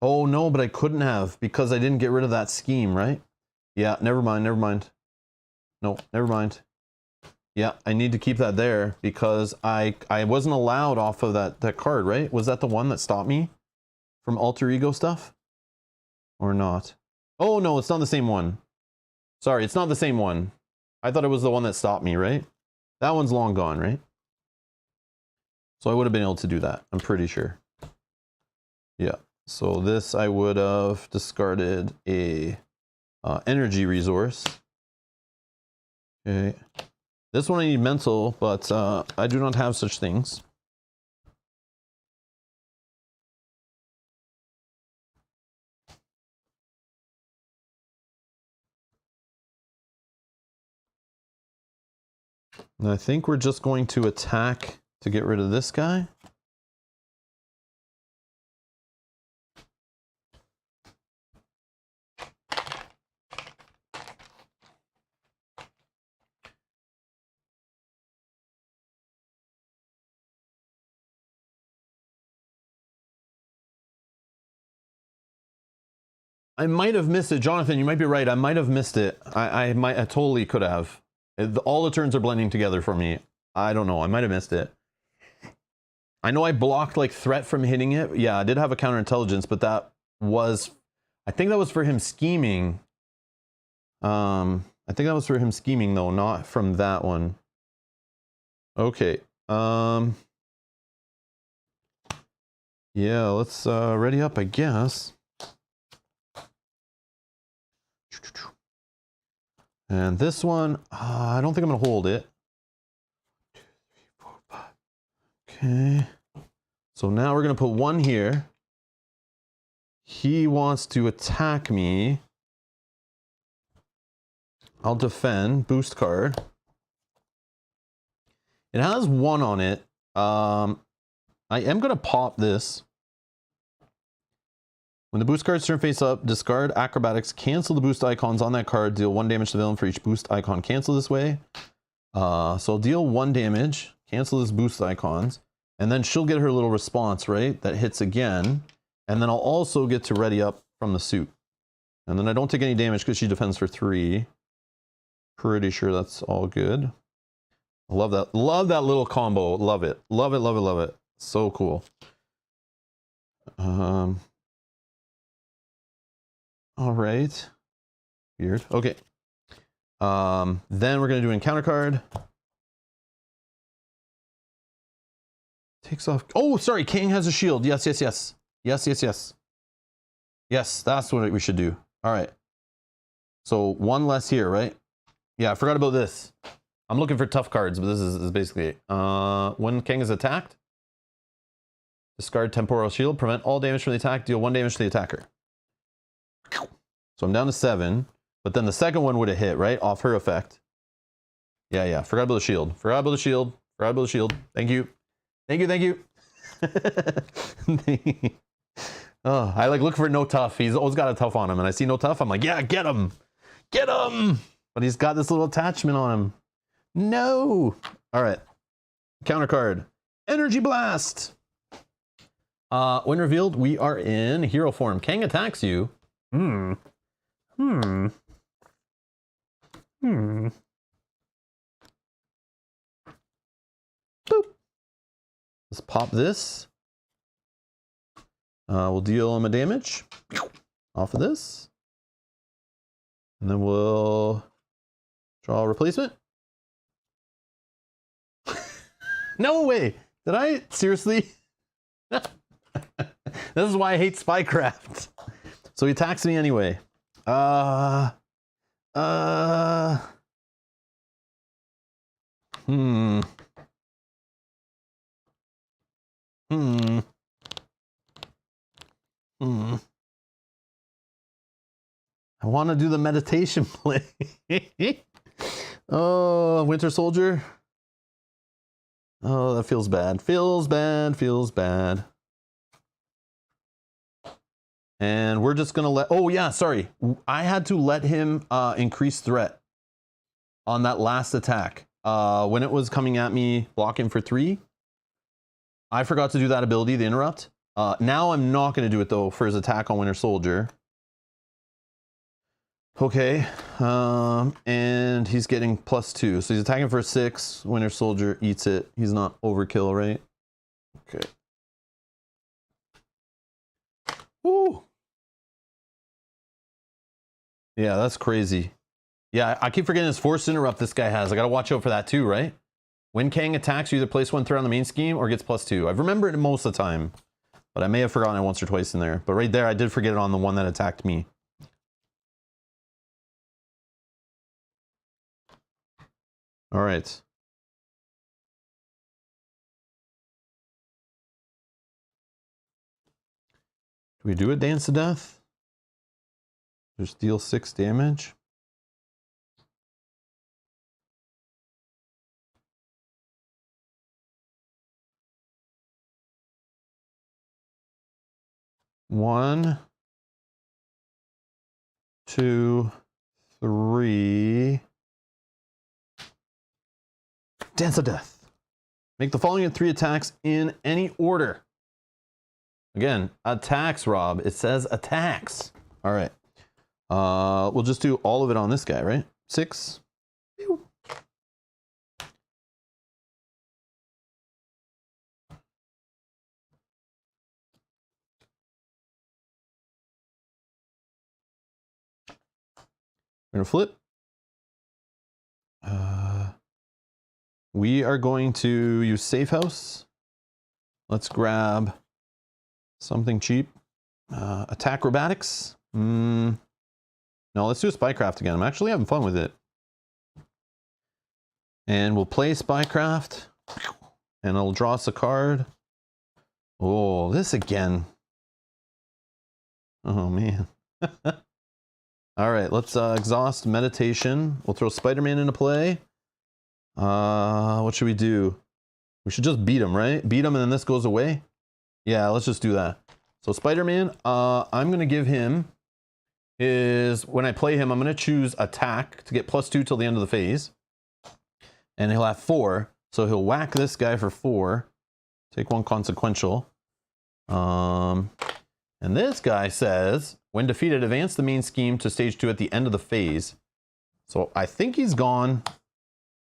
Oh, no, but I couldn't have because I didn't get rid of that scheme, right? Yeah, never mind, never mind. No, never mind. Yeah, I need to keep that there because I wasn't allowed off of that card, right? Was that the one that stopped me from alter ego stuff? Or not. Oh, no, it's not the same one. Sorry, it's not the same one. I thought it was the one that stopped me, right? That one's long gone, right? So I would have been able to do that. I'm pretty sure. Yeah. So this, I would have discarded a energy resource. Okay. This one I need mental, but I do not have such things. And I think we're just going to attack to get rid of this guy. I might have missed it. Jonathan, you might be right. I might have missed it. I totally could have. All the turns are blending together for me. I don't know. I might have missed it. I know I blocked like threat from hitting it. Yeah, I did have a counterintelligence, but that was, I think that was for him scheming. I think that was for him scheming though, not from that one. Okay. Yeah, let's ready up, I guess. And this one, I don't think I'm gonna hold it. 2, 3, 4, 5. Okay. So now we're gonna put one here. He wants to attack me. I'll defend, boost card. It has 1 on it. I am gonna pop this. When the boost cards turn face up, discard acrobatics, cancel the boost icons on that card, deal 1 damage to the villain for each boost icon cancel this way. So I'll deal 1 damage, cancel his boost icons, and then she'll get her little response, right? That hits again. And then I'll also get to ready up from the suit. And then I don't take any damage because she defends for 3. Pretty sure that's all good. I love that. Love that little combo. Love it. Love it, love it, love it. So cool. All right. Weird. Okay. Then we're going to do encounter card. Takes off. Oh, sorry. Kang has a shield. Yes, yes, yes. Yes, yes, yes. Yes, that's what we should do. All right. So 1 less here, right? Yeah, I forgot about this. I'm looking for tough cards, but this is basically it. When Kang is attacked, discard temporal shield, prevent all damage from the attack, deal 1 damage to the attacker. So I'm down to 7, but then the second one would have hit, right? Off her effect. Yeah, yeah. Forgot about the shield. Forgot about the shield. Forgot about the shield. Thank you. Thank you, thank you. Oh, I like look for no tough. He's always got a tough on him, and I see no tough. I'm like, yeah, get him. Get him. But he's got this little attachment on him. No. All right. Counter card. Energy Blast. When revealed, we are in hero form. Kang attacks you. Boop. Let's pop this. We'll deal him a damage off of this. And then we'll draw a replacement. No way. Did I seriously? This is why I hate Spycraft. So he attacks me anyway. I want to do the meditation play. Oh, Winter Soldier. Oh, that feels bad. Feels bad, feels bad. And we're just gonna let, oh yeah, sorry. I had to let him increase threat on that last attack. When it was coming at me, blocking for 3. I forgot to do that ability, the interrupt. Now I'm not gonna do it though for his attack on Winter Soldier. Okay, and he's getting +2. So he's attacking for 6. Winter Soldier eats it. He's not overkill, right? Okay. Woo! Yeah, that's crazy. Yeah, I keep forgetting this forced interrupt this guy has. I gotta watch out for that too, right? When Kang attacks, you either place one threat on the main scheme or gets +2. I've remembered it most of the time, but I may have forgotten it once or twice in there. But right there, I did forget it on the one that attacked me. All right. Do we do a Dance to Death? Just deal 6 damage. One, 2, 3. Dance of Death. Make the following 3 attacks in any order. Again, attacks, Rob. It says attacks. All right. We'll just do all of it on this guy, right? 6. Pew. We're gonna flip. We are going to use Safe House. Let's grab something cheap. Attack Acrobatics. No, let's do a Spycraft again. I'm actually having fun with it. And we'll play Spycraft. And it'll draw us a card. Oh, this again. Oh, man. All right, let's exhaust Meditation. We'll throw Spider-Man into play. What should we do? We should just beat him, right? Beat him and then this goes away. Yeah, let's just do that. So Spider-Man, I'm going to give him when I play him, I'm going to choose Attack to get +2 till the end of the phase. And he'll have 4. So he'll whack this guy for 4. Take 1 consequential. And this guy says, when defeated, advance the main scheme to stage 2 at the end of the phase. So I think he's gone.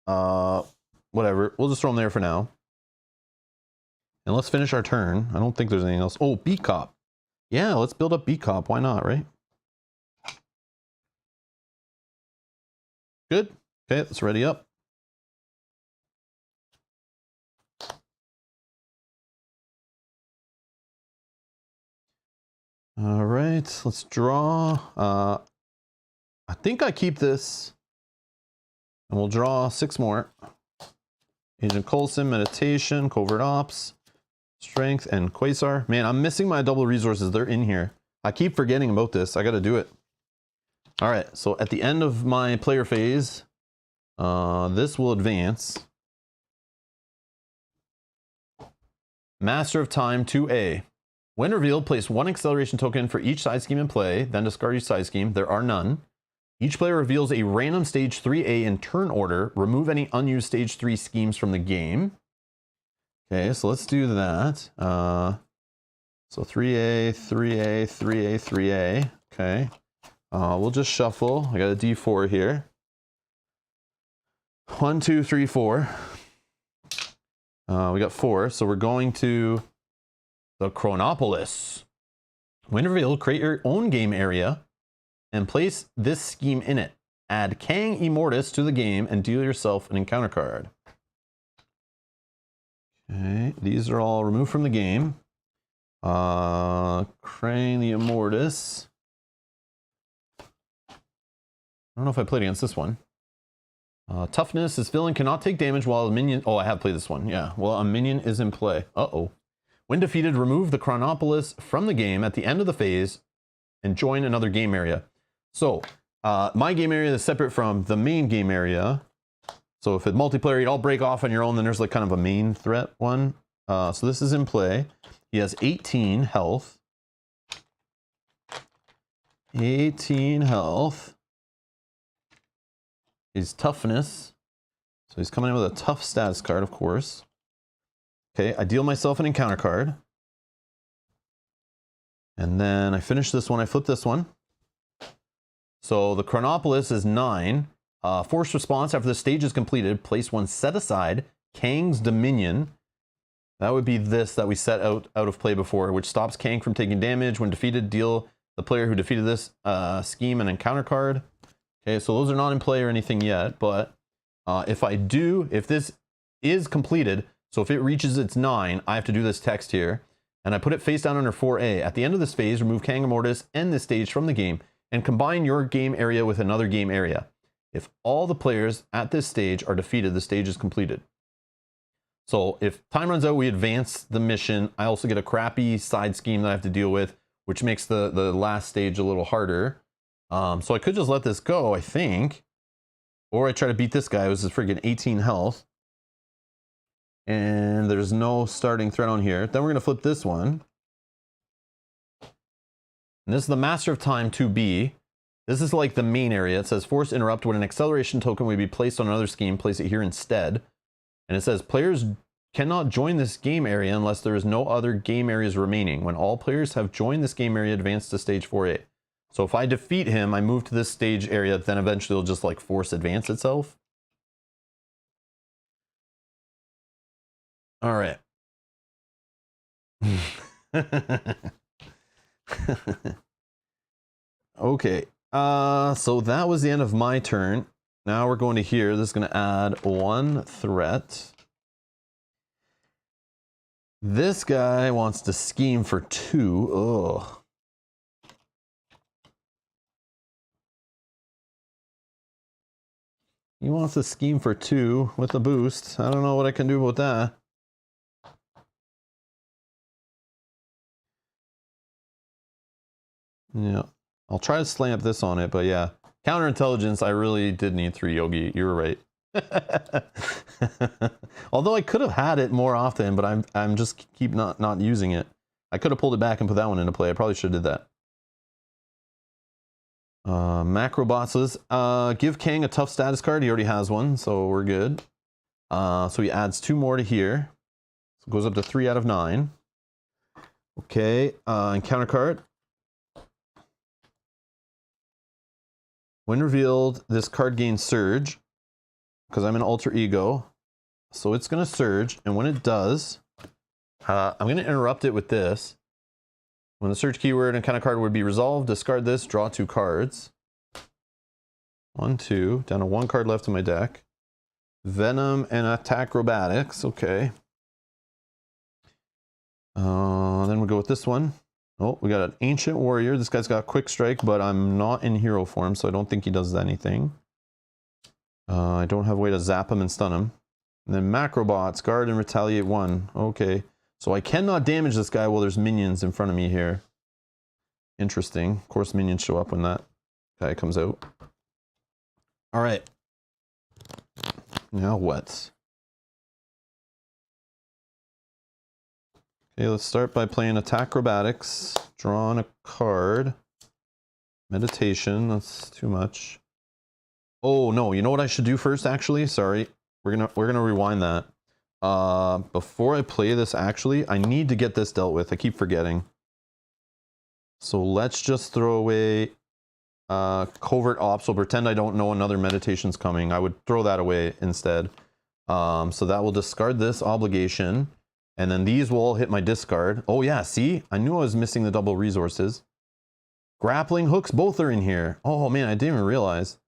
Whatever. We'll just throw him there for now. And let's finish our turn. I don't think there's anything else. Oh, Beat Cop. Yeah, let's build up Beat Cop. Why not, right? Good. Okay, let's ready up. All right, let's draw. I think I keep this. And we'll draw 6 more. Agent Coulson, Meditation, Covert Ops, Strength, and Quasar. Man, I'm missing my double resources. They're in here. I keep forgetting about this. I got to do it. All right, so at the end of my player phase, this will advance. Master of Time 2A. When revealed, place 1 acceleration token for each side scheme in play, then discard each side scheme. There are none. Each player reveals a random stage 3A in turn order. Remove any unused stage 3 schemes from the game. Okay, so let's do that. So 3A, 3A, 3A, 3A. Okay. We'll just shuffle. I got a D4 here. 1, 2, 3, 4. We got 4, so we're going to the Chronopolis. When revealed, create your own game area and place this scheme in it. Add Kang Immortus to the game and deal yourself an encounter card. Okay, these are all removed from the game. Crane the Immortus. I don't know if I played against this one. Toughness. This villain cannot take damage while a minion... Oh, I have played this one. Yeah, well, a minion is in play. Uh-oh. When defeated, remove the Chronopolis from the game at the end of the phase and join another game area. So, my game area is separate from the main game area. So if it's multiplayer, you'd all break off on your own, then there's like kind of a main threat one. So this is in play. He has 18 health. 18 health. His toughness. So he's coming in with a tough status card, of course. Okay, I deal myself an encounter card. And then I finish this one, I flip this one. So the Chronopolis is 9. Forced response after the stage is completed, place 1 set aside, Kang's Dominion. That would be this that we set out of play before, which stops Kang from taking damage. When defeated, deal the player who defeated this scheme an encounter card. Okay, so those are not in play or anything yet, but if this is completed, so if it reaches its 9, I have to do this text here, and I put it face down under 4A. At the end of this phase, remove Kang and Mortis, end this stage from the game, and combine your game area with another game area. If all the players at this stage are defeated, the stage is completed. So if time runs out, we advance the mission. I also get a crappy side scheme that I have to deal with, which makes the last stage a little harder. So I could just let this go, I think. Or I try to beat this guy, who's friggin' 18 health. And there's no starting threat on here. Then we're going to flip this one. And this is the Master of Time 2B. This is like the main area. It says force interrupt when an acceleration token will be placed on another scheme. Place it here instead. And it says players cannot join this game area unless there is no other game areas remaining. When all players have joined this game area, advance to stage 4A. So if I defeat him, I move to this stage area, then eventually it'll just like force advance itself. All right. Okay. So that was the end of my turn. Now we're going to here. This is going to add 1 threat. This guy wants to scheme for 2. Ugh. He wants to scheme for 2 with a boost. I don't know what I can do about that. Yeah. I'll try to slam this on it, but yeah. Counterintelligence, I really did need 3 Yogi. You were right. Although I could have had it more often, but I'm just keep not using it. I could have pulled it back and put that one into play. I probably should have did that. Macro bosses. Give Kang a tough status card. He already has one, so we're good. So he adds 2 more to here. So it goes up to 3 out of 9. Okay, encounter card. When revealed, this card gains Surge, because I'm an alter ego. So it's going to Surge, and when it does, I'm going to interrupt it with this. When the search keyword and encounter card would be resolved, discard this, draw 2 cards. 1, 2, down to 1 card left in my deck. Venom and Acrobatics, okay. Then we'll go with this one. Oh, we got an Ancient Warrior. This guy's got Quick Strike, but I'm not in hero form, so I don't think he does anything. I don't have a way to zap him and stun him. And then Macrobots, Guard and Retaliate 1. Okay. So I cannot damage this guy while there's minions in front of me here. Interesting. Of course, minions show up when that guy comes out. All right. Now what? Okay, let's start by playing Acrobatics. Drawing a card. Meditation. That's too much. Oh no! You know what I should do first? Actually, sorry. We're gonna rewind that. Before I play this, actually, I need to get this dealt with. I keep forgetting. So let's just throw away Covert Ops. So pretend I don't know another meditation's coming. I would throw that away instead. So that will discard this obligation. And then these will all hit my discard. Oh yeah, see? I knew I was missing the double resources. Grappling hooks, both are in here. Oh man, I didn't even realize.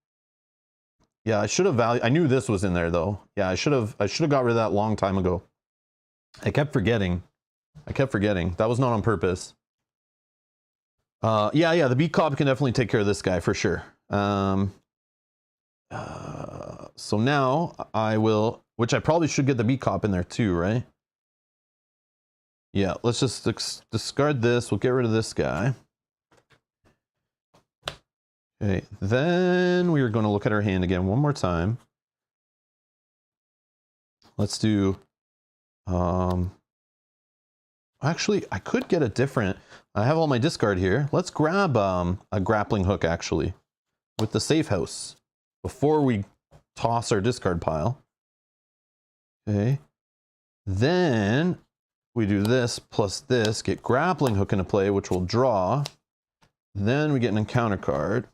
Yeah, I should have I knew this was in there though. Yeah, I should have got rid of that long time ago. I kept forgetting. That was not on purpose. Yeah, the beat cop can definitely take care of this guy for sure. So now I will, which I probably should get the beat cop in there too, right? Yeah, let's just discard this. We'll get rid of this guy. Okay, then we are going to look at our hand again one more time. Let's do, actually, I could get a different, I have all my discard here. Let's grab a grappling hook, actually, with the safe house before we toss our discard pile. Okay, then we do this plus this, get grappling hook into play, which will draw. Then we get an encounter card.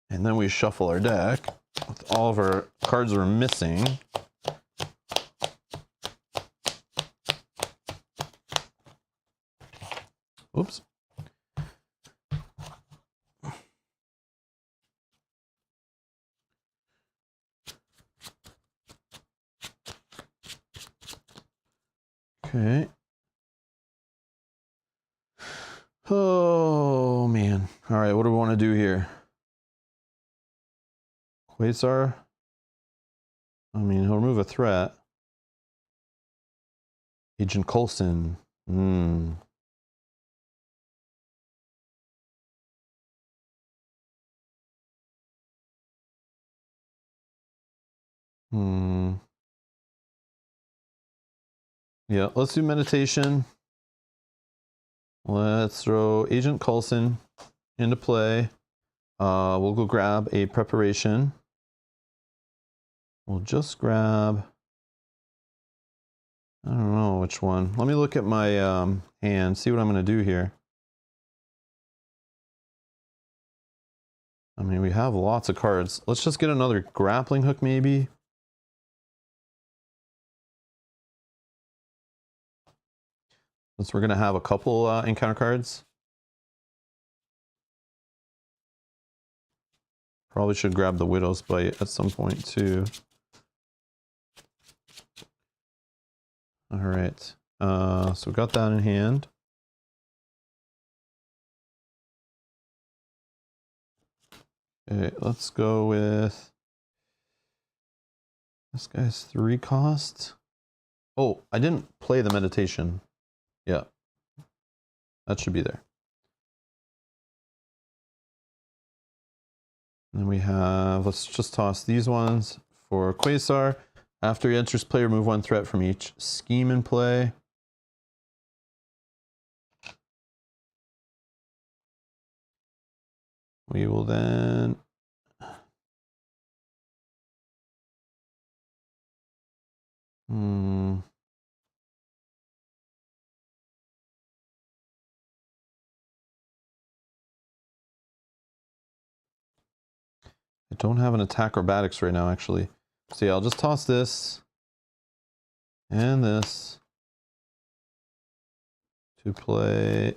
And then we shuffle our deck with all of our cards that are missing. Oops. Okay. Oh, man. All right, what do we want to do here? Quasar. I mean, he'll remove a threat. Agent Coulson. Hmm. Hmm. Yeah, let's do meditation. Let's throw Agent Coulson into play. We'll go grab a preparation. We'll just grab, I don't know which one. Let me look at my hand, see what I'm going to do here. I mean, we have lots of cards. Let's just get another grappling hook, maybe. Since we're going to have a couple encounter cards. Probably should grab the Widow's Bite at some point, too. All right. So we got that in hand. Okay, let's go with this guy's 3 cost. Oh, I didn't play the meditation. Yeah, that should be there. And then we have, let's just toss these ones for Quasar. After he enters play, remove 1 threat from each scheme in play. We will then I don't have an attack acrobatics right now, actually. So yeah, I'll just toss this and this to play.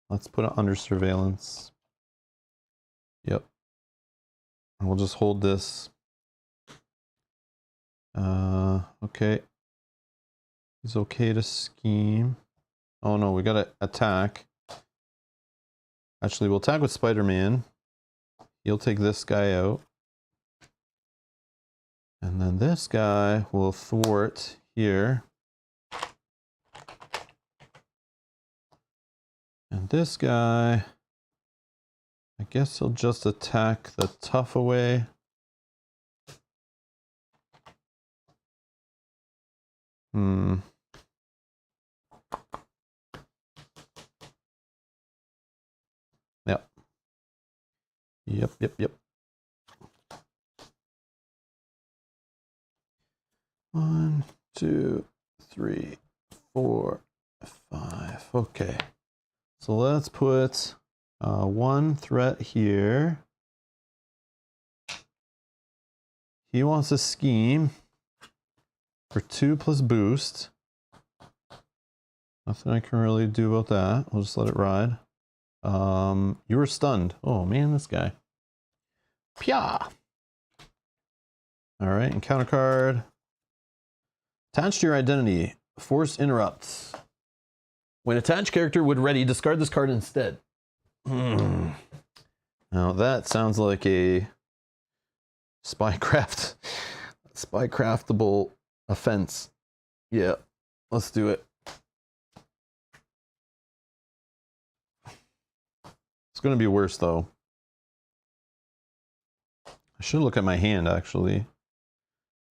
Let's put it under surveillance. Yep. And we'll just hold this. Okay. It's okay to scheme. Oh no, we gotta attack. Actually, we'll attack with Spider-Man. He'll take this guy out. And then this guy will thwart here. And this guy, I guess he'll just attack the tough away. Yep. Yep. 1, 2, 3, 4, 5. Okay. So let's put 1 threat here. He wants a scheme for 2 plus boost. Nothing I can really do about that. We'll just let it ride. You were stunned. Oh man, this guy. Pya! Alright, encounter card. Attached to your identity. Force interrupts. When attached character would ready, discard this card instead. Now that sounds like a spycraftable offense. Yeah, let's do it. It's gonna be worse though. I should look at my hand actually.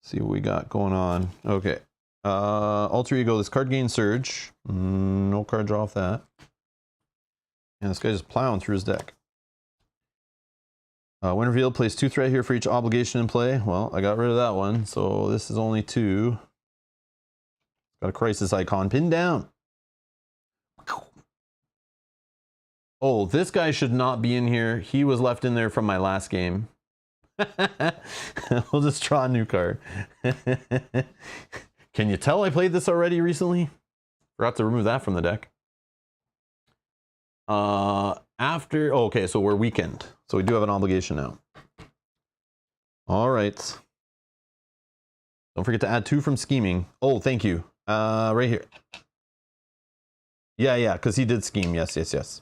See what we got going on. Okay. Alter Ego, this card gains surge. No card draw off that. And this guy's just plowing through his deck. When revealed, place 2 threat here for each obligation in play. Well, I got rid of that one, so this is only 2. Got a crisis icon pinned down. Oh, this guy should not be in here. He was left in there from my last game. We'll just draw a new card. Can you tell I played this already recently? Forgot to remove that from the deck. Okay, so we're weekend. So we do have an obligation now. All right. Don't forget to add 2 from scheming. Oh, thank you. Right here. Yeah, because he did scheme. Yes.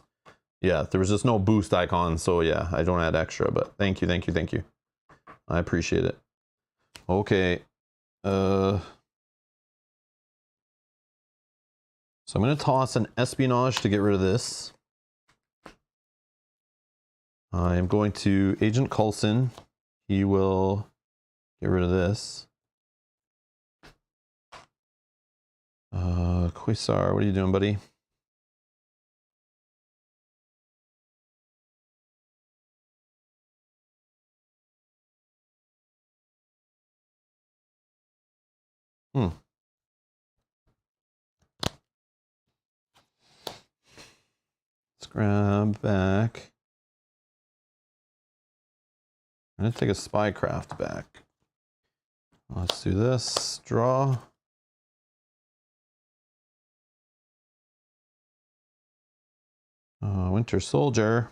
Yeah, there was just no boost icon, so yeah, I don't add extra, but thank you. I appreciate it. Okay. So I'm going to toss an espionage to get rid of this. I am going to Agent Coulson. He will get rid of this. Quasar, what are you doing, buddy? Let's grab back. I'm going to take a spycraft back. Let's do this. Draw. Winter Soldier.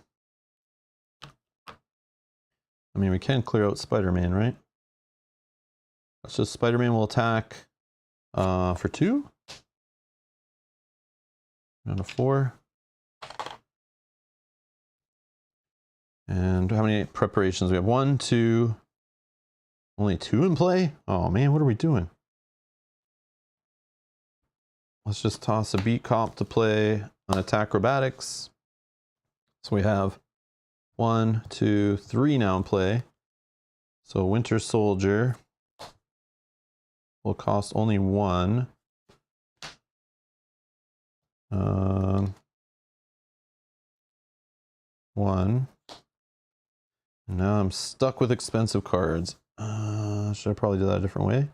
I mean, we can clear out Spider-Man, right? So Spider-Man will attack for 2. Down to 4. And how many preparations? We have 1, 2. Only 2 in play? Oh man, what are we doing? Let's just toss a beat cop to play on attack acrobatics. So we have 1, 2, 3 now in play. So Winter Soldier will cost only 1. 1. Now I'm stuck with expensive cards. Should I probably do that a different way?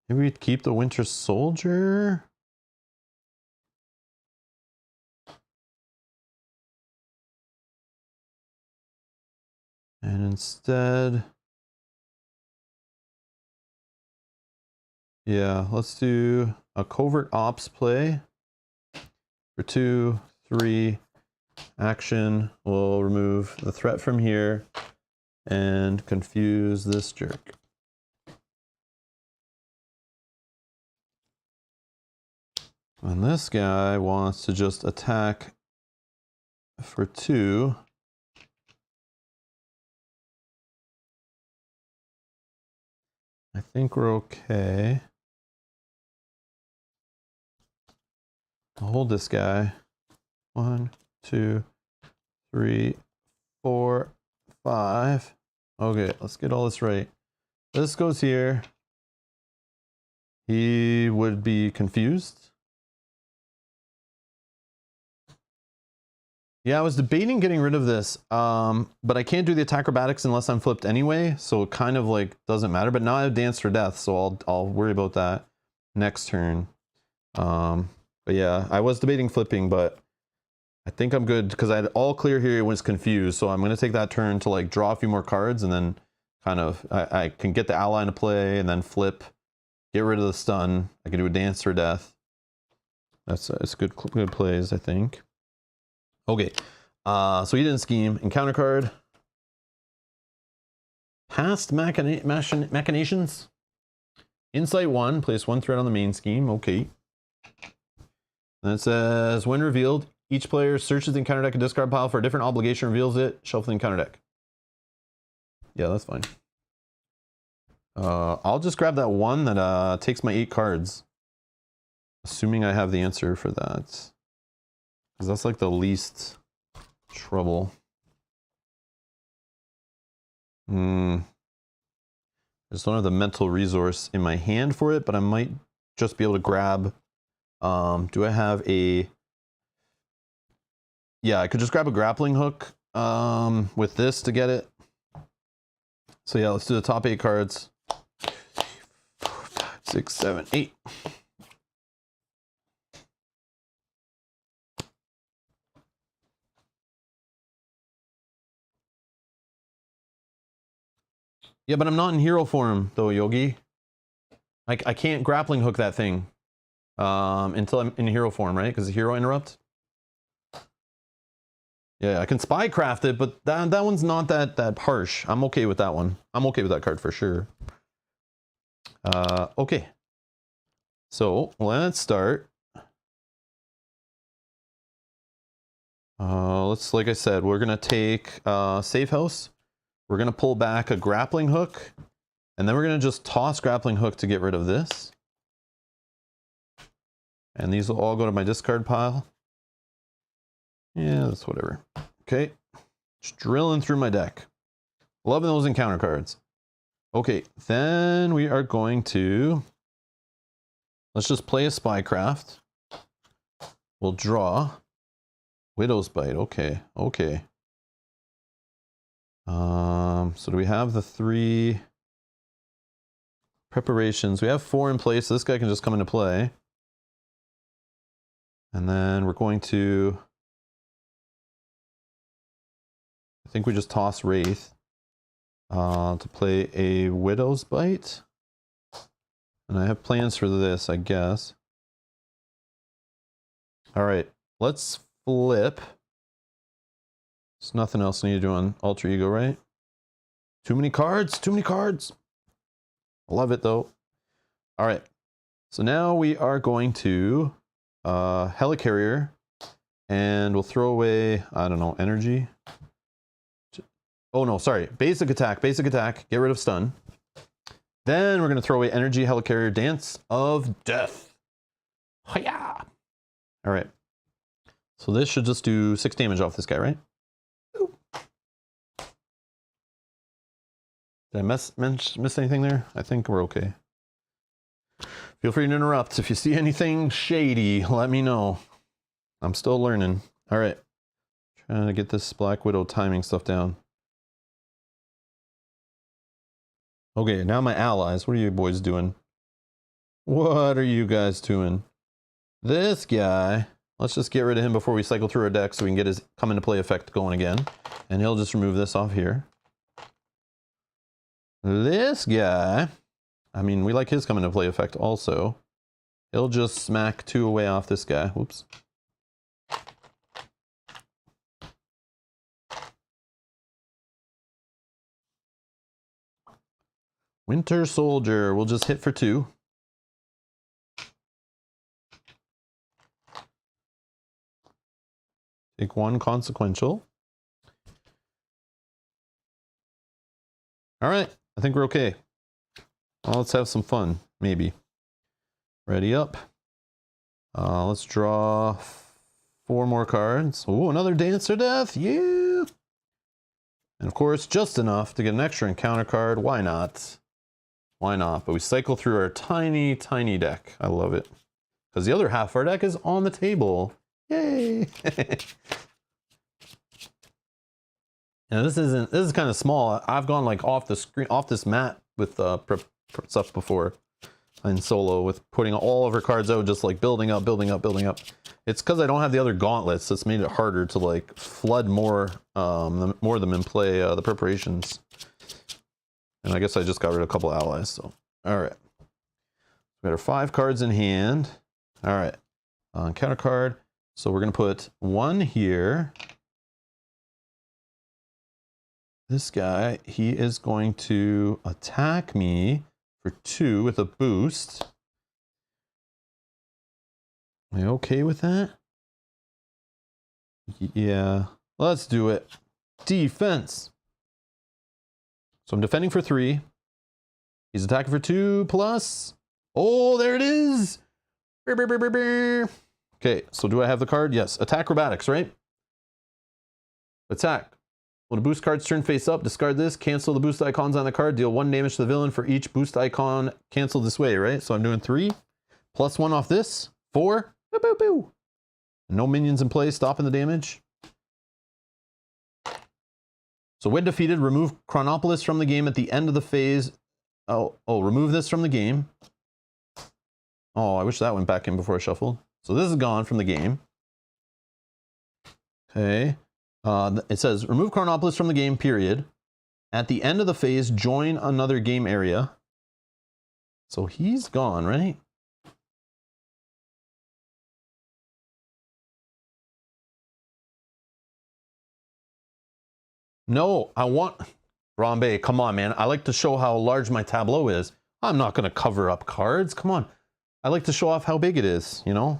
Maybe we'd keep the Winter Soldier. And instead, yeah, let's do a covert ops play for 2, 3. Action. We'll remove the threat from here and confuse this jerk. And this guy wants to just attack for 2. I think we're okay. I'll hold this guy. 1, 2, 3, 4, 5. Okay, let's get all this right. This goes here. He would be confused. Yeah, I was debating getting rid of this, but I can't do the attack acrobatics unless I'm flipped anyway, so it kind of like doesn't matter. But now I have Dance for Death, so I'll worry about that next turn. But yeah, I was debating flipping, but I think I'm good because I had all clear here when it's confused. So I'm going to take that turn to like draw a few more cards and then kind of I can get the ally into play and then flip, get rid of the stun. I can do a Dance for Death. It's good plays, I think. Okay, so he didn't scheme. Encounter card. Past machinations. Insight 1, place 1 threat on the main scheme. Okay. Then it says, when revealed, each player searches the encounter deck and discard pile for a different obligation, reveals it, shuffle the encounter deck. Yeah, that's fine. I'll just grab that 1 that takes my 8 cards. Assuming I have the answer for that. Because that's like the least trouble. I just don't have the mental resource in my hand for it, but I might just be able to grab. Do I have a... Yeah, I could just grab a grappling hook with this to get it. So yeah, let's do the top 8 cards. 6, 7, 8. Yeah, but I'm not in hero form though, Yogi. I can't grappling hook that thing. until I'm in hero form, right? Because the hero interrupt. Yeah, I can spy craft it, but that one's not that harsh. I'm okay with that one. I'm okay with that card for sure. Okay. So let's start. Let's, like I said, we're gonna take safe house. We're gonna pull back a grappling hook, and then we're gonna just toss grappling hook to get rid of this. And these will all go to my discard pile. Yeah, that's whatever. Okay, just drilling through my deck. Loving those encounter cards. Okay, then we are going to, let's just play a spycraft. We'll draw Widow's Bite. Okay, okay. So do we have the 3 preparations? We have 4 in place, so this guy can just come into play. And then we're going to, I think we just toss Wraith to play a Widow's Bite. And I have plans for this, I guess. All right, let's flip. There's nothing else I need to do on Alter Ego, right? Too many cards, too many cards. I love it though. All right, so now we are going to Helicarrier, and we'll throw away, I don't know, energy. Oh no, sorry, basic attack, get rid of stun. Then we're gonna throw away energy, Helicarrier, Dance of Death. Hiya! All right, so this should just do 6 damage off this guy, right? Did I miss anything there? I think we're okay. Feel free to interrupt. If you see anything shady, let me know. I'm still learning. All right. Trying to get this Black Widow timing stuff down. Okay, now my allies. What are you boys doing? What are you guys doing? This guy, let's just get rid of him before we cycle through our deck so we can get his come into play effect going again. And he'll just remove this off here. This guy, I mean, we like his come into play effect also. He'll just smack 2 away off this guy. Whoops. Winter Soldier, we'll just hit for 2. Take 1 consequential. All right, I think we're okay. Well, let's have some fun, maybe. Ready up. Let's draw 4 more cards. Oh, another Dance or Death, yeah! And of course, just enough to get an extra encounter card. Why not? Why not? But we cycle through our tiny, tiny deck. I love it. Because the other half of our deck is on the table. Yay! And this is kind of small. I've gone like off the screen, off this mat with stuff before in solo with putting all of her cards out, just like building up. It's because I don't have the other gauntlets. That's made it harder to like flood more of them in play, the preparations. And I guess I just got rid of a couple allies. So all right, we got our 5 cards in hand. All right, counter card. So we're gonna put 1 here. This guy, he is going to attack me for 2 with a boost. Am I okay with that? Yeah, let's do it. Defense. So I'm defending for 3. He's attacking for 2 plus. Oh, there it is. Okay, so do I have the card? Yes. Attack acrobatics, right? Attack. When a boost card's turn face up, discard this, cancel the boost icons on the card, deal 1 damage to the villain for each boost icon canceled this way, right? So I'm doing 3, plus 1 off this, 4, boo, boo, boo. No minions in play, stopping the damage. So when defeated, remove Chronopolis from the game at the end of the phase. Oh, remove this from the game. Oh, I wish that went back in before I shuffled. So this is gone from the game. Okay. It says, remove Chronopolis from the game, period. At the end of the phase, join another game area. So he's gone, right? No, I want... Rambe, come on, man. I like to show how large my tableau is. I'm not going to cover up cards. Come on. I like to show off how big it is, you know?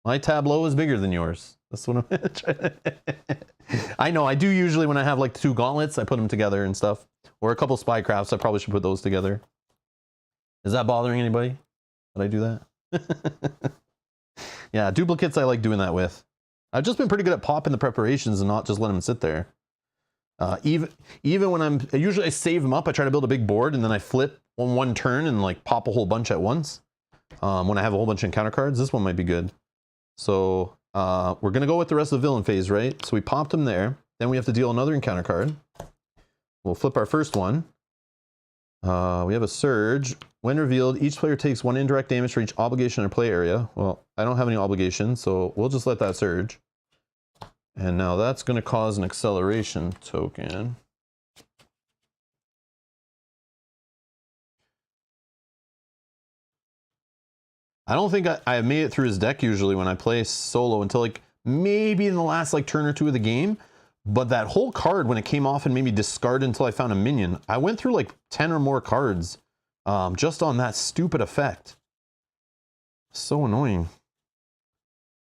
My tableau is bigger than yours. That's what I'm trying to... I know, I do usually when I have like 2 gauntlets, I put them together and stuff. Or a couple spy crafts, I probably should put those together. Is that bothering anybody? Did I do that? Yeah, duplicates I like doing that with. I've just been pretty good at popping the preparations and not just letting them sit there. Even when usually I save them up, I try to build a big board and then I flip on one turn and like pop a whole bunch at once. When I have a whole bunch of encounter cards, this one might be good. So we're gonna go with the rest of the villain phase, right? So we popped them there. Then we have to deal another encounter card. We'll flip our first one. We have a surge. When revealed, each player takes 1 indirect damage for each obligation in a play area. Well, I don't have any obligations, so we'll just let that surge. And now that's going to cause an acceleration token. I don't think I have made it through his deck usually when I play solo until like maybe in the last like turn or 2 of the game. But that whole card, when it came off and made me discard until I found a minion, I went through like 10 or more cards just on that stupid effect. So annoying.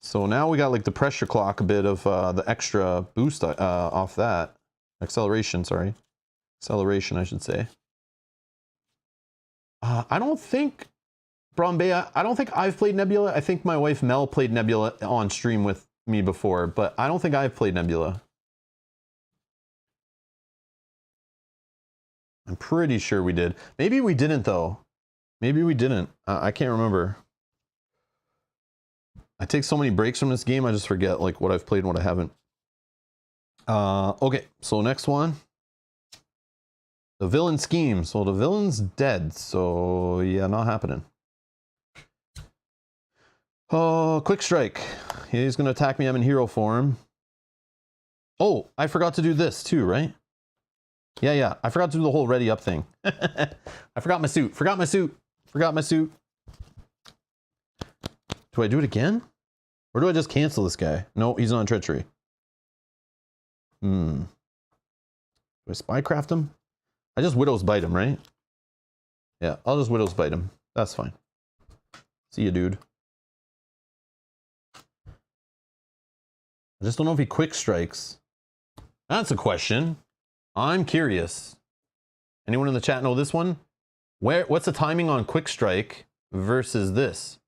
So now we got like the pressure clock, a bit of the extra boost off that. Acceleration, sorry. Acceleration, I should say. I don't think, Brombe, I don't think I've played Nebula. I think my wife Mel played Nebula on stream with me before, but I don't think I've played Nebula. I'm pretty sure we did. Maybe we didn't, though. Maybe we didn't. I can't remember. I take so many breaks from this game, I just forget like what I've played and what I haven't. Okay, so next one. The villain scheme. So the villain's dead, so yeah, not happening. Oh, quick strike. He's gonna attack me. I'm in hero form. Oh, I forgot to do this too, right? Yeah, I forgot to do the whole ready up thing. I forgot my suit. Forgot my suit. Do I do it again? Or do I just cancel this guy? No, he's on treachery. Do I spycraft him? I just Widow's Bite him, right? Yeah, I'll just Widow's Bite him. That's fine. See you, dude. I just don't know if he quick strikes. That's a question. I'm curious. Anyone in the chat know this one? What's the timing on quick strike versus this?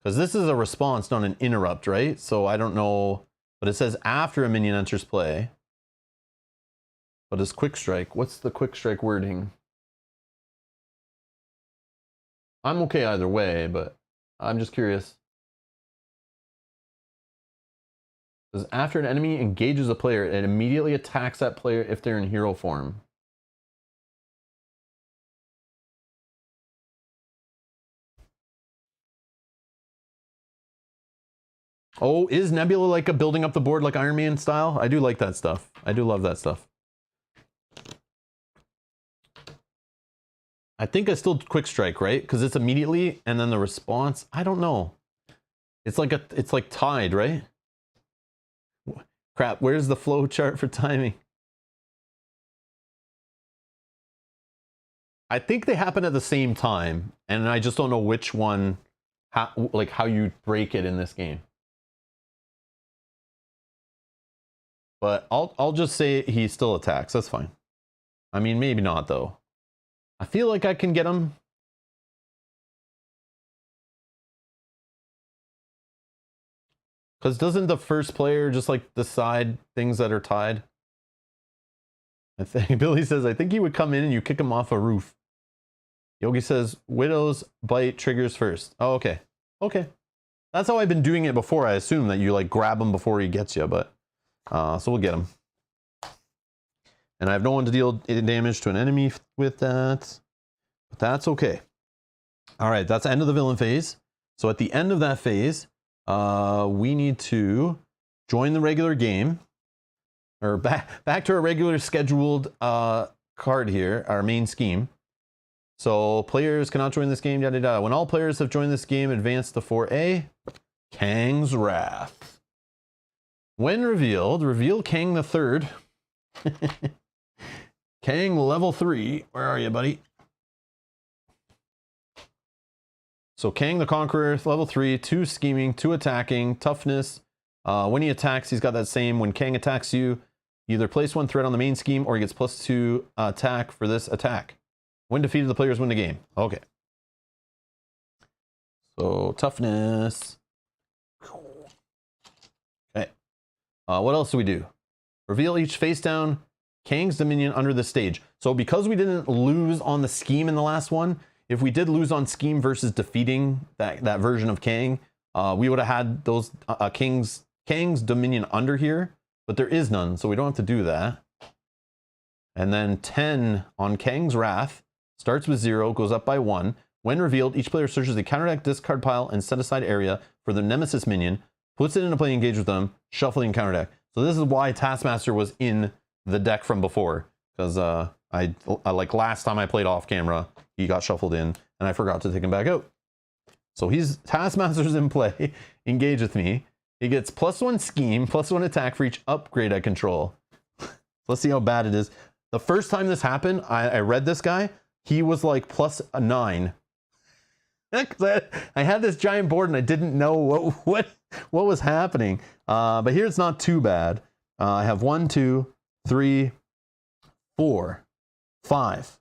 Because this is a response, not an interrupt, right? So I don't know, but it says after a minion enters play. But is quick strike? What's the quick strike wording? I'm okay either way, but I'm just curious. Says after an enemy engages a player, it immediately attacks that player if they're in hero form. Oh, is Nebula like a building up the board like Iron Man style? I do like that stuff. I do love that stuff. I think I still quick strike, right? Because it's immediately and then the response. I don't know. It's like tied, right? Crap, where's the flow chart for timing? I think they happen at the same time, and I just don't know which one, how you break it in this game. But I'll just say he still attacks. That's fine. I mean, maybe not though. I feel like I can get him. Because doesn't the first player just like decide things that are tied? I think Billy says, I think he would come in and you kick him off a roof. Yogi says, Widow's Bite triggers first. Oh, okay. Okay. That's how I've been doing it before. I assume that you like grab him before he gets you, but so we'll get him. And I have no one to deal damage to an enemy with that, but that's okay. All right, that's the end of the villain phase. So at the end of that phase, we need to join the regular game, or back to our regular scheduled card here, our main scheme. So players cannot join this game, yada yada. When all players have joined this game, advance to 4A, Kang's Wrath. When revealed, reveal Kang the Third. Kang level 3. Where are you, buddy? So Kang the Conqueror, level 3, 2 scheming, 2 attacking, toughness. When he attacks, he's got that same. When Kang attacks you, either place 1 threat on the main scheme or he gets +2 attack for this attack. When defeated, the players win the game. Okay. So toughness. Okay. What else do we do? Reveal each face down Kang's Dominion under the stage. So because we didn't lose on the scheme in the last one, if we did lose on scheme versus defeating that version of Kang, we would have had those Kang's Dominion under here, but there is none, so we don't have to do that. And then 10 on Kang's Wrath, starts with 0, goes up by 1. When revealed, each player searches the counter deck discard pile and set aside area for the Nemesis minion, puts it into play, engage with them, shuffling counter deck. So this is why Taskmaster was in the deck from before, because I like last time I played off camera, he got shuffled in and I forgot to take him back out. So Taskmaster's in play, engage with me. He gets +1 scheme, +1 attack for each upgrade I control. Let's see how bad it is. The first time this happened, I read this guy, he was like +9. I had this giant board and I didn't know what was happening. But here it's not too bad. I have 1, 2, 3, 4, 5.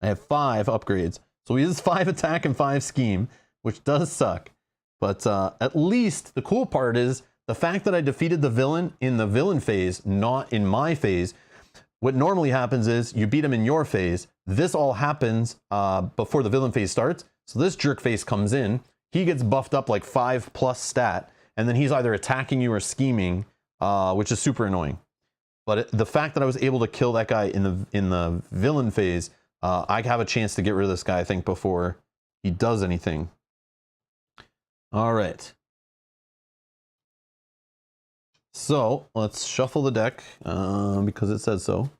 I have 5 upgrades. So he has 5 attack and 5 scheme, which does suck. But at least the cool part is the fact that I defeated the villain in the villain phase, not in my phase. What normally happens is you beat him in your phase. This all happens before the villain phase starts. So this jerk face comes in. He gets buffed up like 5+ stat. And then he's either attacking you or scheming, which is super annoying. But the fact that I was able to kill that guy in the villain phase, I have a chance to get rid of this guy, I think, before he does anything. All right. So let's shuffle the deck because it says so.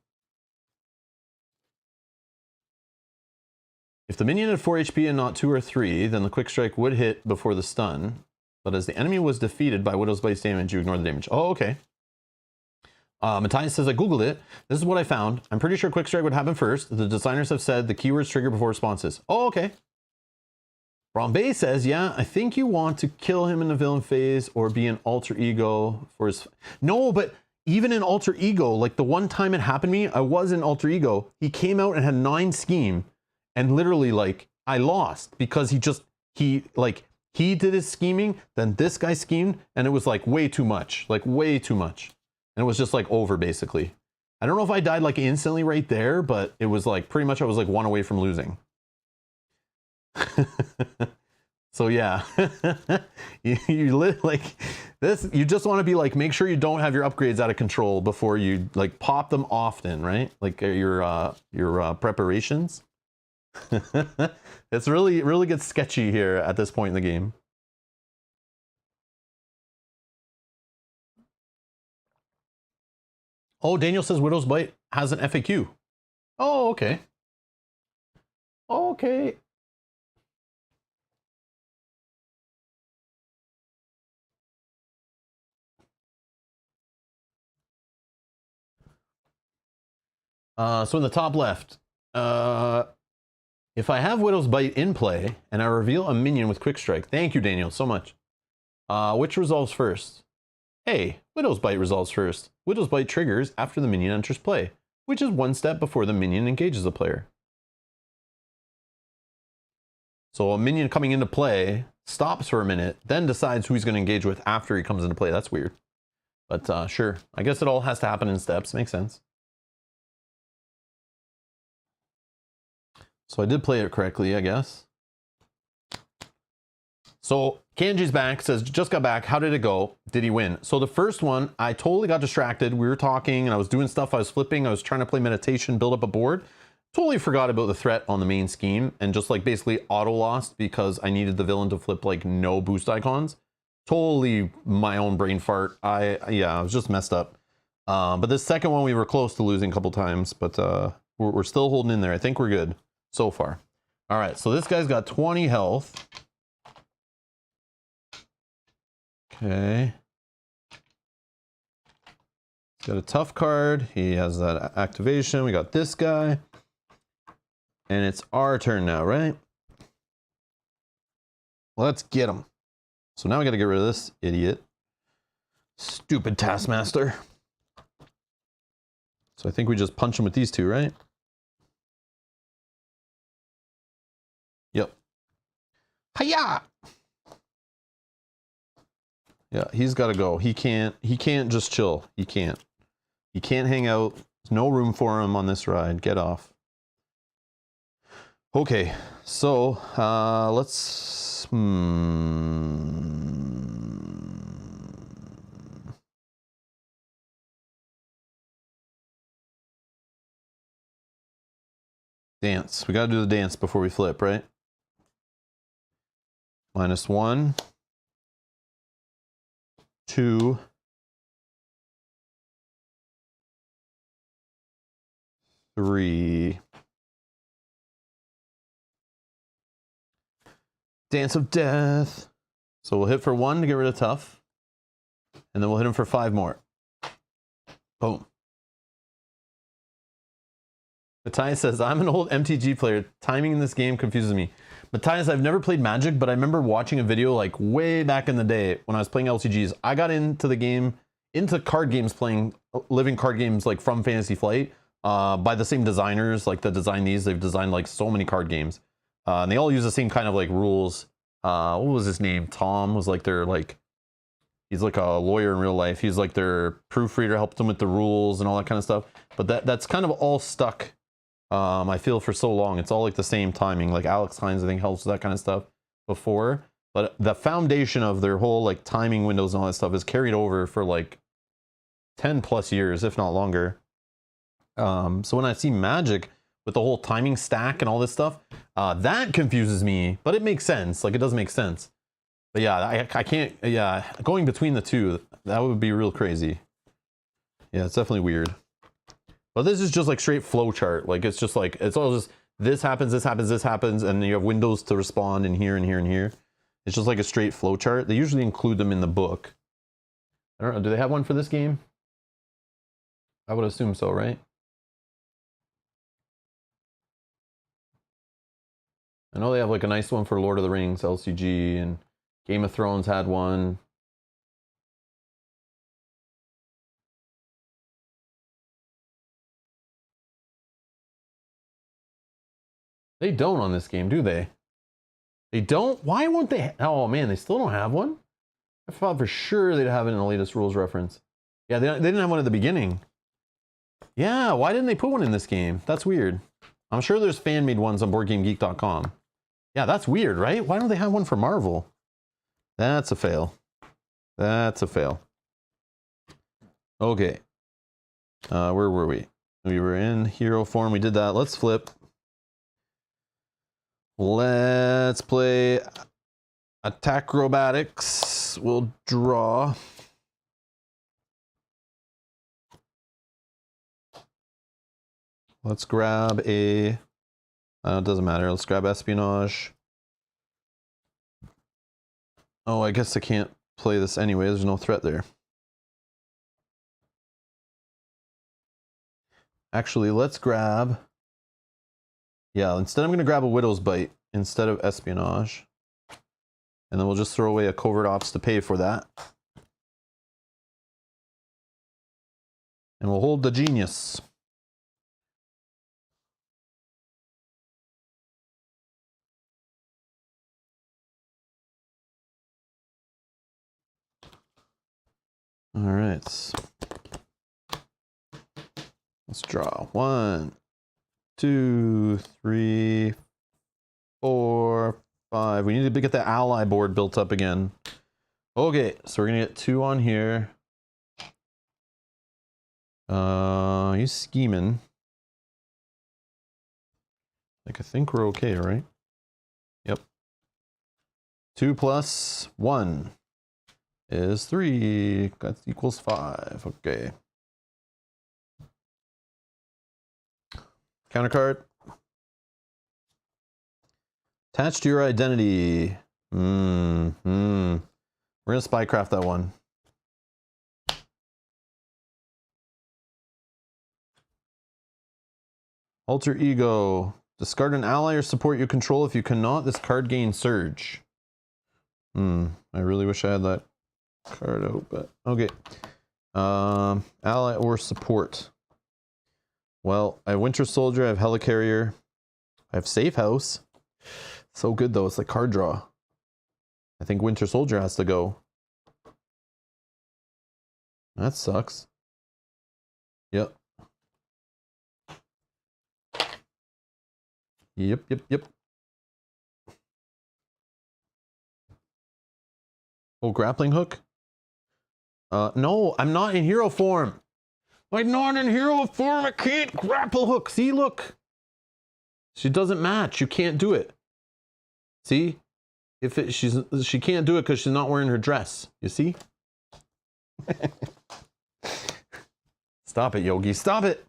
If the minion had 4 HP and not 2 or 3, then the quick strike would hit before the stun. But as the enemy was defeated by Widow's Bite's damage, you ignore the damage. Oh, okay. Matthias says, I Googled it. This is what I found. I'm pretty sure quick strike would happen first. The designers have said the keywords trigger before responses. Oh, okay. Rombay says, yeah, I think you want to kill him in the villain phase or be an alter ego for his... No, but even in alter ego, like the one time it happened to me, I was in alter ego. He came out and had 9 scheme and literally like I lost because he did his scheming, then this guy schemed and it was like way too much, like way too much. And it was just like over basically. I don't know if I died like instantly right there, but it was like pretty much I was like 1 away from losing. So yeah, you like this. You just want to be like, make sure you don't have your upgrades out of control before you like pop them often, right? Like your preparations. It's really gets sketchy here at this point in the game. Oh, Daniel says Widow's Bite has an FAQ. Oh, okay. Okay. So in the top left, if I have Widow's Bite in play and I reveal a minion with Quick Strike, thank you, Daniel, so much. Which resolves first? Hey, Widow's Bite resolves first. Widow's Bite triggers after the minion enters play, which is 1 step before the minion engages the player. So a minion coming into play stops for a minute, then decides who he's going to engage with after he comes into play. That's weird. But sure, I guess it all has to happen in steps. Makes sense. So I did play it correctly, I guess. So Kanji's back, says, just got back. How did it go? Did he win? So the first one, I totally got distracted. We were talking and I was doing stuff. I was flipping. I was trying to play meditation, build up a board. Totally forgot about the threat on the main scheme and just like basically auto lost because I needed the villain to flip like no boost icons. Totally my own brain fart. I was just messed up. But this second one, we were close to losing a couple times, but we're still holding in there. I think we're good so far. All right, so this guy's got 20 health. Okay. Got a tough card. He has that activation. We got this guy. And it's our turn now, right? Let's get him. So now we got to get rid of this idiot. Stupid Taskmaster. So I think we just punch him with these two, right? Yep. Hiya! Yeah, he's got to go. He can't just chill. He can't hang out. There's no room for him on this ride. Get off. Okay, so let's dance. We got to do the dance before we flip, right? -1, 2, 3. Dance of Death. So we'll hit for 1 to get rid of tough. And then we'll hit him for 5 more. Boom. Matthias says, I'm an old MTG player. Timing in this game confuses me. Matthias, I've never played Magic, but I remember watching a video like way back in the day when I was playing LCGs. I got into the game, into card games, playing living card games like from Fantasy Flight by the same designers like that design these. They've designed like so many card games. And they all use the same kind of like rules. What was his name? Tom was like their like, he's like a lawyer in real life. He's like their proofreader, helped them with the rules and all that kind of stuff. But that's kind of all stuck. I feel for so long. It's all like the same timing. Like Alex Hines, I think, helps with that kind of stuff before. But the foundation of their whole like timing windows and all that stuff is carried over for like 10 plus years, if not longer. So when I see Magic with the whole timing stack and all this stuff, that confuses me, but it makes sense. Like it does make sense. But yeah, I can't, yeah, going between the two, that would be real crazy. Yeah, it's definitely weird. But this is just like straight flow chart. Like it's just like, it's all just, this happens, this happens, this happens, and you have windows to respond in here and here and here. It's just like a straight flow chart. They usually include them in the book. I don't know, do they have one for this game? I would assume so, right? I know they have like a nice one for Lord of the Rings, LCG, and Game of Thrones had one. They don't on this game, do they? They don't? Why won't they? Oh man, they still don't have one? I thought for sure they'd have it in the latest rules reference. Yeah, they didn't have one at the beginning. Yeah, why didn't they put one in this game? That's weird. I'm sure there's fan-made ones on BoardGameGeek.com. Yeah, that's weird, right? Why don't they have one for Marvel? That's a fail. That's a fail. Okay. Where were we? We were in hero form. We did that. Let's flip. Let's play Acrobatics. We'll draw. Let's grab a... it doesn't matter. Let's grab Espionage. Oh, I guess I can't play this anyway. There's no threat there. Actually, let's grab... Yeah, instead I'm going to grab a Widow's Bite instead of Espionage. And then we'll just throw away a Covert Ops to pay for that. And we'll hold the Genius. All right. Let's draw 1, 2, 3, 4, 5. We need to get the ally board built up again. Okay, so we're gonna get 2 on here. You scheming. Like, I think we're okay, right? Yep. 2 plus 1 is 3. That equals 5. Okay. Counter card. Attached to your identity. We're gonna spycraft that one. Alter Ego. Discard an ally or support you control. If you cannot, this card gains Surge. I really wish I had that card out, but okay. Ally or support. Well, I have Winter Soldier, I have Helicarrier, I have Safe House. So good though, it's like card draw. I think Winter Soldier has to go. That sucks. Yep. Yep. Oh, grappling hook? No, I'm not in hero form. I'm not in hero form. I can't grapple hook. See, look. She doesn't match. You can't do it. See? She can't do it because she's not wearing her dress. You see? Stop it, Yogi. Stop it.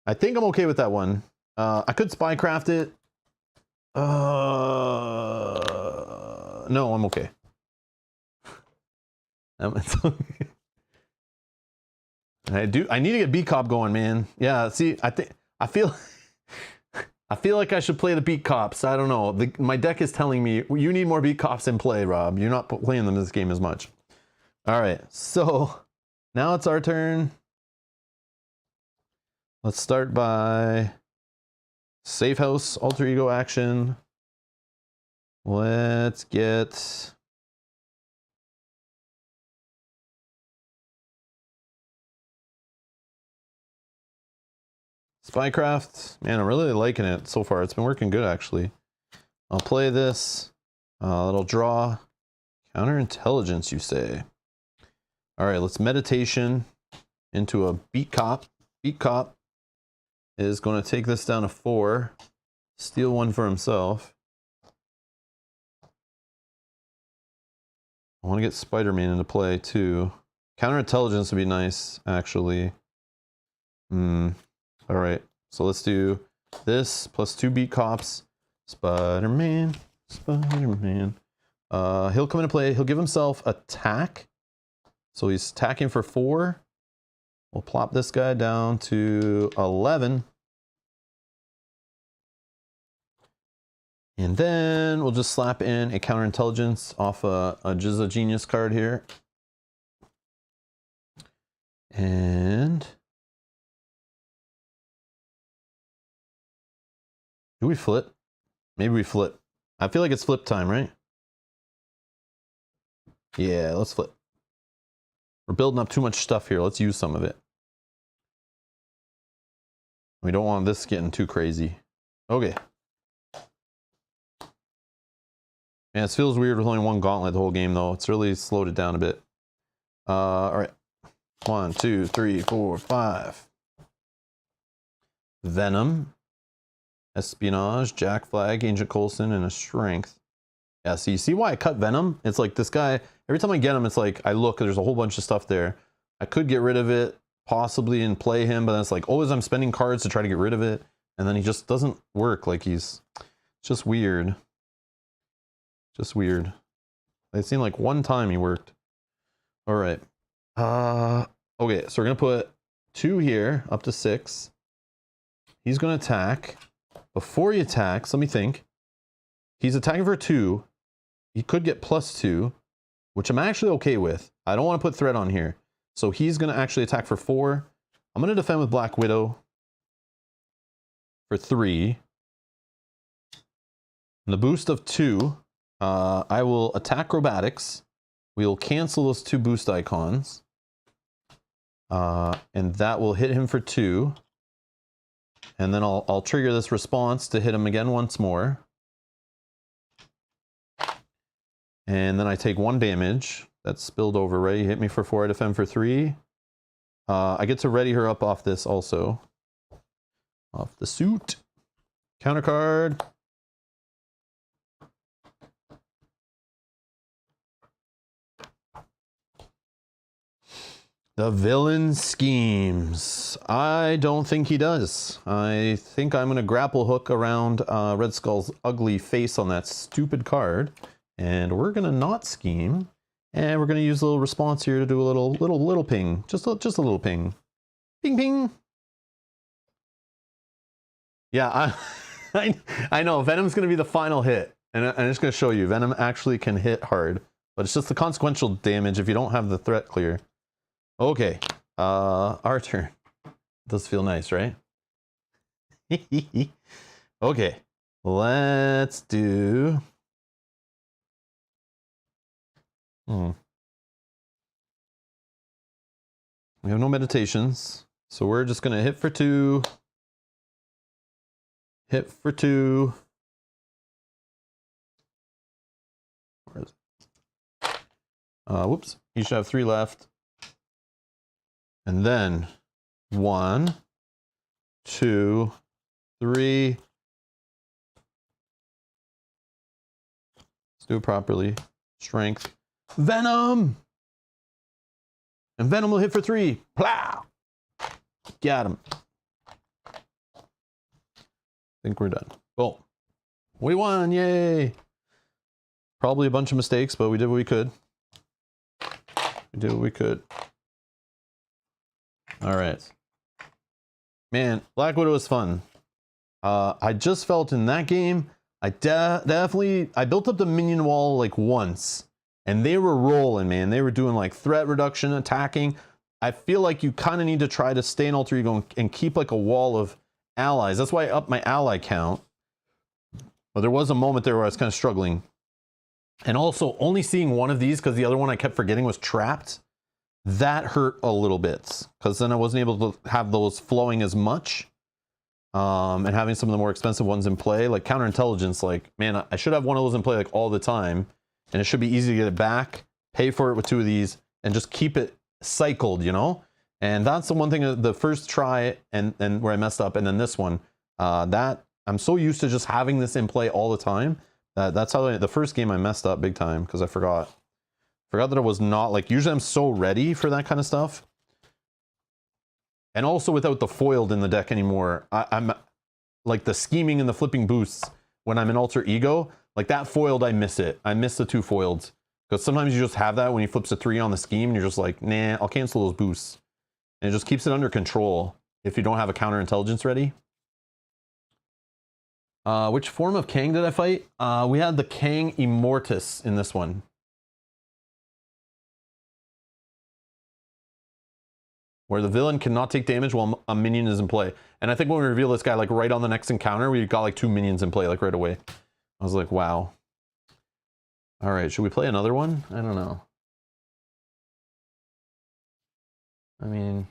I think I'm okay with that one. I could spycraft it. No, I'm okay. I need to get B-Cop going, man. Yeah, see, I feel like I should play the Beat Cops. I don't know. My deck is telling me you need more Beat Cops in play, Rob. You're not playing them in this game as much. All right, so now it's our turn. Let's start by Safe House, Alter Ego action. Let's get Spycraft. Man, I'm really liking it so far. It's been working good, actually. I'll play this. It'll draw. Counterintelligence, you say. All right, let's meditation into a Beat Cop. Beat Cop is going to take this down to 4. Steal one for himself. I want to get Spider-Man into play, too. Counterintelligence would be nice, actually. All right, so let's do this plus 2 Beat Cops. Spider-Man. He'll come into play. He'll give himself attack. So he's attacking for 4. We'll plop this guy down to 11. And then we'll just slap in a counterintelligence off a Jizza Genius card here. And do we flip? Maybe we flip. I feel like it's flip time, right? Yeah, let's flip. We're building up too much stuff here. Let's use some of it. We don't want this getting too crazy. Okay. Man, this feels weird with only one gauntlet the whole game, though. It's really slowed it down a bit. All right. 1, 2, 3, 4, 5. Venom. Espionage, Jack Flag, Agent Coulson, and a Strength. Yeah, so you see why I cut Venom? It's like this guy, every time I get him, it's like I look, there's a whole bunch of stuff there. I could get rid of it, possibly, and play him, but then it's like always I'm spending cards to try to get rid of it, and then he just doesn't work. Like it's just weird. Just weird. It seemed like one time he worked. All right. Okay, so we're gonna put 2 here, up to 6. He's gonna attack. Before he attacks, let me think. He's attacking for 2. He could get +2, which I'm actually okay with. I don't want to put threat on here. So he's going to actually attack for 4. I'm going to defend with Black Widow for 3. And the boost of 2, I will attack Acrobatics. We'll cancel those 2 boost icons. And that will hit him for 2. And then I'll trigger this response to hit him again once more. And then I take 1 damage. That's spilled over, right? You hit me for 4, I defend for 3. I get to ready her up off this also. Off the suit. Counter card. The villain schemes. I don't think he does. I think I'm going to grapple hook around Red Skull's ugly face on that stupid card. And we're going to not scheme. And we're going to use a little response here to do a little ping. Just a little ping. Ping, ping. Yeah, I know Venom's gonna be the final hit, and I'm just gonna show you Venom actually can hit hard, but it's just the consequential damage if you don't have the threat clear. Okay, our turn. Does feel nice, right? Okay, let's do. We have no meditations, so we're just gonna hit for 2. Hit for 2. Where is it? Whoops. You should have 3 left. And then 1, 2, 3. Let's do it properly. Strength. Venom! And Venom will hit for 3. Plow! Got him. I think we're done. Boom. We won! Yay! Probably a bunch of mistakes, but we did what we could. We did what we could. Alright. Man, Black Widow was fun. I just felt in that game, I definitely built up the minion wall like once. And they were rolling, man. They were doing like threat reduction, attacking. I feel like you kind of need to try to stay in Alter Ego and keep like a wall of allies. That's why I upped my ally count. But there was a moment there where I was kind of struggling. And also only seeing one of these because the other one I kept forgetting was trapped. That hurt a little bit because then I wasn't able to have those flowing as much. And having some of the more expensive ones in play, like counterintelligence, like, man, I should have one of those in play like all the time. And it should be easy to get it back, pay for it with 2 of these, and just keep it cycled, you know? And that's the one thing, the first try and where I messed up, and then this one, that I'm so used to just having this in play all the time. That's how the first game I messed up big time, because I forgot that I was not, like, usually I'm so ready for that kind of stuff. And also without the foiled in the deck anymore, I'm like the scheming and the flipping boosts when I'm in Alter Ego, like that foiled, I miss it. I miss the 2 foileds. Because sometimes you just have that when he flips a 3 on the scheme and you're just like, nah, I'll cancel those boosts. And it just keeps it under control if you don't have a counterintelligence ready. Which form of Kang did I fight? We had the Kang Immortus in this one. Where the villain cannot take damage while a minion is in play. And I think when we reveal this guy, like right on the next encounter, we got like 2 minions in play, like right away. I was like, wow. All right, should we play another one? I don't know. I mean,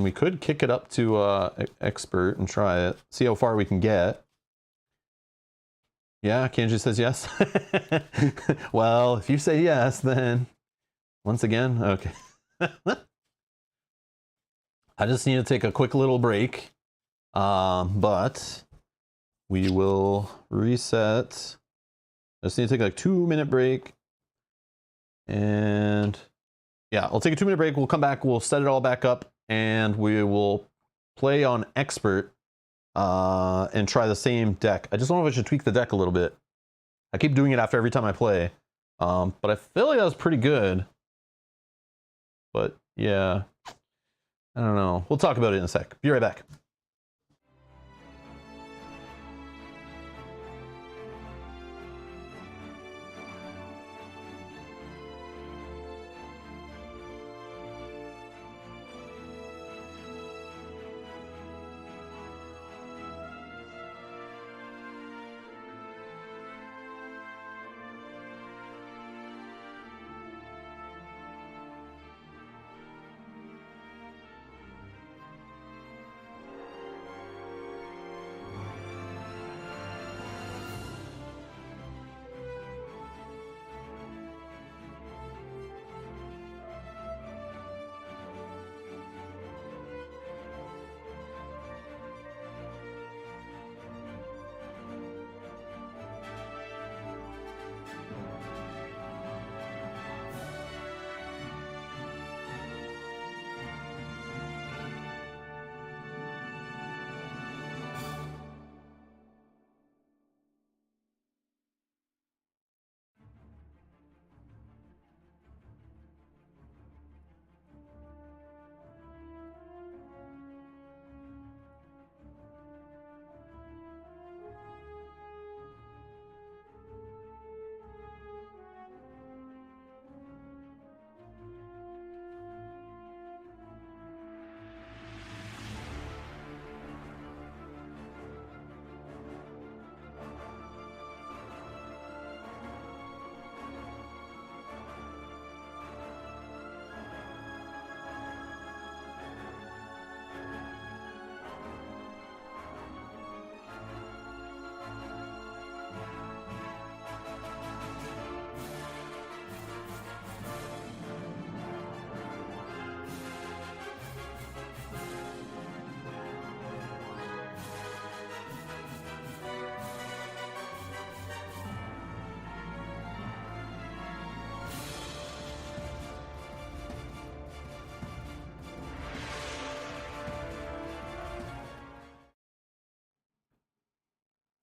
we could kick it up to expert and try it. See how far we can get. Yeah, Kanji says yes. Well, if you say yes, then once again, okay. I just need to take a quick little break. But we will reset. I just need to take like 2-minute break. And yeah, I'll take a 2-minute break. We'll come back. We'll set it all back up and we will play on expert and try the same deck. I just don't know if I should tweak the deck a little bit. I keep doing it after every time I play. But I feel like that was pretty good. But yeah, I don't know. We'll talk about it in a sec. Be right back.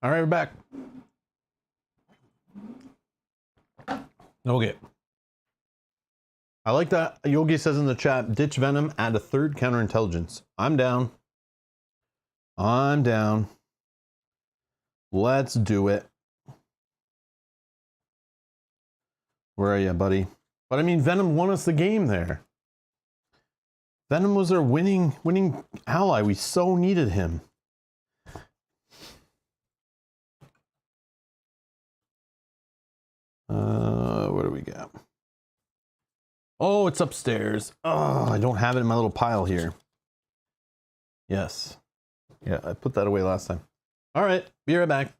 All right, we're back. Okay. I like that. Yogi says in the chat, ditch Venom, add a third counterintelligence. I'm down. I'm down. Let's do it. Where are you, buddy? But I mean, Venom won us the game there. Venom was our winning ally. We so needed him. What do we got? Oh, it's upstairs. Oh, I don't have it in my little pile here. Yes. Yeah, I put that away last time. All right, be right back.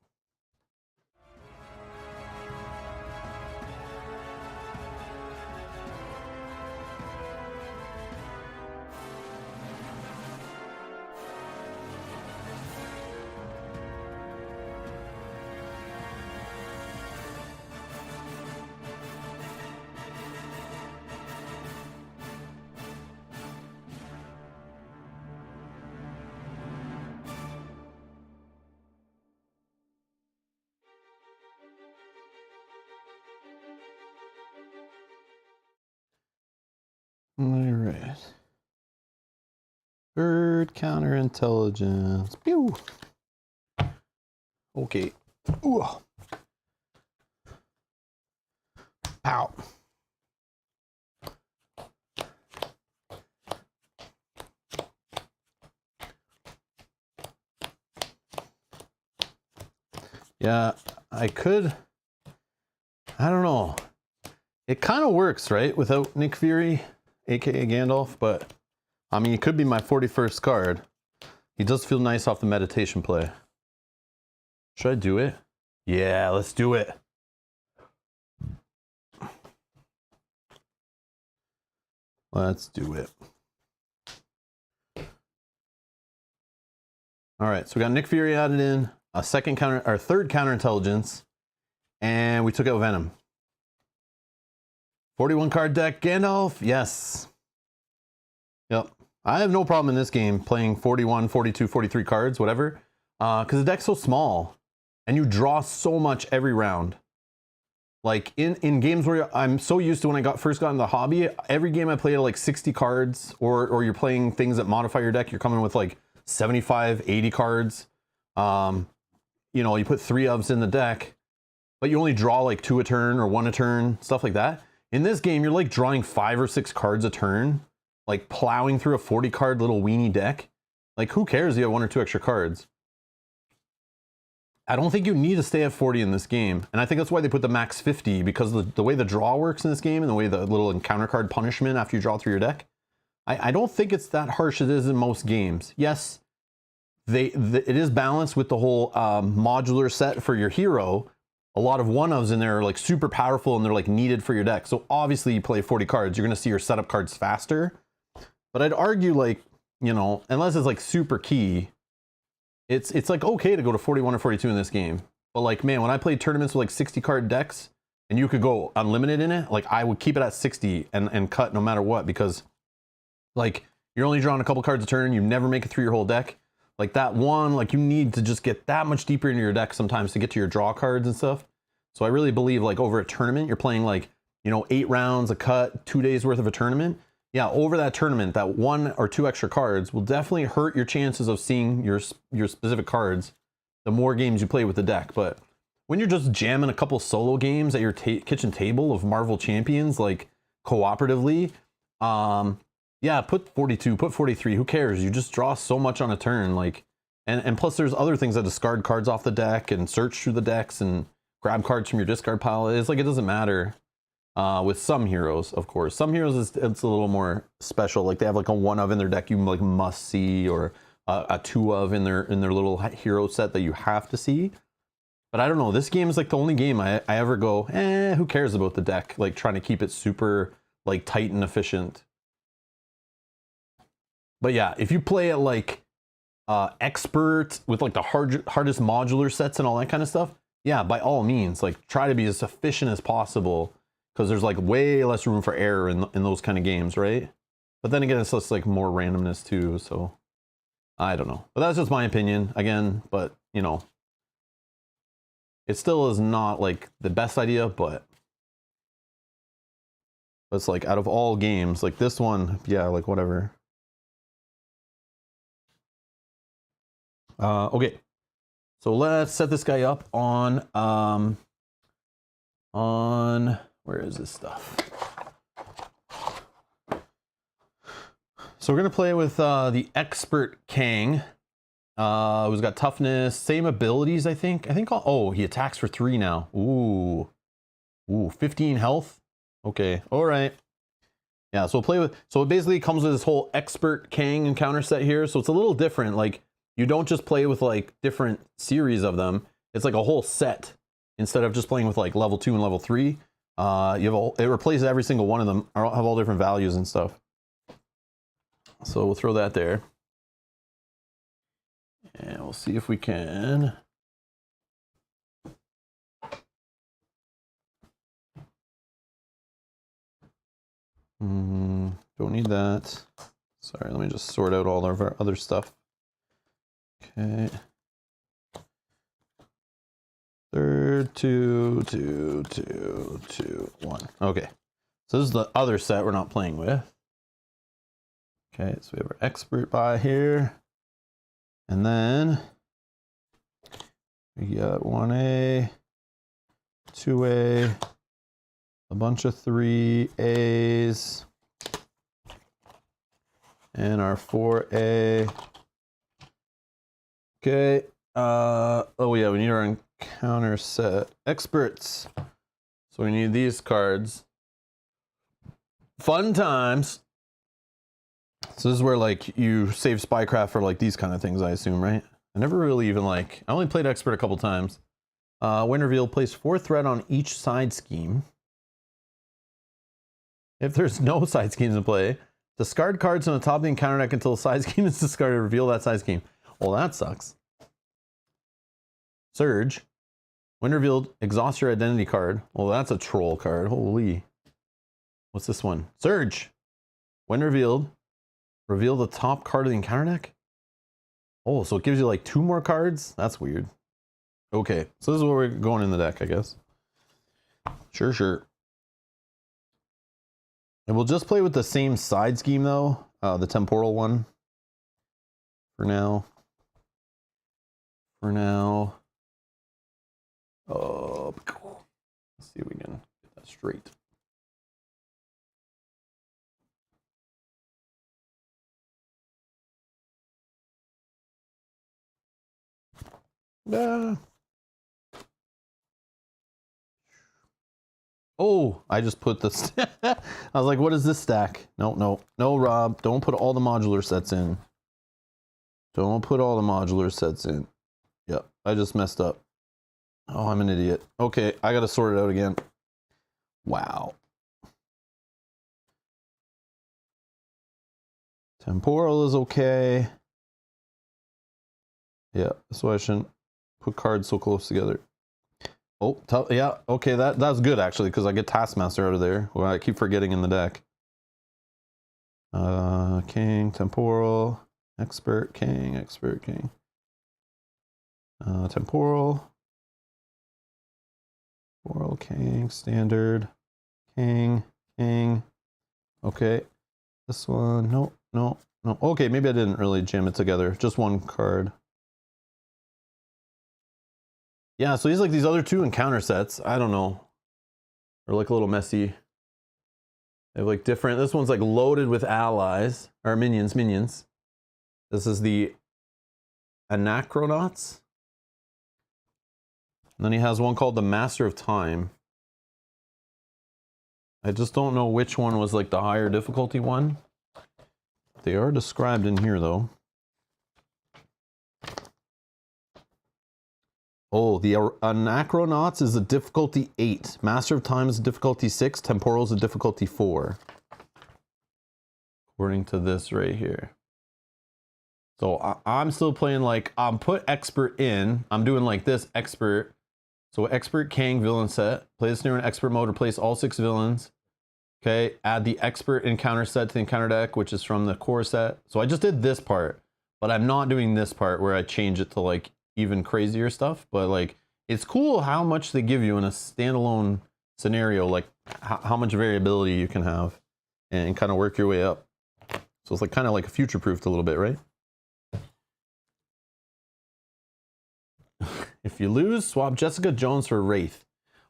All right. Third counterintelligence. Pew. Okay. Ooh. Pow. Yeah, I could. I don't know. It kind of works, right? Without Nick Fury, aka Gandalf, but I mean, it could be my 41st card. He does feel nice off the meditation play. Should I do it? Yeah, let's do it. Let's do it. All right, so we got Nick Fury added in, a third counterintelligence, and we took out Venom. 41 card deck, Gandalf, yes. Yep. I have no problem in this game playing 41, 42, 43 cards, whatever, because the deck's so small, and you draw so much every round. Like in games where I'm so used to when I first got in the hobby, every game I played like 60 cards, or you're playing things that modify your deck, you're coming with like 75, 80 cards. You know, you put 3 ofs in the deck, but you only draw like 2 a turn or 1 a turn, stuff like that. In this game, you're like drawing 5 or 6 cards a turn, like plowing through a 40 card little weenie deck. Like, who cares if you have 1 or 2 extra cards? I don't think you need to stay at 40 in this game. And I think that's why they put the max 50, because the way the draw works in this game and the way the little encounter card punishment after you draw through your deck, I don't think it's that harsh as it is in most games. Yes, it is balanced with the whole modular set for your hero. A lot of one-ofs in there are like super powerful and they're like needed for your deck. So obviously you play 40 cards, you're gonna see your setup cards faster. But I'd argue, like, you know, unless it's like super key, it's like okay to go to 41 or 42 in this game. But like, man, when I played tournaments with like 60 card decks and you could go unlimited in it, like I would keep it at 60 and cut no matter what, because like you're only drawing a couple cards a turn, you never make it through your whole deck. Like that one, like you need to just get that much deeper into your deck sometimes to get to your draw cards and stuff. So I really believe like over a tournament, you're playing like, you know, 8 rounds, a cut, 2 days worth of a tournament. Yeah, over that tournament, that 1 or 2 extra cards will definitely hurt your chances of seeing your specific cards the more games you play with the deck. But when you're just jamming a couple solo games at your kitchen table of Marvel Champions, like cooperatively, yeah, put 42, put 43, who cares? You just draw so much on a turn, like, and plus there's other things that discard cards off the deck and search through the decks and grab cards from your discard pile. It's like, it doesn't matter. With some heroes, of course. Some heroes, it's a little more special. Like they have like a 1 of in their deck you like must see, or a 2 of in their little hero set that you have to see. But I don't know. This game is like the only game I ever go, who cares about the deck? Like trying to keep it super like tight and efficient. But yeah, if you play it like expert with like the hardest modular sets and all that kind of stuff, yeah, by all means, like try to be as efficient as possible. Because there's like way less room for error in those kind of games, right? But then again, it's just like more randomness too, so I don't know. But that's just my opinion, again, but you know, It still is not like the best idea, but it's like out of all games, like this one, yeah, like whatever. Okay, so let's set this guy up on where is this stuff? So we're gonna play with the expert Kang, who's got toughness, same abilities, I think. Oh, he attacks for 3 now. Ooh, 15 health. Okay, all right. Yeah, so we'll play with. So it basically comes with this whole expert Kang encounter set here. So it's a little different. Like you don't just play with like different series of them. It's like a whole set instead of just playing with like level 2 and level 3. You have it replaces every single one of them. Have all different values and stuff. So we'll throw that there. And we'll see if we can. Don't need that. Sorry, let me just sort out all of our other stuff. Okay. Third, 2, 2, 2, 2, 1. Okay. So this is the other set we're not playing with. Okay, so we have our expert by here. And then we got 1A, 2A, a bunch of 3As, and our 4A. Okay. Oh yeah, we need our encounter set experts. So we need these cards. Fun times. So this is where like you save spycraft for like these kind of things, I assume, right? I never really even like, I only played expert a couple times. When revealed, place 4 threat on each side scheme. If there's no side schemes in play, discard cards on the top of the encounter deck until the side scheme is discarded. Reveal that side scheme. Well, that sucks. Surge. When revealed, exhaust your identity card. Well, that's a troll card. Holy. What's this one? Surge. When revealed, reveal the top card of the encounter deck. Oh, so it gives you like 2 more cards? That's weird. Okay, so this is where we're going in the deck, I guess. Sure. And we'll just play with the same side scheme though, the temporal one. For now. Let's see if we can get that straight. Oh, I just put this. I was like, what is this stack? No, Rob. Don't put all the modular sets in. Don't put all the modular sets in. Yep, I just messed up. Oh, I'm an idiot. Okay, I gotta sort it out again. Wow. Temporal is okay. Yeah, so I shouldn't put cards so close together. Oh, yeah, okay, that's good actually, because I get Taskmaster out of there. Well, I keep forgetting in the deck. King, temporal, expert, king, temporal, king, standard, king. Okay, this one, no. Okay, maybe I didn't really jam it together. Just one card. Yeah, so he's like these other 2 encounter sets. I don't know. They're like a little messy. They have like different. This one's like loaded with allies or minions. This is the Anachronauts. And then he has one called the Master of Time. I just don't know which one was like the higher difficulty one. They are described in here though. Oh, the Anachronauts is a difficulty 8. Master of Time is a difficulty 6. Temporal is a difficulty 4. According to this right here. So I'm still playing like, put expert in. I'm doing like this expert. So expert Kang villain set. Play this near an expert mode. Replace all 6 villains. Okay, add the expert encounter set to the encounter deck, which is from the core set. So I just did this part, but I'm not doing this part where I change it to like even crazier stuff. But like It's cool how much they give you in a standalone scenario, like how much variability you can have and kind of work your way up. So it's like kind of like future-proofed a little bit, right? If you lose, swap Jessica Jones for Wraith.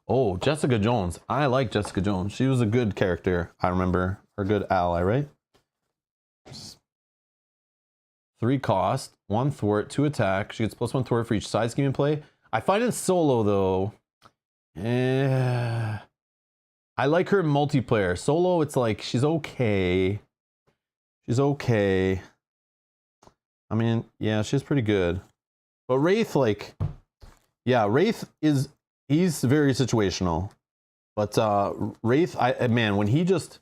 Oh, Jessica Jones. I like Jessica Jones. She was a good character. I remember her, good ally, right? 3 cost, 1 thwart, 2 attack. She gets +1 thwart for each side scheme in play. I find it solo though. I like her in multiplayer. Solo, it's like she's okay. She's okay. I mean, yeah, she's pretty good. But Wraith, like, yeah, Wraith is, he's very situational. But Wraith, man, when he just,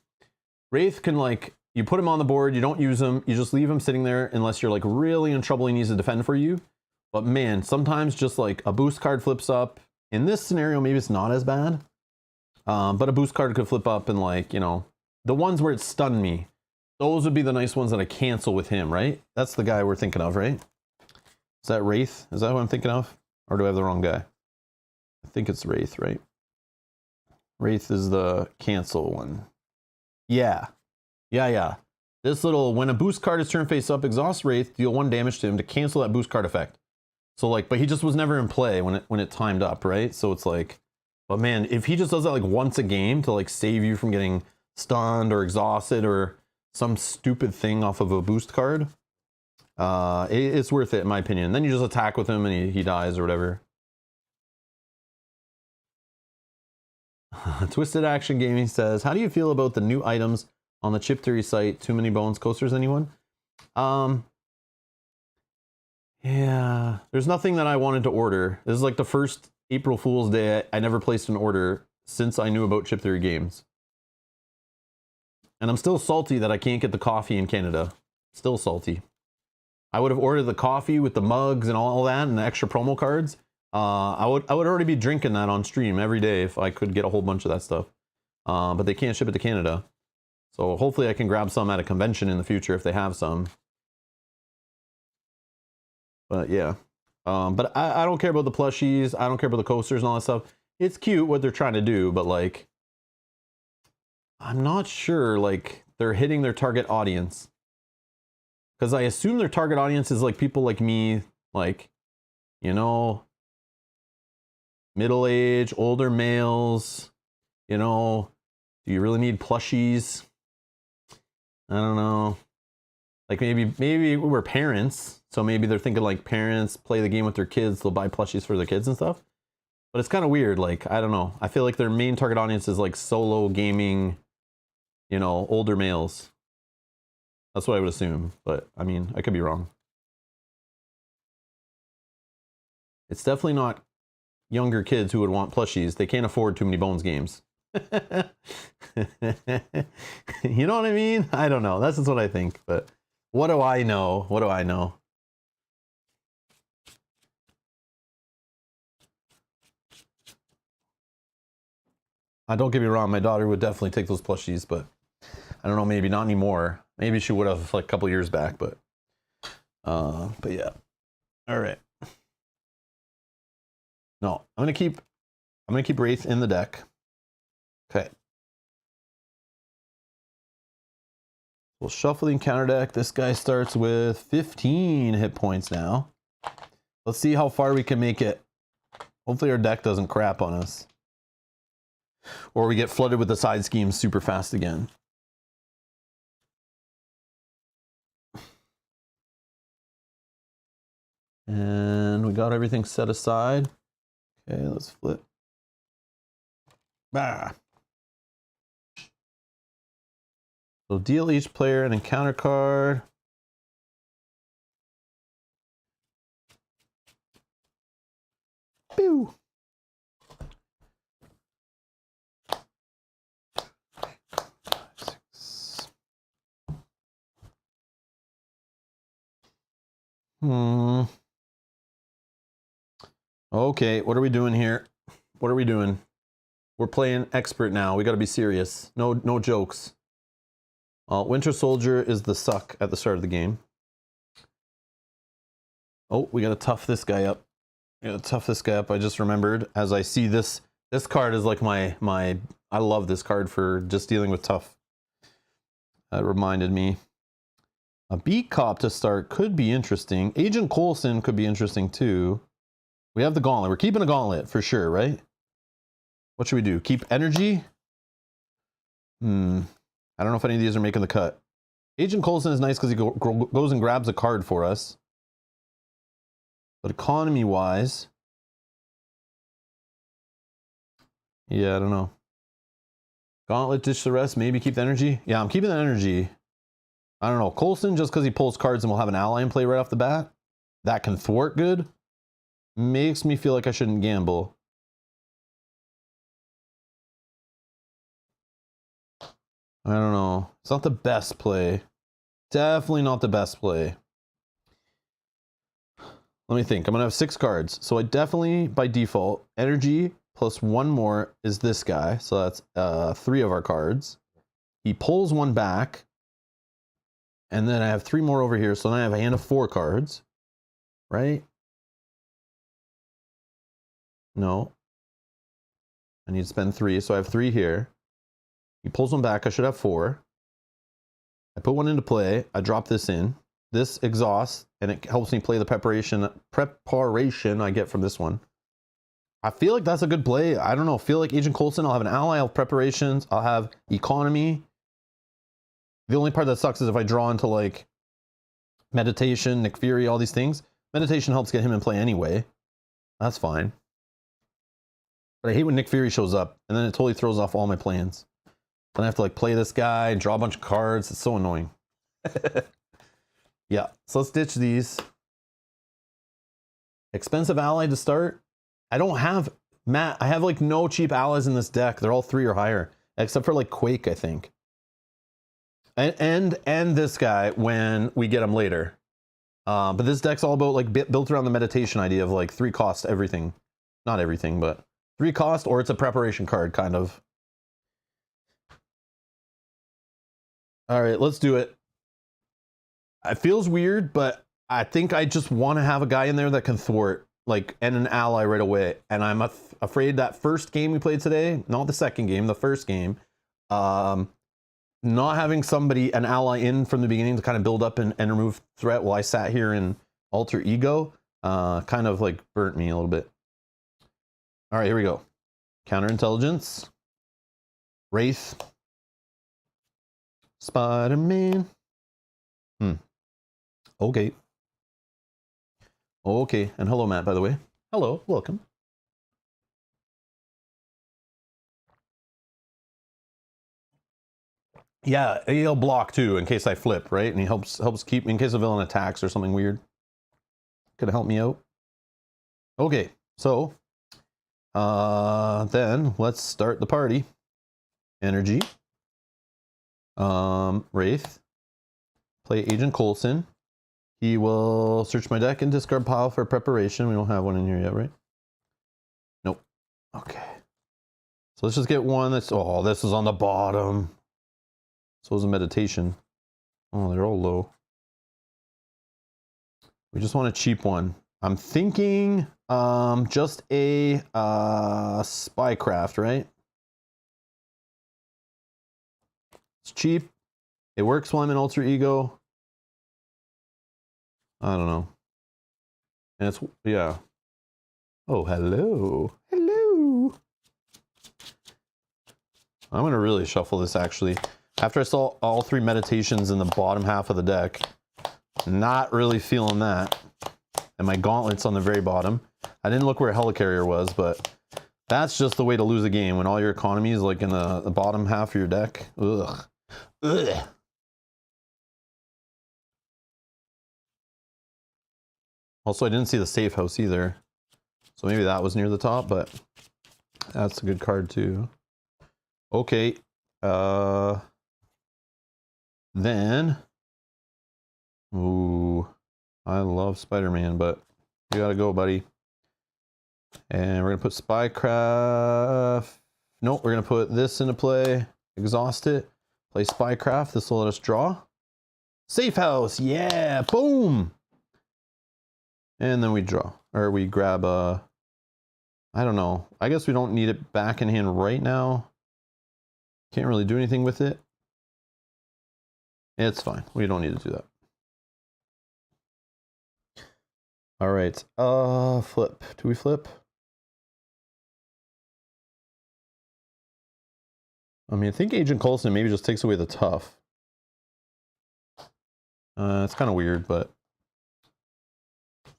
Wraith can, like, you put him on the board, you don't use him, you just leave him sitting there unless you're like really in trouble, he needs to defend for you. But man, sometimes just like a boost card flips up. In this scenario, maybe it's not as bad. But a boost card could flip up and, like, you know, the ones where it stunned me, those would be the nice ones that I cancel with him, right? That's the guy we're thinking of, right? Is that Wraith? Is that what I'm thinking of? Or do I have the wrong guy? I think it's Wraith, right? Wraith is the cancel one. Yeah. Yeah. This little, when a boost card is turned face up, exhaust Wraith, deal 1 damage to him to cancel that boost card effect. So, like, but he just was never in play when it timed up, right? So it's like, but man, if he just does that like once a game to like save you from getting stunned or exhausted or some stupid thing off of a boost card, it's worth it in my opinion. And then you just attack with him and he dies or whatever. Twisted Action Gaming says, how do you feel about the new items on the Chip Theory site? Too many bones coasters, anyone? Yeah, there's nothing that I wanted to order. This is like the first April Fool's Day I never placed an order since I knew about Chip Theory games. And I'm still salty that I can't get the coffee in Canada. Still salty. I would have ordered the coffee with the mugs and all that and the extra promo cards. I would already be drinking that on stream every day if I could get a whole bunch of that stuff. But they can't ship it to Canada. So hopefully I can grab some at a convention in the future if they have some. But yeah. But I don't care about the plushies. I don't care about the coasters and all that stuff. It's cute what they're trying to do, but like, I'm not sure like they're hitting their target audience. Because I assume their target audience is like people like me, like, you know, middle-aged, older males, you know, do you really need plushies? I don't know. Like maybe we're parents, so maybe they're thinking like parents play the game with their kids, they'll buy plushies for their kids and stuff. But it's kind of weird, like, I don't know. I feel like their main target audience is like solo gaming, you know, older males. That's what I would assume, but I mean, I could be wrong. It's definitely not younger kids who would want plushies. They can't afford Too Many Bones games. You know what I mean? I don't know. That's just what I think, but what do I know? What do I know? Don't get me wrong, my daughter would definitely take those plushies, but I don't know, maybe not anymore. Maybe she would have like a couple years back, but yeah. All right. No, I'm gonna keep Wraith in the deck. Okay. We'll shuffle the encounter deck. This guy starts with 15 hit points now. Let's see how far we can make it. Hopefully our deck doesn't crap on us. Or we get flooded with the side schemes super fast again. And we got everything set aside. Okay, let's flip. Bah. So deal each player an encounter card. Pew. Okay, what are we doing here? What are we doing? We're playing expert now. We got to be serious. No jokes. Winter Soldier is the suck at the start of the game. Oh, we got to tough this guy up. Yeah, tough this guy up. I just remembered as I see this card is like my I love this card for just dealing with tough. That reminded me. A beat cop to start could be interesting. Agent Coulson could be interesting too. We have the gauntlet. We're keeping a gauntlet for sure, right? What should we do? Keep energy? I don't know if any of these are making the cut. Agent Coulson is nice because he goes and grabs a card for us. But economy-wise, yeah, I don't know. Gauntlet, ditch the rest, maybe keep the energy. Yeah, I'm keeping the energy. I don't know. Coulson, just because he pulls cards and we'll have an ally in play right off the bat, that can thwart good, makes me feel like I shouldn't gamble. I don't know. It's not the best play. Definitely not the best play. Let me think. I'm going to have 6 cards. So I definitely, by default, energy plus 1 more is this guy. So that's 3 of our cards. He pulls 1 back. And then I have 3 more over here. So then I have a hand of 4 cards. Right? No. I need to spend 3. So I have 3 here. He pulls 1 back. I should have 4. I put 1 into play. I drop this in. This exhausts, and it helps me play the preparation I get from this one. I feel like that's a good play. I don't know. I feel like Agent Coulson, I'll have an ally, I'll have preparations, I'll have economy. The only part that sucks is if I draw into like meditation, Nick Fury, all these things. Meditation helps get him in play anyway. That's fine. But I hate when Nick Fury shows up, and then it totally throws off all my plans. Then I have to like play this guy and draw a bunch of cards. It's so annoying. Yeah, so let's ditch these. Expensive ally to start. I don't have, Matt, I have like no cheap allies in this deck. They're all 3 or higher, except for like Quake, I think. And this guy when we get him later. But this deck's all about like built around the meditation idea of like 3 cost everything. Not everything, but 3 cost, or it's a preparation card kind of. All right, let's do it. It feels weird, but I think I just want to have a guy in there that can thwart, like, and an ally right away. And I'm afraid that first game we played today, not the second game, the first game, not having somebody, an ally in from the beginning to kind of build up and remove threat while I sat here in alter ego, kind of like burnt me a little bit. All right, here we go. Counterintelligence, Wraith, Spider-Man. Okay. Okay, and hello, Matt, by the way. Hello, welcome. Yeah, he'll block too in case I flip, right? And he helps keep in case a villain attacks or something weird. Could help me out. Okay, so then let's start the party. Energy. Wraith. Play Agent Coulson. He will search my deck and discard pile for preparation. We don't have one in here yet, right? Nope. Okay. So let's just get one that's, oh, this is on the bottom. So is a meditation. Oh, they're all low. We just want a cheap one. I'm thinking just a Spycraft, right? It's cheap. It works while I'm in alter ego. I don't know. And it's, yeah. Oh, hello. Hello. I'm going to really shuffle this, actually. After I saw all 3 meditations in the bottom half of the deck, not really feeling that. And my gauntlets on the very bottom. I didn't look where Helicarrier was, but that's just the way to lose a game when all your economy is like in the bottom half of your deck. Ugh. Ugh. Also, I didn't see the safe house either. So maybe that was near the top, but that's a good card too. Okay. Then, ooh, I love Spider-Man, but you gotta go, buddy. And we're gonna put Spycraft. Nope, we're gonna put this into play, exhaust it, play Spycraft. This will let us draw. Safe house, yeah, boom. And then we draw. Or we grab a... I don't know. I guess we don't need it back in hand right now. Can't really do anything with it. It's fine. We don't need to do that. All right. Flip. Do we flip? I mean, I think Agent Coulson maybe just takes away the tough. It's kind of weird, but...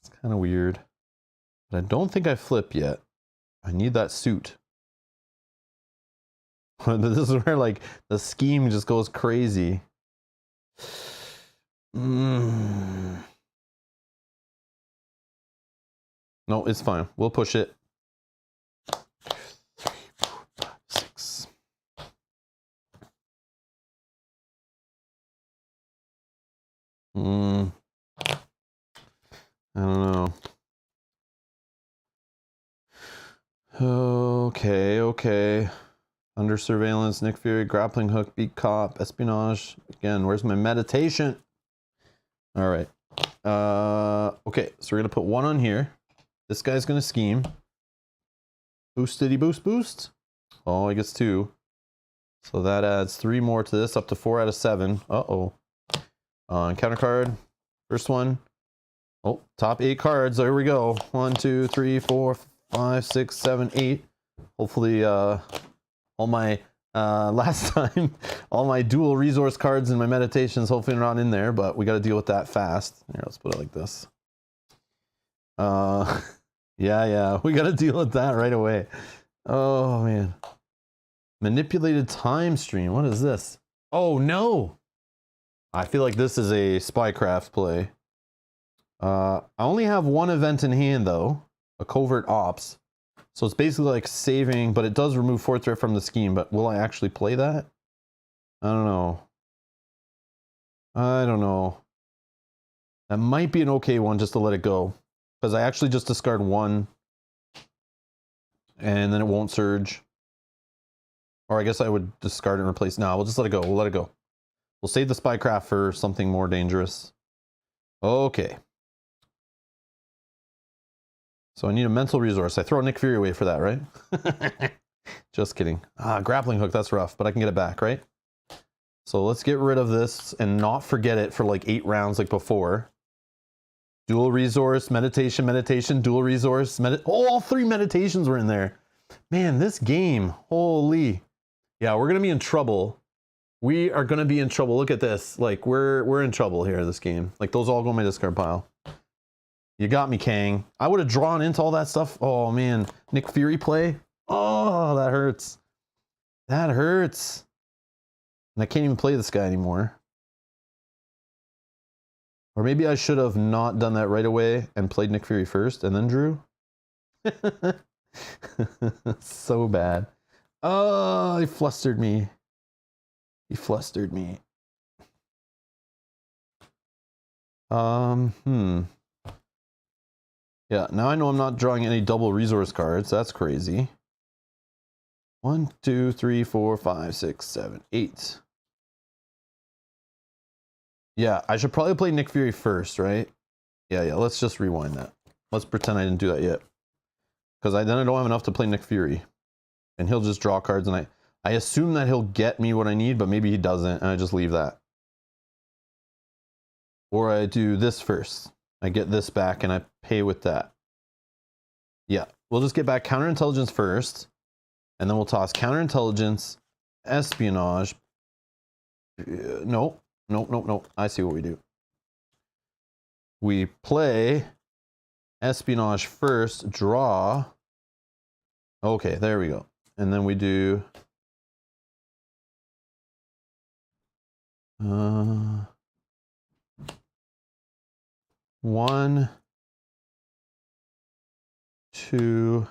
It's kind of weird. But I don't think I flip yet. I need that suit. This is where, like, the scheme just goes crazy. No, it's fine. We'll push it. 2, 3, 4, 5, 6. I don't know. Okay. Under surveillance, Nick Fury, grappling hook, beat cop, espionage. Again, where's my meditation? All right. Okay, so we're gonna put 1 on here. This guy's gonna scheme. Boostity boost. Oh, he gets 2. So that adds 3 more to this, up to 4 out of 7. Uh-oh. Counter card. First one. Oh, top 8 cards. There we go. 1, 2, 3, 4, 5, 6, 7, 8. Hopefully, all my last time, all my dual resource cards and my meditations hopefully are not in there, but we got to deal with that fast. Here, let's put it like this. Yeah, we got to deal with that right away. Oh man. Manipulated time stream. What is this? Oh no. I feel like this is a spycraft play. I only have 1 event in hand though, a covert ops. So it's basically like saving, but it does remove 4th threat from the scheme, but will I actually play that? I don't know. That might be an okay one just to let it go. Because I actually just discard 1. And then it won't surge. Or I guess I would discard it and replace. No, we'll just let it go. We'll let it go. We'll save the spycraft for something more dangerous. Okay. So I need a mental resource. I throw Nick Fury away for that, right? Just kidding. Grappling hook, that's rough, but I can get it back, right? So let's get rid of this and not forget it for like 8 rounds like before. Dual resource, meditation, dual resource, all 3 meditations were in there. Man, this game, holy. Yeah, we're gonna be in trouble. We are gonna be in trouble. Look at this. Like we're in trouble here, this game. Like those all go in my discard pile. You got me, Kang. I would have drawn into all that stuff. Oh man, Nick Fury play. Oh, that hurts. That hurts. And I can't even play this guy anymore. Or maybe I should have not done that right away and played Nick Fury first and then drew. So bad. Oh, he flustered me. Yeah, now I know I'm not drawing any double resource cards. That's crazy. 1, 2, 3, 4, 5, 6, 7, 8. Yeah, I should probably play Nick Fury first, right? Yeah, let's just rewind that. Let's pretend I didn't do that yet. Because then I don't have enough to play Nick Fury. And he'll just draw cards, and I assume that he'll get me what I need, but maybe he doesn't, and I just leave that. Or I do this first. I get this back, and I pay with that. Yeah, we'll just get back counterintelligence first, and then we'll toss counterintelligence, espionage. Nope. I see what we do. We play espionage first, draw. Okay, there we go. And then we do 1, 2,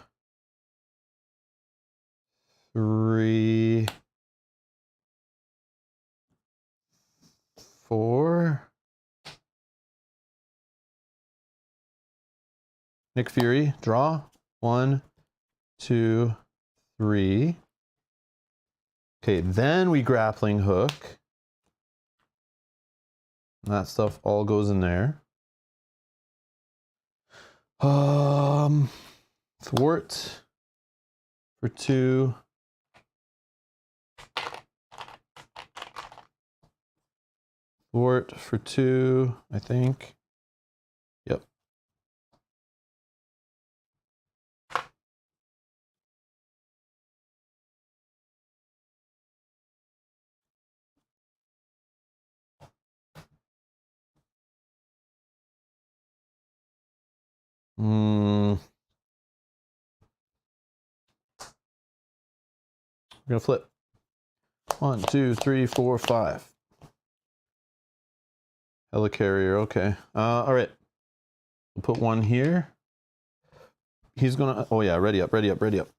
3, 4. Nick Fury, draw. 1, 2, 3. Okay, then we grappling hook. That stuff all goes in there. Thwart for 2. Thwart for 2, I think. Yep. We're gonna flip. 1, 2, 3, 4, 5. Helicarrier, okay. All right. We'll put 1 here. He's gonna, oh yeah, ready up, ready up, ready up.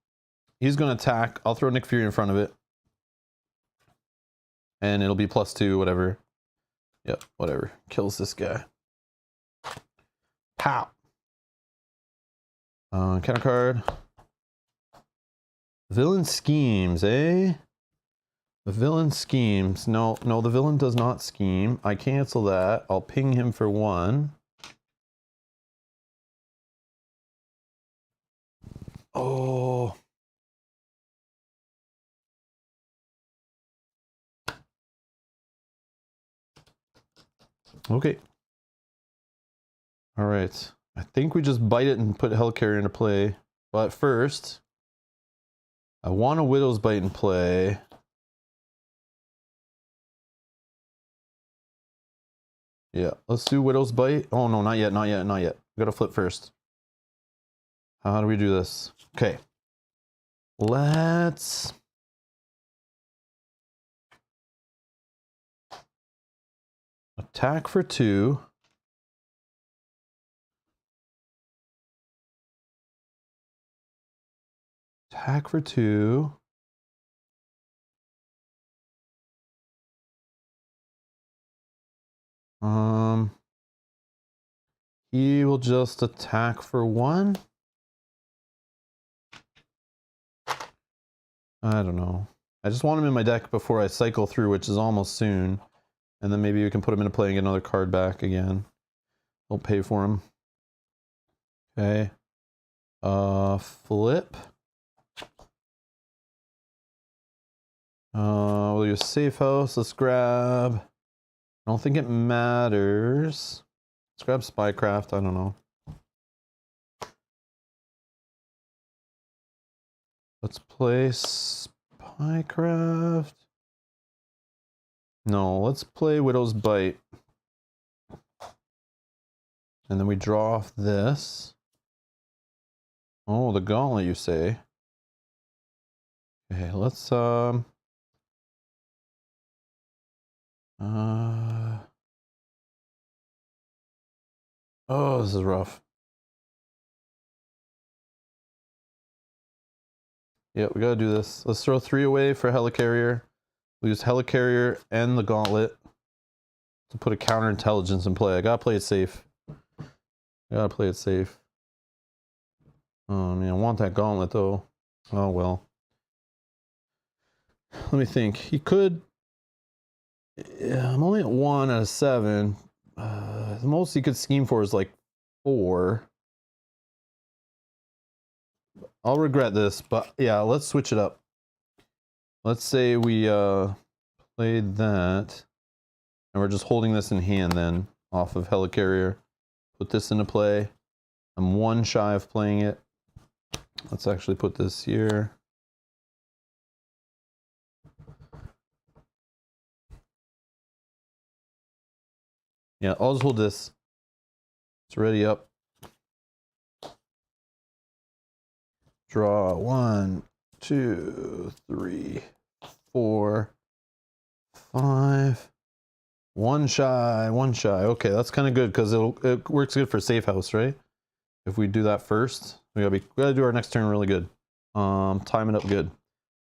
He's gonna attack. I'll throw Nick Fury in front of it. And it'll be +2, whatever. Yep, whatever. Kills this guy. Pow! Counter card. Villain schemes, eh? The villain schemes. No, no, the villain does not scheme. I cancel that. I'll ping him for 1. Oh. Okay. All right. I think we just bite it and put Helicarrier into play. But first, I want a Widow's Bite in play. Yeah, let's do Widow's Bite. Oh no, not yet, not yet, not yet. We gotta flip first. How do we do this? Okay. Let's... attack for 2. Attack for 2. He will just attack for 1. I don't know. I just want him in my deck before I cycle through, which is almost soon. And then maybe we can put him into play and get another card back again. Don't pay for him. Okay. Flip. We'll use Safe House. Let's grab... I don't think it matters. Let's grab Spycraft. I don't know. Let's play Spycraft. No, let's play Widow's Bite. And then we draw off this. Oh, the Gauntlet, you say? Okay, let's oh, this is rough. Yeah, we gotta do this. Let's throw 3 away for Helicarrier. We'll use Helicarrier and the Gauntlet to put a counterintelligence in play. I gotta play it safe. I gotta play it safe. Oh man, I want that Gauntlet though. Oh well. Let me think. He could... Yeah, I'm only at 1 out of 7. The most he could scheme for is like 4. I'll regret this, but yeah, let's switch it up. Let's say we played that, and we're just holding this in hand then, off of Helicarrier. Put this into play. I'm 1 shy of playing it. Let's actually put this here. Yeah, I'll just hold this. It's ready up. Draw 1, 2, 3, 4, 5. 1 shy, 1 shy. Okay, that's kind of good because it works good for Safe House, right? If we do that first, we gotta do our next turn really good. Time it up good.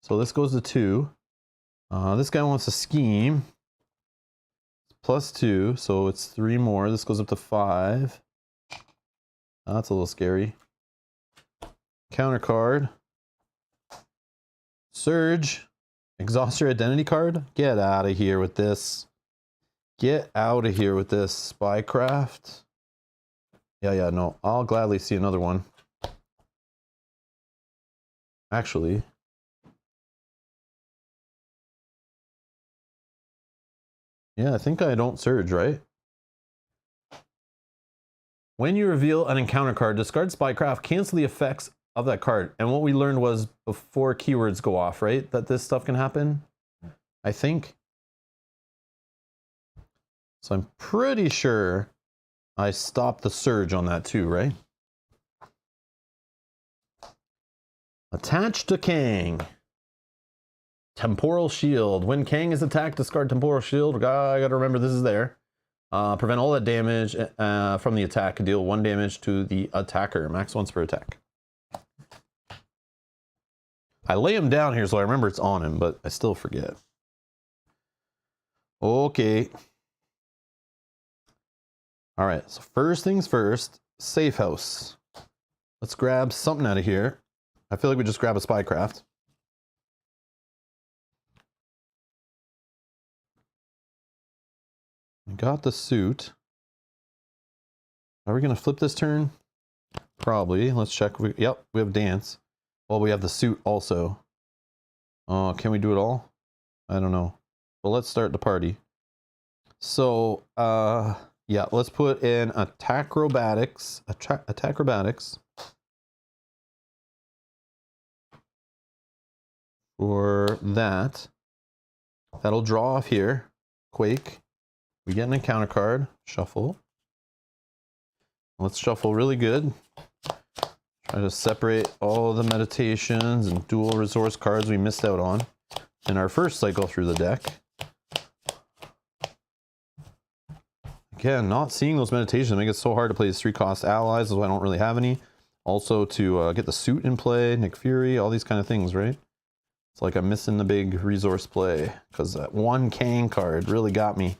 So this goes to 2. This guy wants a scheme. +2, so it's 3 more. This goes up to 5. That's a little scary. Counter card. Surge. Exhaust your identity card. Get out of here with this. Get out of here with this. Spycraft. Yeah, no. I'll gladly see another one. Actually. Yeah, I think I don't surge, right? When you reveal an encounter card, discard Spycraft, cancel the effects of that card. And what we learned was before keywords go off, right? That this stuff can happen, I think. So I'm pretty sure I stopped the surge on that too, right? Attached to Kang. Temporal Shield. When Kang is attacked, discard Temporal Shield. I gotta remember this is there. Prevent all that damage from the attack. Deal 1 damage to the attacker. Max once per attack. I lay him down here so I remember it's on him, but I still forget. Okay. All right, so first things first, safe house. Let's grab something out of here. I feel like we just grab a Spycraft. We got the suit. Are we gonna flip this turn? Probably. Let's check. Yep, we have dance. Well, we have the suit also. Can we do it all? I don't know. Well, let's start the party. So, yeah, let's put in acrobatics. Acrobatics. For that. That'll draw off here. Quake. We get an encounter card. Shuffle. Let's shuffle really good. Try to separate all the meditations and dual resource cards we missed out on in our first cycle through the deck. Again, not seeing those meditations make it so hard to play these 3-cost allies, so I don't really have any. Also to get the suit in play, Nick Fury, all these kind of things, right? It's like I'm missing the big resource play because that one Kang card really got me.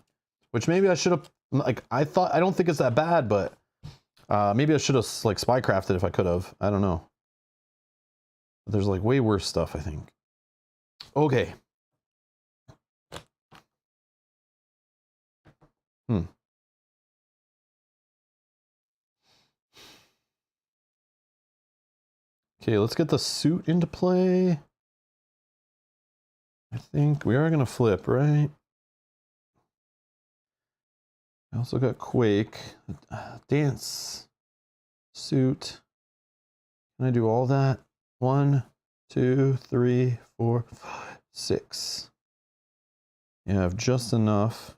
Which maybe I should have, like, I don't think it's that bad, but maybe I should have, like, Spycrafted if I could have. I don't know. But there's, like, way worse stuff, I think. Okay. Okay, let's get the suit into play. I think we are going to flip, right? I also got Quake. Dance. Suit. Can I do all that? 1, 2, 3, 4, 5, 6. Yeah, I have just enough.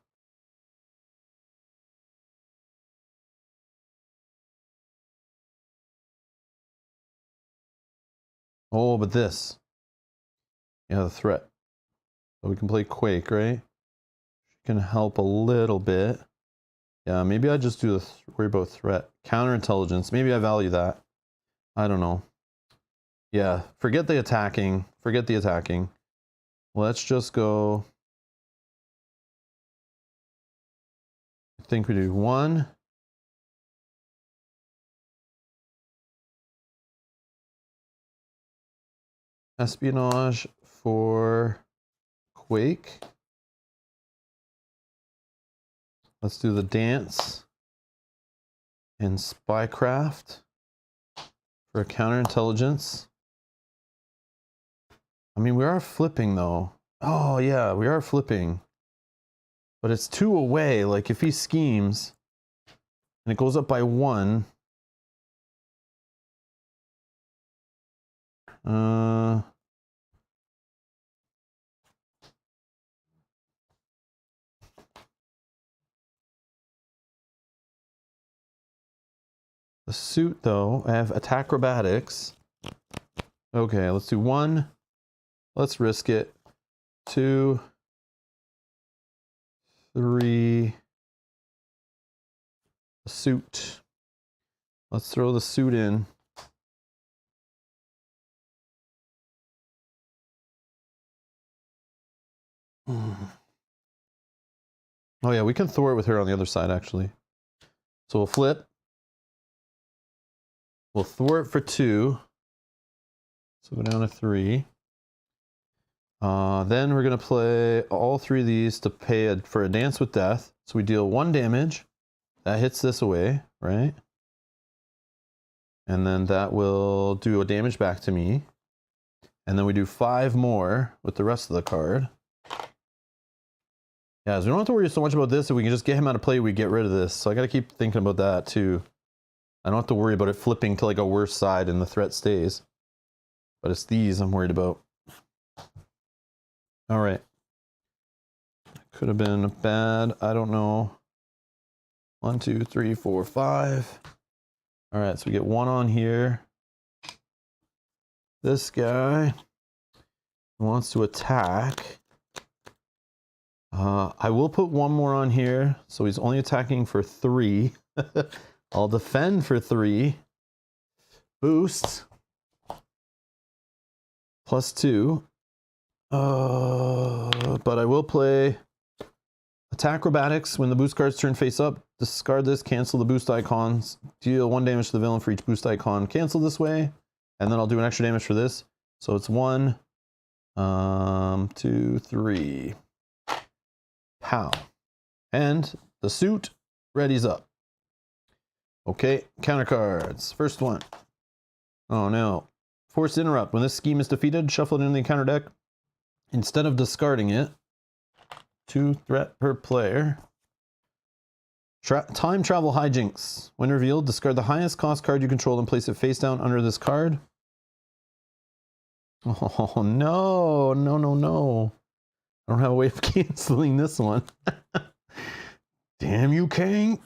Oh, but this. Yeah, the threat. So we can play Quake, right? Can help a little bit. Yeah, maybe I just do the worry about threat. Counterintelligence. Maybe I value that. I don't know. Yeah, forget the attacking. Forget the attacking. Let's just go. I think we do 1. Espionage for Quake. Let's do the dance and Spycraft for counterintelligence. I mean, we are flipping though. Oh yeah, we are flipping. But it's 2 away. Like if he schemes and it goes up by 1. The suit though, I have attack acrobatics. Okay, let's do 1. Let's risk it. 2, 3. The suit. Let's throw the suit in. Oh yeah, we can throw it with her on the other side actually. So we'll flip. We'll thwart for 2. So go down to 3. Then we're gonna play all 3 of these to pay for a dance with death. So we deal 1 damage. That hits this away, right? And then that will do a damage back to me. And then we do 5 more with the rest of the card. Yeah, so we don't have to worry so much about this. If we can just get him out of play, we get rid of this. So I got to keep thinking about that too. I don't have to worry about it flipping to like a worse side and the threat stays. But it's these I'm worried about. All right. Could have been bad. I don't know. 1, 2, 3, 4, 5. All right, so we get 1 on here. This guy wants to attack. I will put 1 more on here, so he's only attacking for 3. I'll defend for 3. Boost. +2. But I will play attack acrobatics. When the boost cards turn face up, discard this, cancel the boost icons, deal 1 damage to the villain for each boost icon cancel this way, and then I'll do an extra damage for this. So it's 1, 2, 3. Pow. And the suit readies up. Okay, counter cards. First one. Oh no. Forced interrupt. When this scheme is defeated, shuffle it into the encounter deck. Instead of discarding it, 2 threat per player. Time travel hijinks. When revealed, discard the highest cost card you control and place it face down under this card. Oh no, no, no, no. I don't have a way of canceling this one. Damn you, Kang.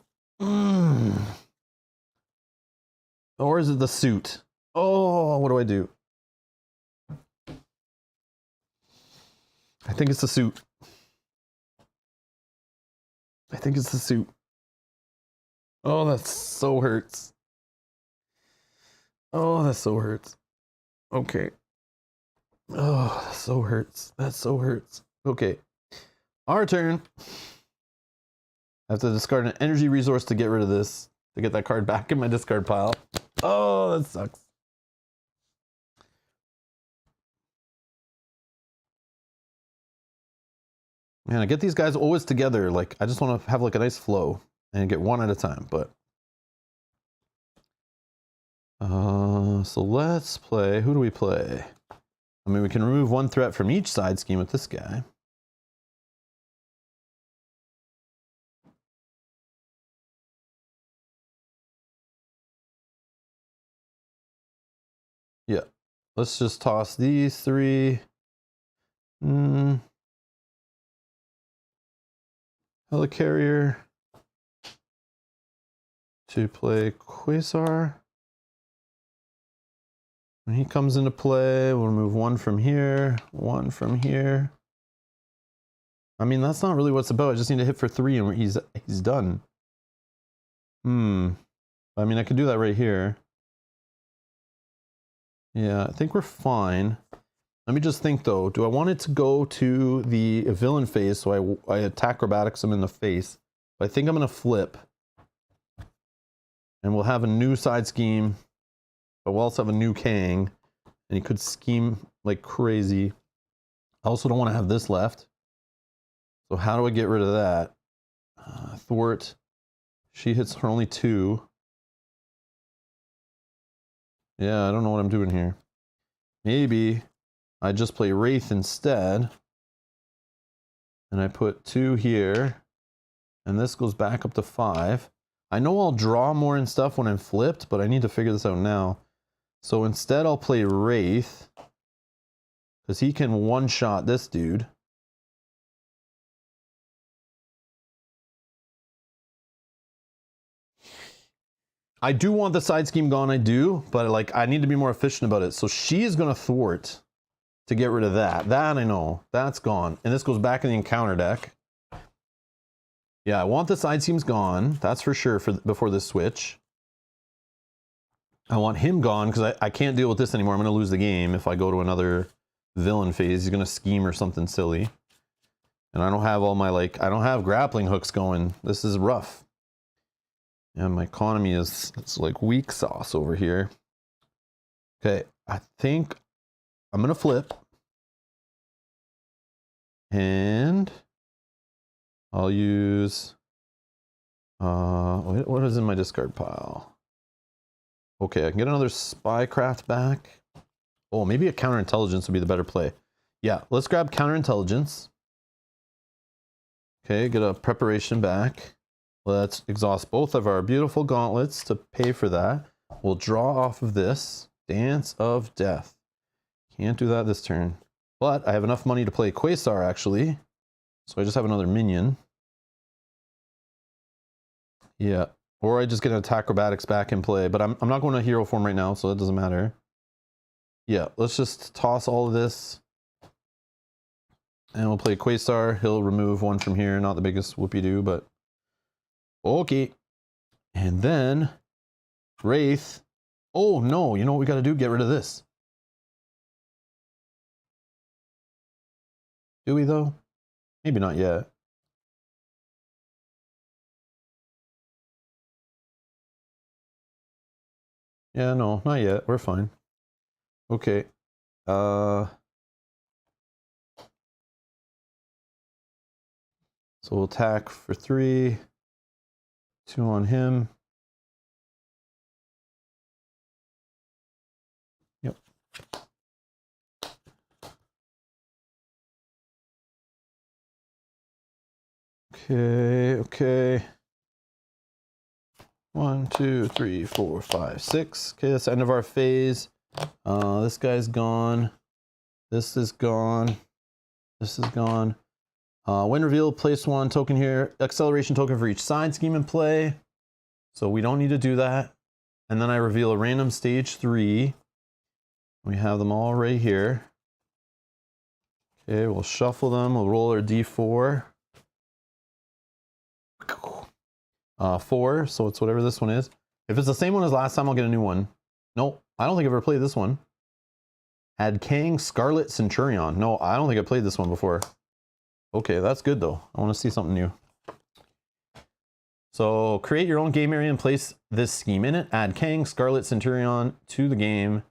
Or is it the suit? Oh, what do I do? I think it's the suit. I think it's the suit. Oh, that so hurts. Oh, that so hurts. Okay. Oh, that so hurts. That so hurts. Okay. Our turn. I have to discard an energy resource to get rid of this, to get that card back in my discard pile. Oh, that sucks. Man, I get these guys always together. Like, I just want to have like a nice flow and get one at a time, but. So let's play. Who do we play? I mean, we can remove 1 threat from each side scheme with this guy. Yeah. Let's just toss these 3. Helicarrier to play Quasar. When he comes into play, we'll remove 1 from here, 1 from here. I mean, that's not really what it's about. I just need to hit for 3 and he's done. I mean, I could do that right here. Yeah, I think we're fine. Let me just think though. Do I want it to go to the villain phase so I attack acrobatics him in the face? But I think I'm going to flip. And we'll have a new side scheme. But we'll also have a new Kang. And he could scheme like crazy. I also don't want to have this left. So how do I get rid of that? Thwart. She hits her only 2. Yeah, I don't know what I'm doing here. Maybe I just play Wraith instead. And I put 2 here. And this goes back up to 5. I know I'll draw more and stuff when I'm flipped, but I need to figure this out now. So instead I'll play Wraith. Because he can one-shot this dude. I do want the side scheme gone, I do, but like I need to be more efficient about it. So she is going to thwart to get rid of that. That I know. That's gone. And this goes back in the encounter deck. Yeah, I want the side schemes gone. That's for sure before this switch. I want him gone because I can't deal with this anymore. I'm going to lose the game if I go to another villain phase. He's going to scheme or something silly. And I don't have all my, like, I don't have grappling hooks going. This is rough. And my economy is, it's like weak sauce over here. Okay, I think I'm going to flip. And I'll use, what is in my discard pile? Okay, I can get another spycraft back. Oh, maybe a counterintelligence would be the better play. Yeah, let's grab counterintelligence. Okay, get a preparation back. Let's exhaust both of our beautiful gauntlets to pay for that. We'll draw off of this. Dance of Death. Can't do that this turn. But I have enough money to play Quasar, actually. So I just have another minion. Yeah. Or I just get an attack acrobatics back in play. But I'm not going to hero form right now, so it doesn't matter. Yeah, let's just toss all of this. And we'll play Quasar. He'll remove one from here. Not the biggest whoopie-doo, but... Okay. And then... Wraith. Oh, no. You know what we got to do? Get rid of this. Do we, though? Maybe not yet. Yeah, no, not yet. We're fine. Okay. So we'll attack for 3. 2 on him. Yep. Okay. 1, 2, 3, 4, 5, 6. Okay, that's the end of our phase. This guy's gone. This is gone. This is gone. When revealed, place 1 token here. Acceleration token for each side scheme in play. So we don't need to do that. And then I reveal a random stage 3. We have them all right here. Okay, we'll shuffle them. We'll roll our D4. 4, so it's whatever this one is. If it's the same one as last time, I'll get a new one. Nope, I don't think I've ever played this one. Add Kang Scarlet Centurion. No, I don't think I played this one before. Okay, that's good though. I want to see something new. So create your own game area and place this scheme in it. Add Kang Scarlet Centurion to the game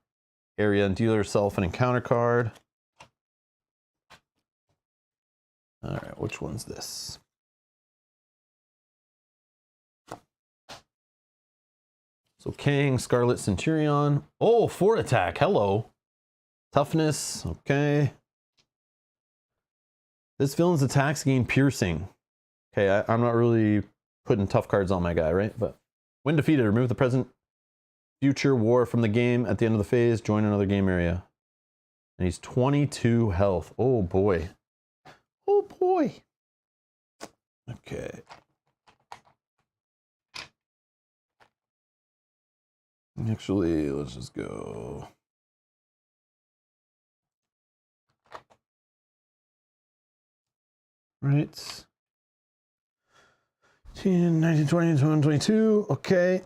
area and deal yourself an encounter card. All right, which one's this? So Kang, Scarlet Centurion. Oh, 4 attack. Hello. Toughness. Okay. This villain's attacks gain piercing. Okay, I'm not really putting tough cards on my guy, right? But when defeated, remove the present future war from the game. At the end of the phase, join another game area. And he's 22 health. Oh boy. Oh boy. Okay. Actually, let's just go. Right. 10, 19, 20, 21, 22. Okay.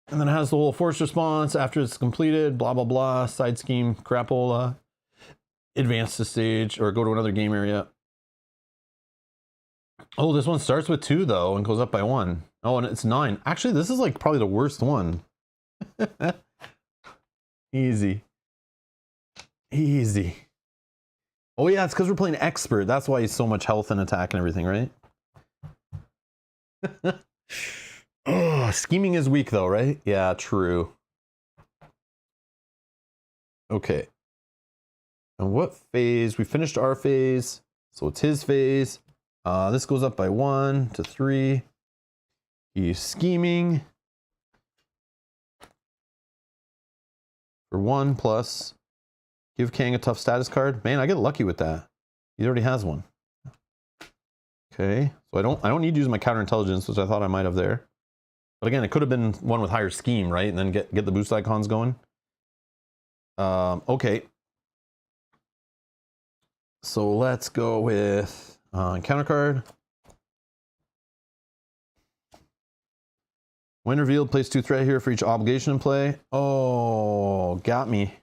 And then it has the whole force response after it's completed. Blah, blah, blah. Side scheme, crapola. Advance to stage or go to another game area. Oh, this one starts with 2 though and goes up by 1. Oh, and it's 9. Actually, this is like probably the worst one. Easy. Easy. Oh yeah, it's because we're playing expert. That's why he's so much health and attack and everything, right? Oh, scheming is weak though, right? Yeah, true. Okay. And what phase? We finished our phase, so it's his phase. This goes up by 1 to 3. He's scheming for 1 plus. Give Kang a tough status card. Man, I get lucky with that. He already has one. Okay, so I don't need to use my counterintelligence, which I thought I might have there. But again, it could have been one with higher scheme, right? And then get the boost icons going. Okay. So let's go with encounter card. When revealed, place 2 threat here for each obligation in play. Oh, got me.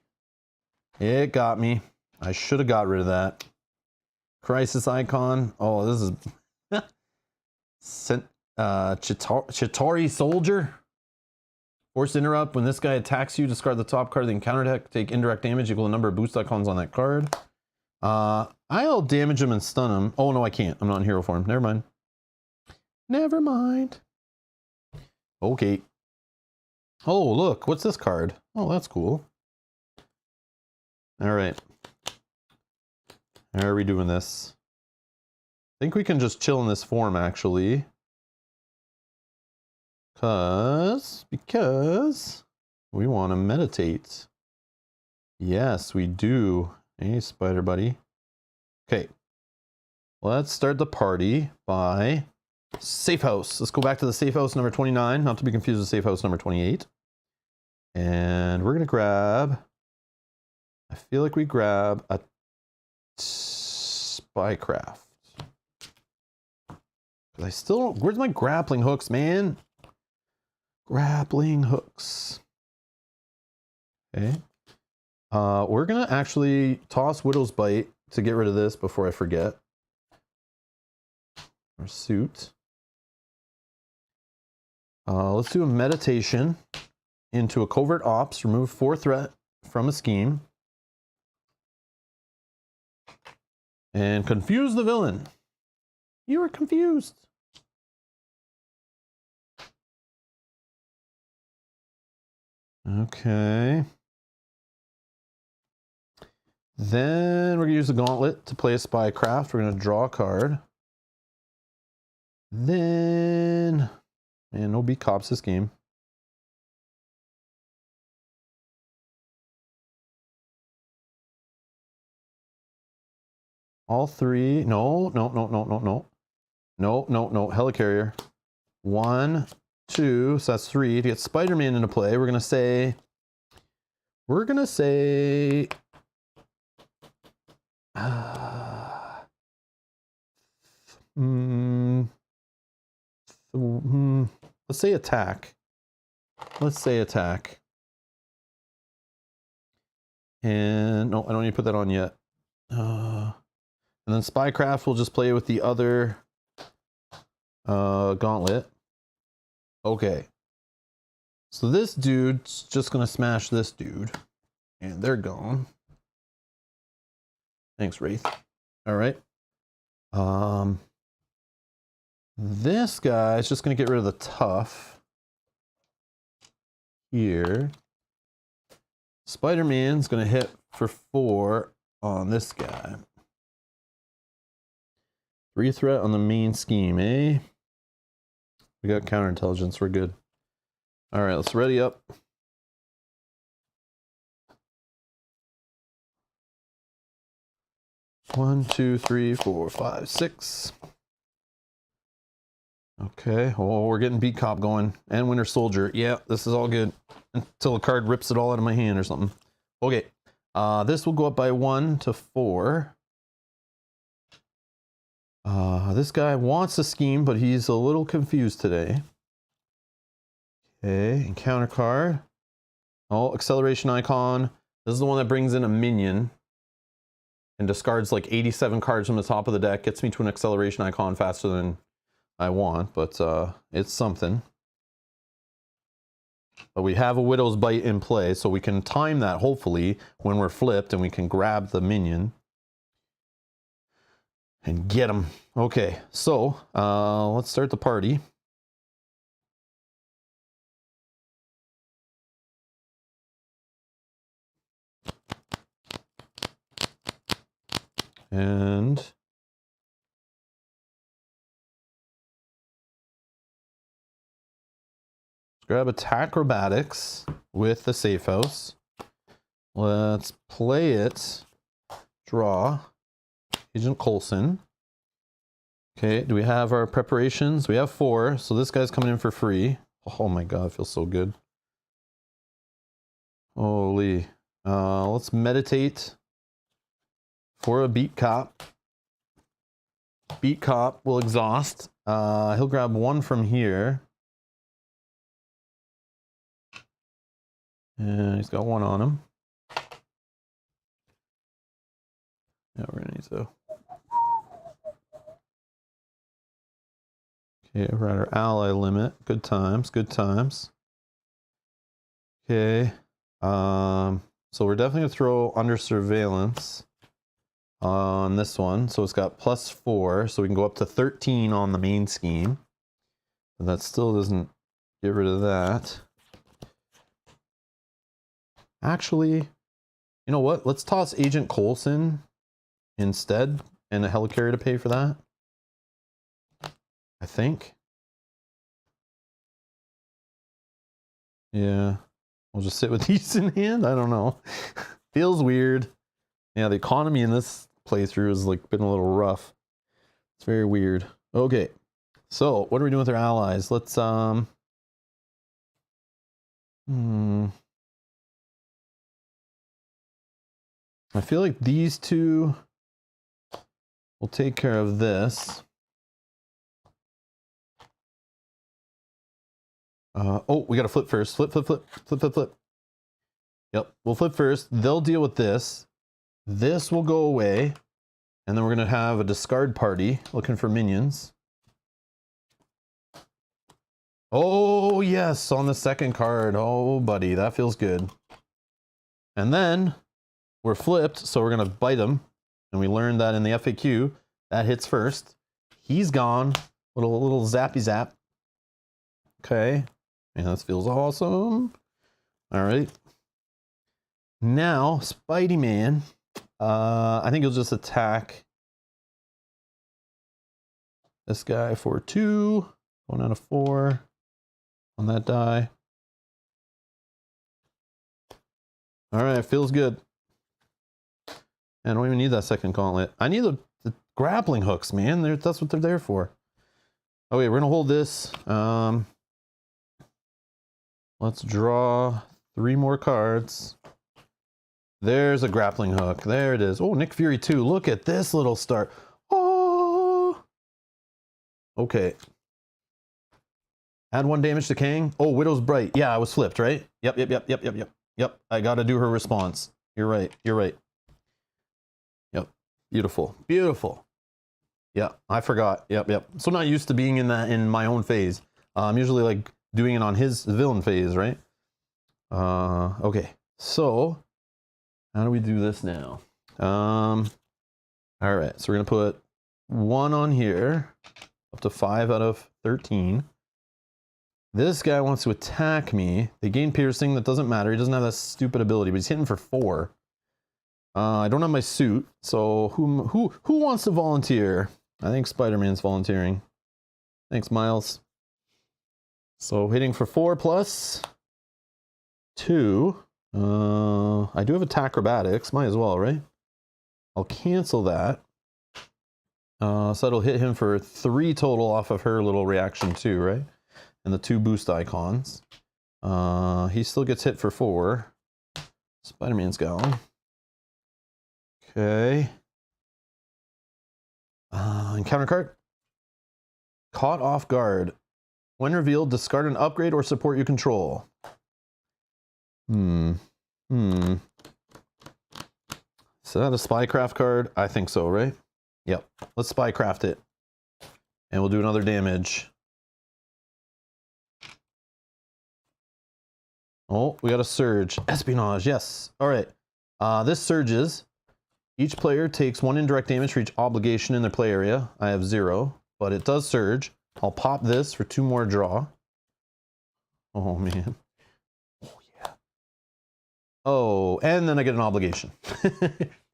It got me. I should have got rid of that. Crisis icon. Oh, this is Chitauri Soldier. Force interrupt. When this guy attacks you, discard the top card of the encounter deck. Take indirect damage equal to the number of boost icons on that card. I'll damage him and stun him. Oh no, I can't. I'm not in hero form. Never mind. Never mind. Okay. Oh, look, what's this card? Oh, that's cool. All right. How are we doing this? I think we can just chill in this form, actually. Because we want to meditate. Yes, we do. Hey, spider buddy. Okay. Let's start the party by safe house. Let's go back to the safe house number 29, not to be confused with safe house number 28. And we're going to grab, I feel like we grab a spycraft. I still don't, where's my grappling hooks, man? Grappling hooks. Okay. We're going to actually toss Widow's Bite to get rid of this before I forget. Our suit. Let's do a meditation into a covert ops. Remove 4 threat from a scheme. And confuse the villain. You are confused. Okay. Then we're going to use the gauntlet to play a spycraft. We're going to draw a card. Then, and no beat cops this game. All 3, no. No, helicarrier. 1, 2, so that's 3. To get Spider-Man into play, we're gonna say, let's say attack. And no, I don't need to put that on yet. And then spycraft will just play with the other gauntlet. Okay. So this dude's just gonna smash this dude. And they're gone. Thanks, Wraith. Alright. This guy's just gonna get rid of the tough. Here. Spider-Man's gonna hit for 4 on this guy. 3 threat on the main scheme, eh? We got counterintelligence, we're good. Alright, let's ready up. One, 2, 3, 4, 5, 6. Okay, oh, we're getting beat cop going. And Winter Soldier. Yeah, this is all good. Until a card rips it all out of my hand or something. Okay, this will go up by 1 to 4. This guy wants a scheme, but he's a little confused today. Okay, encounter card. Oh, acceleration icon. This is the one that brings in a minion and discards like 87 cards from the top of the deck. Gets me to an acceleration icon faster than I want, but it's something. But we have a Widow's Bite in play, so we can time that hopefully when we're flipped and we can grab the minion and get him. Okay, so let's start the party. And grab attack acrobatics with the safe house. Let's play it. Draw. Agent Coulson. Okay, do we have our preparations? We have 4, so this guy's coming in for free. Oh my god, it feels so good. Holy. Let's meditate for a beat cop. Beat cop will exhaust. He'll grab 1 from here. And he's got 1 on him. Yeah, we're gonna need to. Okay, we're at our ally limit. Good times, good times. Okay. So we're definitely gonna throw under surveillance on this one. So it's got +4, so we can go up to 13 on the main scheme. But that still doesn't get rid of that. Actually, you know what? Let's toss Agent Coulson instead and a helicarrier to pay for that. I think. Yeah. We'll just sit with these in hand. I don't know. Feels weird. Yeah, the economy in this playthrough has like been a little rough. It's very weird. Okay. So, what are we doing with our allies? Let's I feel like these two will take care of this. Oh, we got to flip first. Flip, flip, flip, flip, flip, flip. Yep, we'll flip first. They'll deal with this. This will go away. And then we're going to have a discard party looking for minions. Oh, yes, on the second card. Oh, buddy, that feels good. And then we're flipped, so we're going to bite him. And we learned that in the FAQ. That hits first. He's gone. Little zappy zap. Okay. And that feels awesome. All right. Now, Spidey Man. I think he'll just attack this guy for 2. 1 out of 4 on that die. All right, feels good. I don't even need that second gauntlet. I need the grappling hooks, man. That's what they're there for. Okay, we're gonna hold this. Let's draw 3 more cards. There's a grappling hook. There it is. Oh, Nick Fury 2. Look at this little start. Oh. Okay. Add 1 damage to Kang. Oh, Widow's Bright. Yeah, I was flipped, right? Yep. I gotta do her response. You're right. Yep. Beautiful. Beautiful. Yeah, I forgot. Yep. So not used to being in my own phase. I'm usually like doing it on his villain phase, right? Okay. So how do we do this now? All right, so we're gonna put 1 on here, up to 5 out of 13. This guy wants to attack me. They gain piercing, that doesn't matter. He doesn't have that stupid ability, but he's hitting for 4. I don't have my suit, so who wants to volunteer? I think Spider-Man's volunteering. Thanks, Miles. So hitting for 4 plus 2. I do have attack acrobatics, might as well, right? I'll cancel that. So that'll hit him for 3 total off of her little reaction too, right? And the 2 boost icons. He still gets hit for 4. Spider-Man's gone. Okay. Encounter card. Caught off guard. When revealed, discard an upgrade or support you control. Is that a spycraft card? I think so, right? Yep. Let's spycraft it. And we'll do another damage. Oh, we got a surge. Espionage, yes. All right. This surges. Each player takes 1 indirect damage for each obligation in their play area. I have 0, but it does surge. I'll pop this for 2 more draw. Oh, man. Oh, yeah. Oh, and then I get an obligation.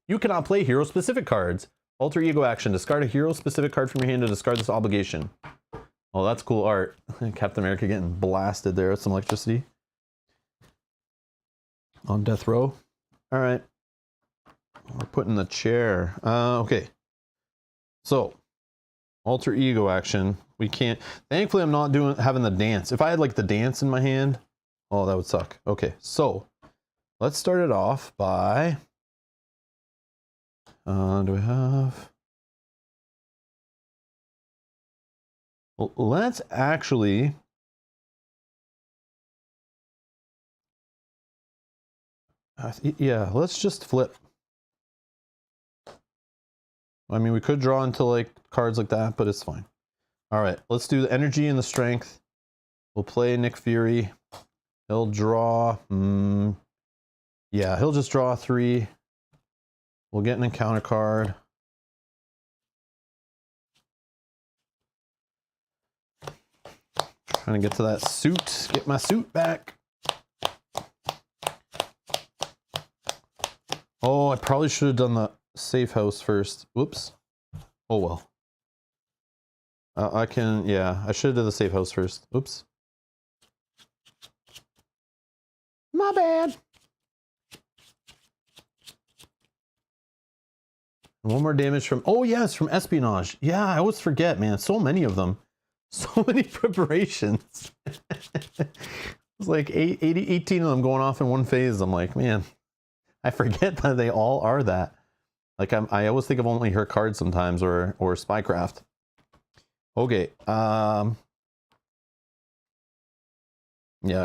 You cannot play hero-specific cards. Alter ego action. Discard a hero-specific card from your hand to discard this obligation. Oh, that's cool art. Captain America getting blasted there with some electricity. On death row. All right. We're putting the chair. Okay. So, alter ego action. We can't. Thankfully, I'm not having the dance. If I had like the dance in my hand, oh, that would suck. Okay. So, let's start it off by. Do we have? Well, let's actually. Yeah, let's just flip. I mean, we could draw into like cards like that, but it's fine. All right, let's do the energy and the strength. We'll play Nick Fury. He'll draw. Yeah, he'll just draw 3. We'll get an encounter card. Trying to get to that suit. Get my suit back. Oh, I probably should have done the safe house first. Whoops. Oh well. I can, yeah, I should have done the safe house first. Oops. My bad. One more damage from, oh yes, from espionage. Yeah, I always forget, man. So many of them. So many preparations. It's like 18 of them going off in one phase. I'm like, man, I forget that they all are that. Like I always think of only her cards sometimes or spycraft. Okay. Yeah,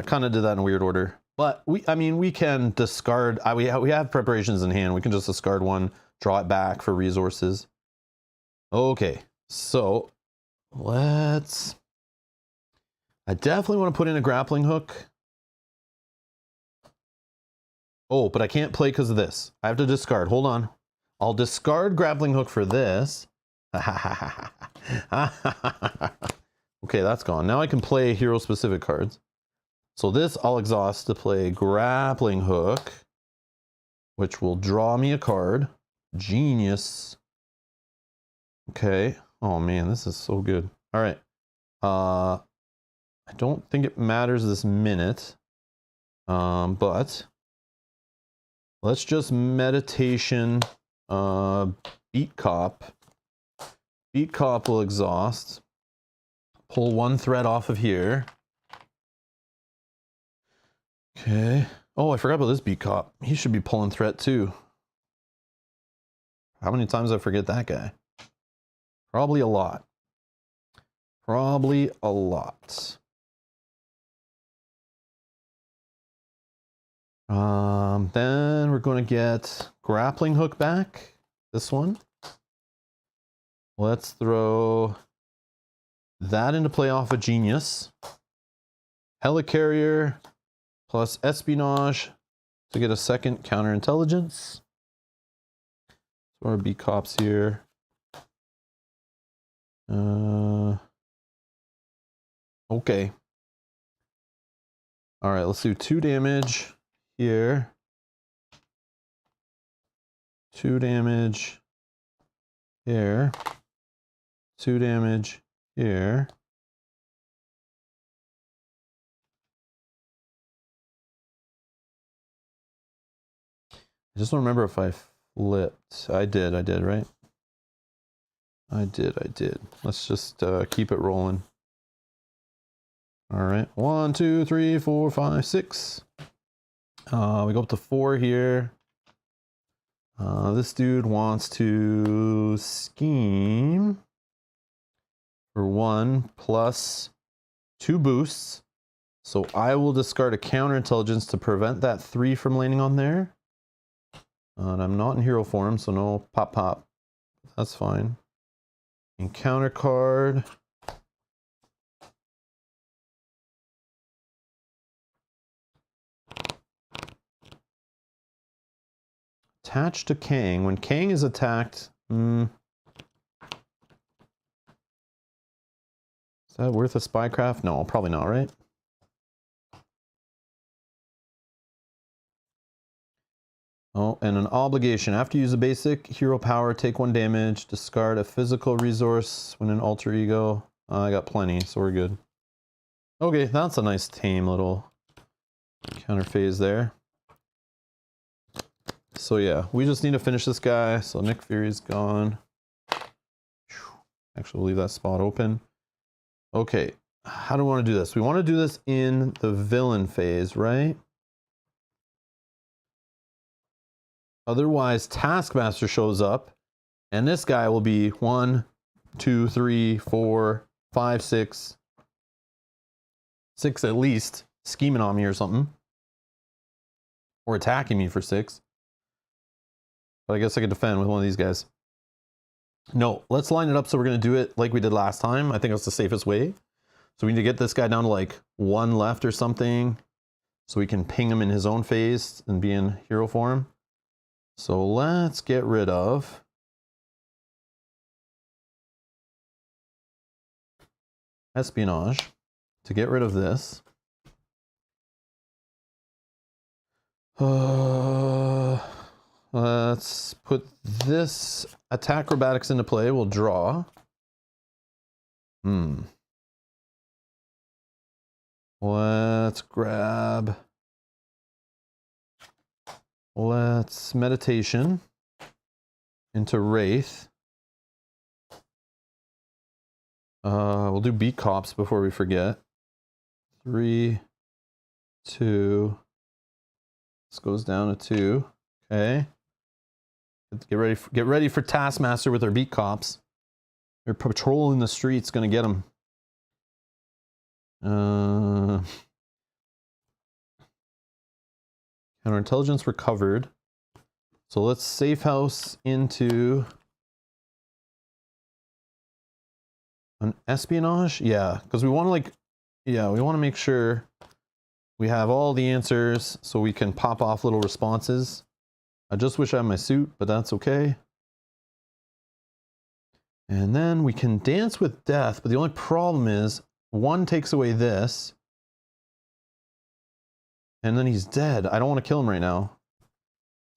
kind of did that in weird order. But I mean, we can discard, we have preparations in hand. We can just discard one, draw it back for resources. Okay, so let's, I definitely want to put in a grappling hook. Oh, but I can't play because of this. I have to discard, hold on. I'll discard grappling hook for this. Okay, that's gone. Now I can play hero specific cards. So this I'll exhaust to play grappling hook, which will draw me a card. Genius. Okay. Oh man, this is so good. All right. I don't think it matters this minute. But let's just meditation beat cop. Beat cop will exhaust. Pull one thread off of here. Okay. Oh, I forgot about this beat cop. He should be pulling threat too. How many times I forget that guy? Probably a lot. Probably a lot. Then we're going to get grappling hook back. This one. Let's throw that into play off of Genius. Helicarrier plus espionage to get a second counterintelligence. So our B cops here. Okay. All right, let's do 2 damage here. 2 damage here. 2 damage here. I just don't remember if I flipped. I did, right? I did. Let's just keep it rolling. All right, 1, 2, 3, 4, 5, 6. We go up to 4 here. This dude wants to scheme for 1 plus 2 boosts. So I will discard a counterintelligence to prevent that 3 from landing on there. And I'm not in hero form, so no pop. That's fine. Encounter card. Attached to Kang. When Kang is attacked, is that worth a spycraft? No, probably not, right? Oh, and an obligation. After you use a basic hero power, take 1 damage, discard a physical resource when an alter ego. I got plenty, so we're good. Okay, that's a nice tame little counter phase there. So yeah, we just need to finish this guy. So Nick Fury's gone. Actually, we'll leave that spot open. Okay, how do we want to do this? We want to do this in the villain phase, right? Otherwise, Taskmaster shows up, and this guy will be 1, 2, 3, 4, 5, 6. 6 at least, scheming on me or something. Or attacking me for 6. But I guess I could defend with one of these guys. No, let's line it up so we're going to do it like we did last time. I think that's the safest way. So we need to get this guy down to like 1 left or something. So we can ping him in his own phase and be in hero form. So let's get rid of espionage to get rid of this. Let's put this attack acrobatics into play. We'll draw. Let's grab. Let's meditation into Wraith. We'll do beat cops before we forget. 3, 2. This goes down to 2. Okay. Get ready for Taskmaster with our beat cops. They're patrolling the streets, gonna get them. Counterintelligence recovered. So let's safe house into an espionage. Yeah, because we want to we want to make sure we have all the answers so we can pop off little responses. I just wish I had my suit, but that's okay. And then we can dance with death, but the only problem is one takes away this. And then he's dead. I don't want to kill him right now.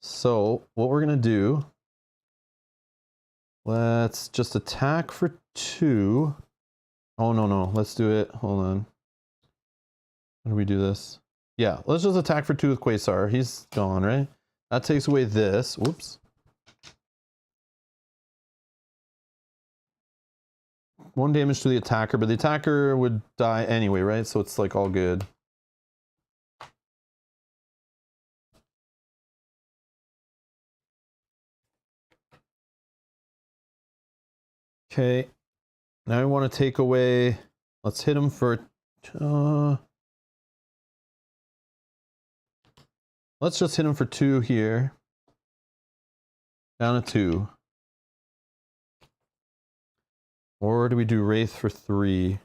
So what we're going to do, let's just attack for 2. Oh, no. Let's do it. Hold on. How do we do this? Yeah, let's just attack for 2 with Quasar. He's gone, right? That takes away this. Whoops. 1 damage to the attacker, but the attacker would die anyway, right? So it's like all good. Okay. Now I want to take away. Let's hit him for. Let's just hit him for 2 here. Down to 2. Or do we do Wraith for 3?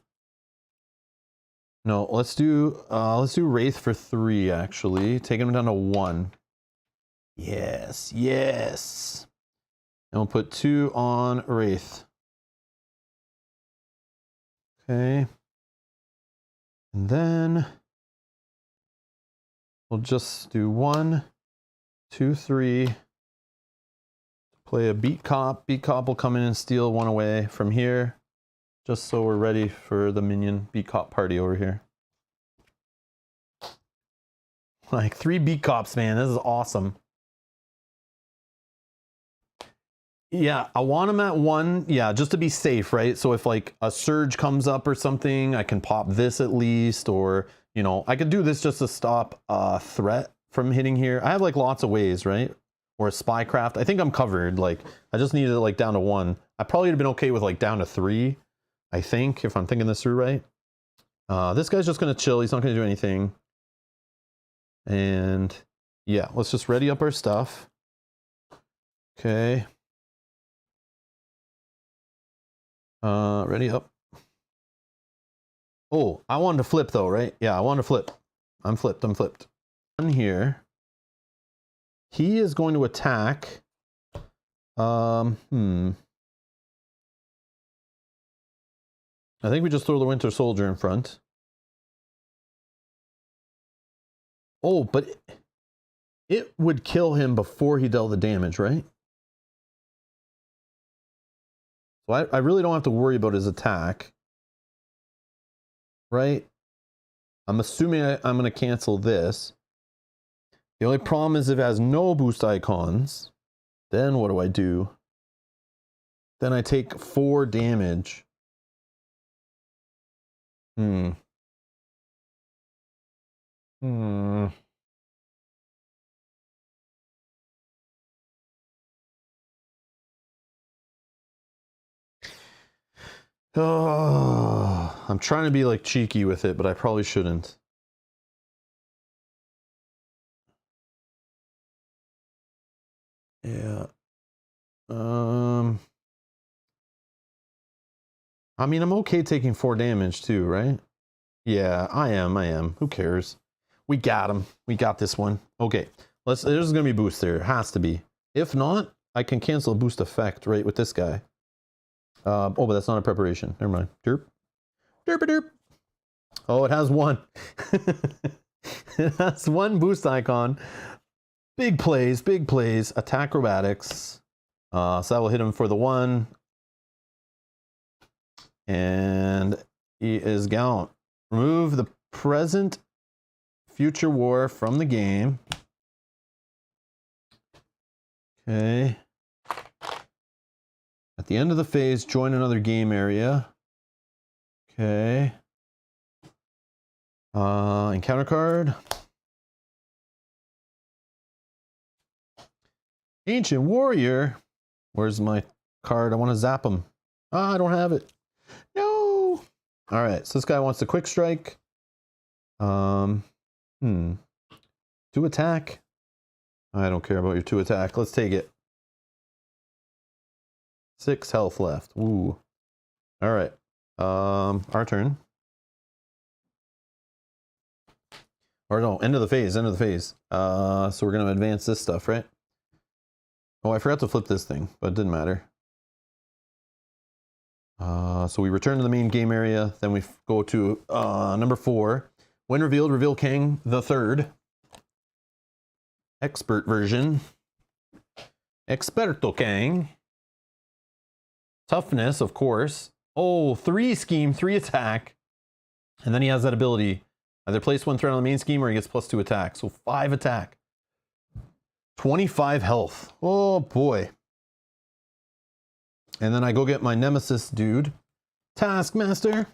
No, let's do Wraith for 3 actually. Take him down to 1. Yes. And we'll put 2 on Wraith. Okay. And then we'll just do 1, 2, 3. Play a beat cop. Beat cop will come in and steal 1 away from here. Just so we're ready for the minion beat cop party over here. Like 3 beat cops, man. This is awesome. Yeah, I want them at 1. Yeah, just to be safe, right? So if like a surge comes up or something, I can pop this at least, or, you know, I could do this just to stop a threat from hitting here. I have like lots of ways, right? Or a spycraft. I think I'm covered. Like, I just needed it like down to 1. I probably would have been okay with like down to 3, I think, if I'm thinking this through right. This guy's just going to chill. He's not going to do anything. And yeah, let's just ready up our stuff. Okay. Ready up. Oh, I wanted to flip though, right? Yeah, I wanted to flip. I'm flipped. On here. He is going to attack. I think we just throw the Winter Soldier in front. Oh, but it would kill him before he dealt the damage, right? So I really don't have to worry about his attack. Right? I'm assuming I'm going to cancel this. The only problem is if it has no boost icons, then what do I do? Then I take 4 damage. Oh, I'm trying to be like cheeky with it, but I probably shouldn't. Yeah. I mean, I'm okay taking 4 damage too, right? Yeah, I am. Who cares? We got him. We got this one. Okay. There's gonna be boost there. It has to be. If not, I can cancel a boost effect right with this guy. Oh, but that's not a preparation. Never mind. Derp. Derp. Oh, it has 1. It has 1 boost icon. Big plays, big plays. Attack acrobatics. So that will hit him for the 1. And he is gone. Remove the present future war from the game. Okay. At the end of the phase, join another game area. Okay. Encounter card. Ancient Warrior. Where's my card? I want to zap him. Ah, I don't have it. No. All right. So this guy wants a quick strike. 2 attack. I don't care about your 2 attack. Let's take it. 6 health left. Ooh. All right. Our turn. Or no, end of the phase, end of the phase. So we're going to advance this stuff, right? Oh, I forgot to flip this thing, but it didn't matter. So we return to the main game area. Then we go to number 4. When revealed, reveal Kang the Third. Expert version. Experto Kang. Toughness, of course. Oh, 3 scheme, 3 attack. And then he has that ability. Either place 1 threat on the main scheme or he gets +2 attack. So 5 attack. 25 health. Oh boy. And then I go get my nemesis dude. Taskmaster.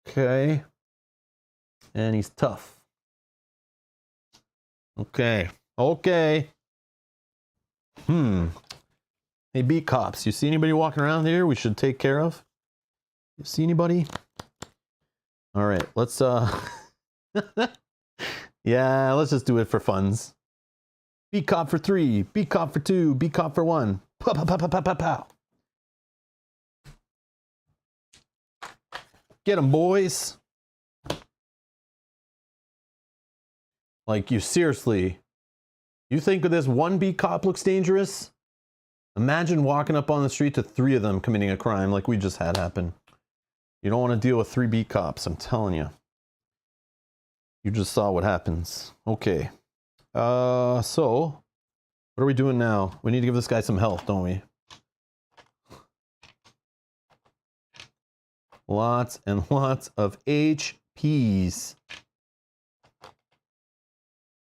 Okay. And he's tough. Okay. Okay. Hey, beat cops. You see anybody walking around here we should take care of? You see anybody? All right, let's yeah, let's just do it for funs. Beat cop for 3, beat cop for 2, beat cop for 1. Pow, pow, pow, pow, pow, pow, pow. Get 'em, boys. Like, you seriously, you think this 1 beat cop looks dangerous? Imagine walking up on the street to 3 of them committing a crime like we just had happen. You don't want to deal with 3 beat cops, I'm telling you. You just saw what happens. Okay. So, what are we doing now? We need to give this guy some health, don't we? Lots and lots of HPs.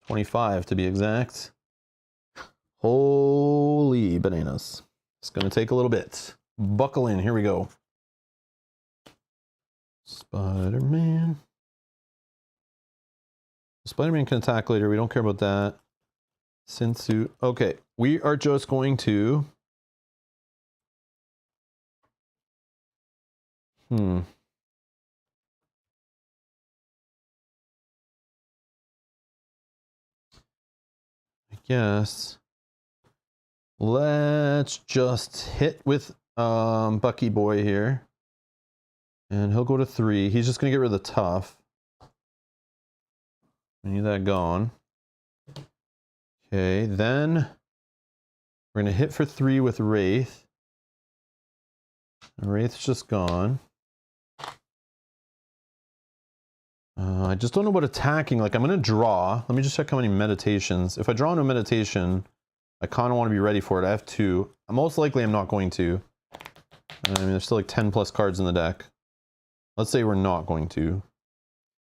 25 to be exact. Holy bananas. It's going to take a little bit. Buckle in. Here we go. Spider-Man. Spider-Man can attack later. We don't care about that. Sensu. Okay. We are just going to... I guess... Let's just hit with Bucky Boy here. And he'll go to 3. He's just going to get rid of the tough. We need that gone. Okay, then we're going to hit for 3 with Wraith. And Wraith's just gone. I just don't know about attacking. Like, I'm going to draw. Let me just check how many meditations. If I draw into a meditation, I kind of want to be ready for it. I have 2. Most likely I'm not going to. I mean, there's still like 10 plus cards in the deck. Let's say we're not going to.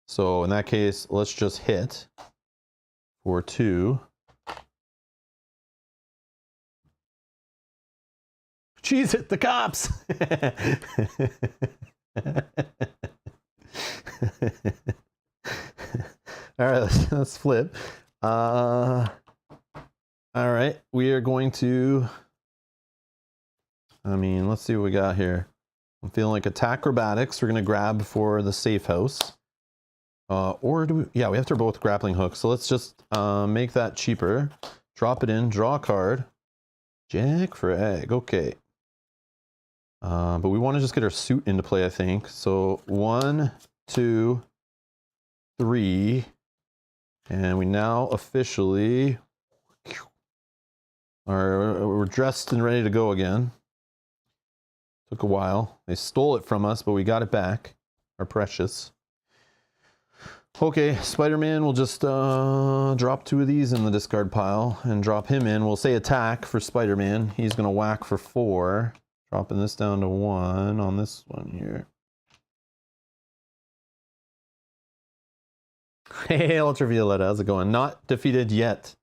So in that case, let's just hit for 2. Cheese it, the cops! All right, let's flip. All right, we are going to... I mean, let's see what we got here. I'm feeling like attack acrobatics. We're going to grab for the safe house. Or do we... Yeah, we have to both grappling hooks. So let's just make that cheaper. Drop it in, draw a card. Jack for egg. Okay. But we want to just get our suit into play, I think. So 1, 2, 3. And we now officially we're dressed and ready to go again. Took a while. They stole it from us, but we got it back. Our precious. Okay, Spider-Man will just drop 2 of these in the discard pile and drop him in. We'll say attack for Spider-Man. He's going to whack for 4. Dropping this down to 1 on this one here. Hey, let's reveal it. How's it going? Not defeated yet.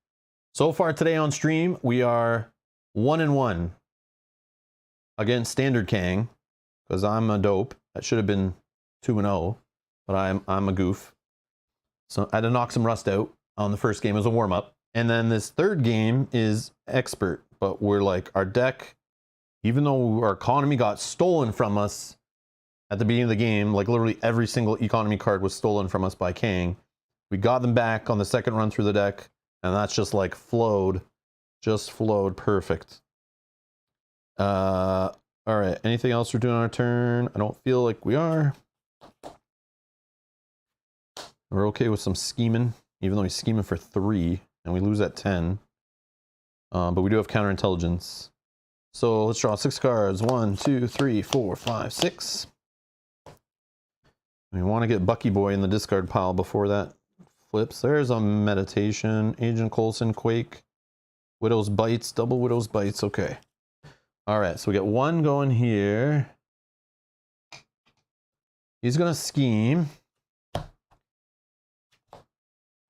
So far today on stream, we are 1-1 against Standard Kang, because I'm a dope. That should have been 2-0, but I'm a goof. So I had to knock some rust out on the first game as a warm-up. And then this third game is expert, but we're like, our deck, even though our economy got stolen from us at the beginning of the game, like literally every single economy card was stolen from us by Kang. We got them back on the second run through the deck, and that's just like flowed perfect. All right, anything else we're doing on our turn? I don't feel like we are. We're okay with some scheming, even though he's scheming for 3, and we lose at 10. But we do have counterintelligence. So let's draw 6 cards. 1, 2, 3, 4, 5, 6. We want to get Bucky Boy in the discard pile before that flips. There's a meditation. Agent Coulson, Quake. Widow's Bites, double Widow's Bites. Okay. All right, so we get 1 going here. He's going to scheme.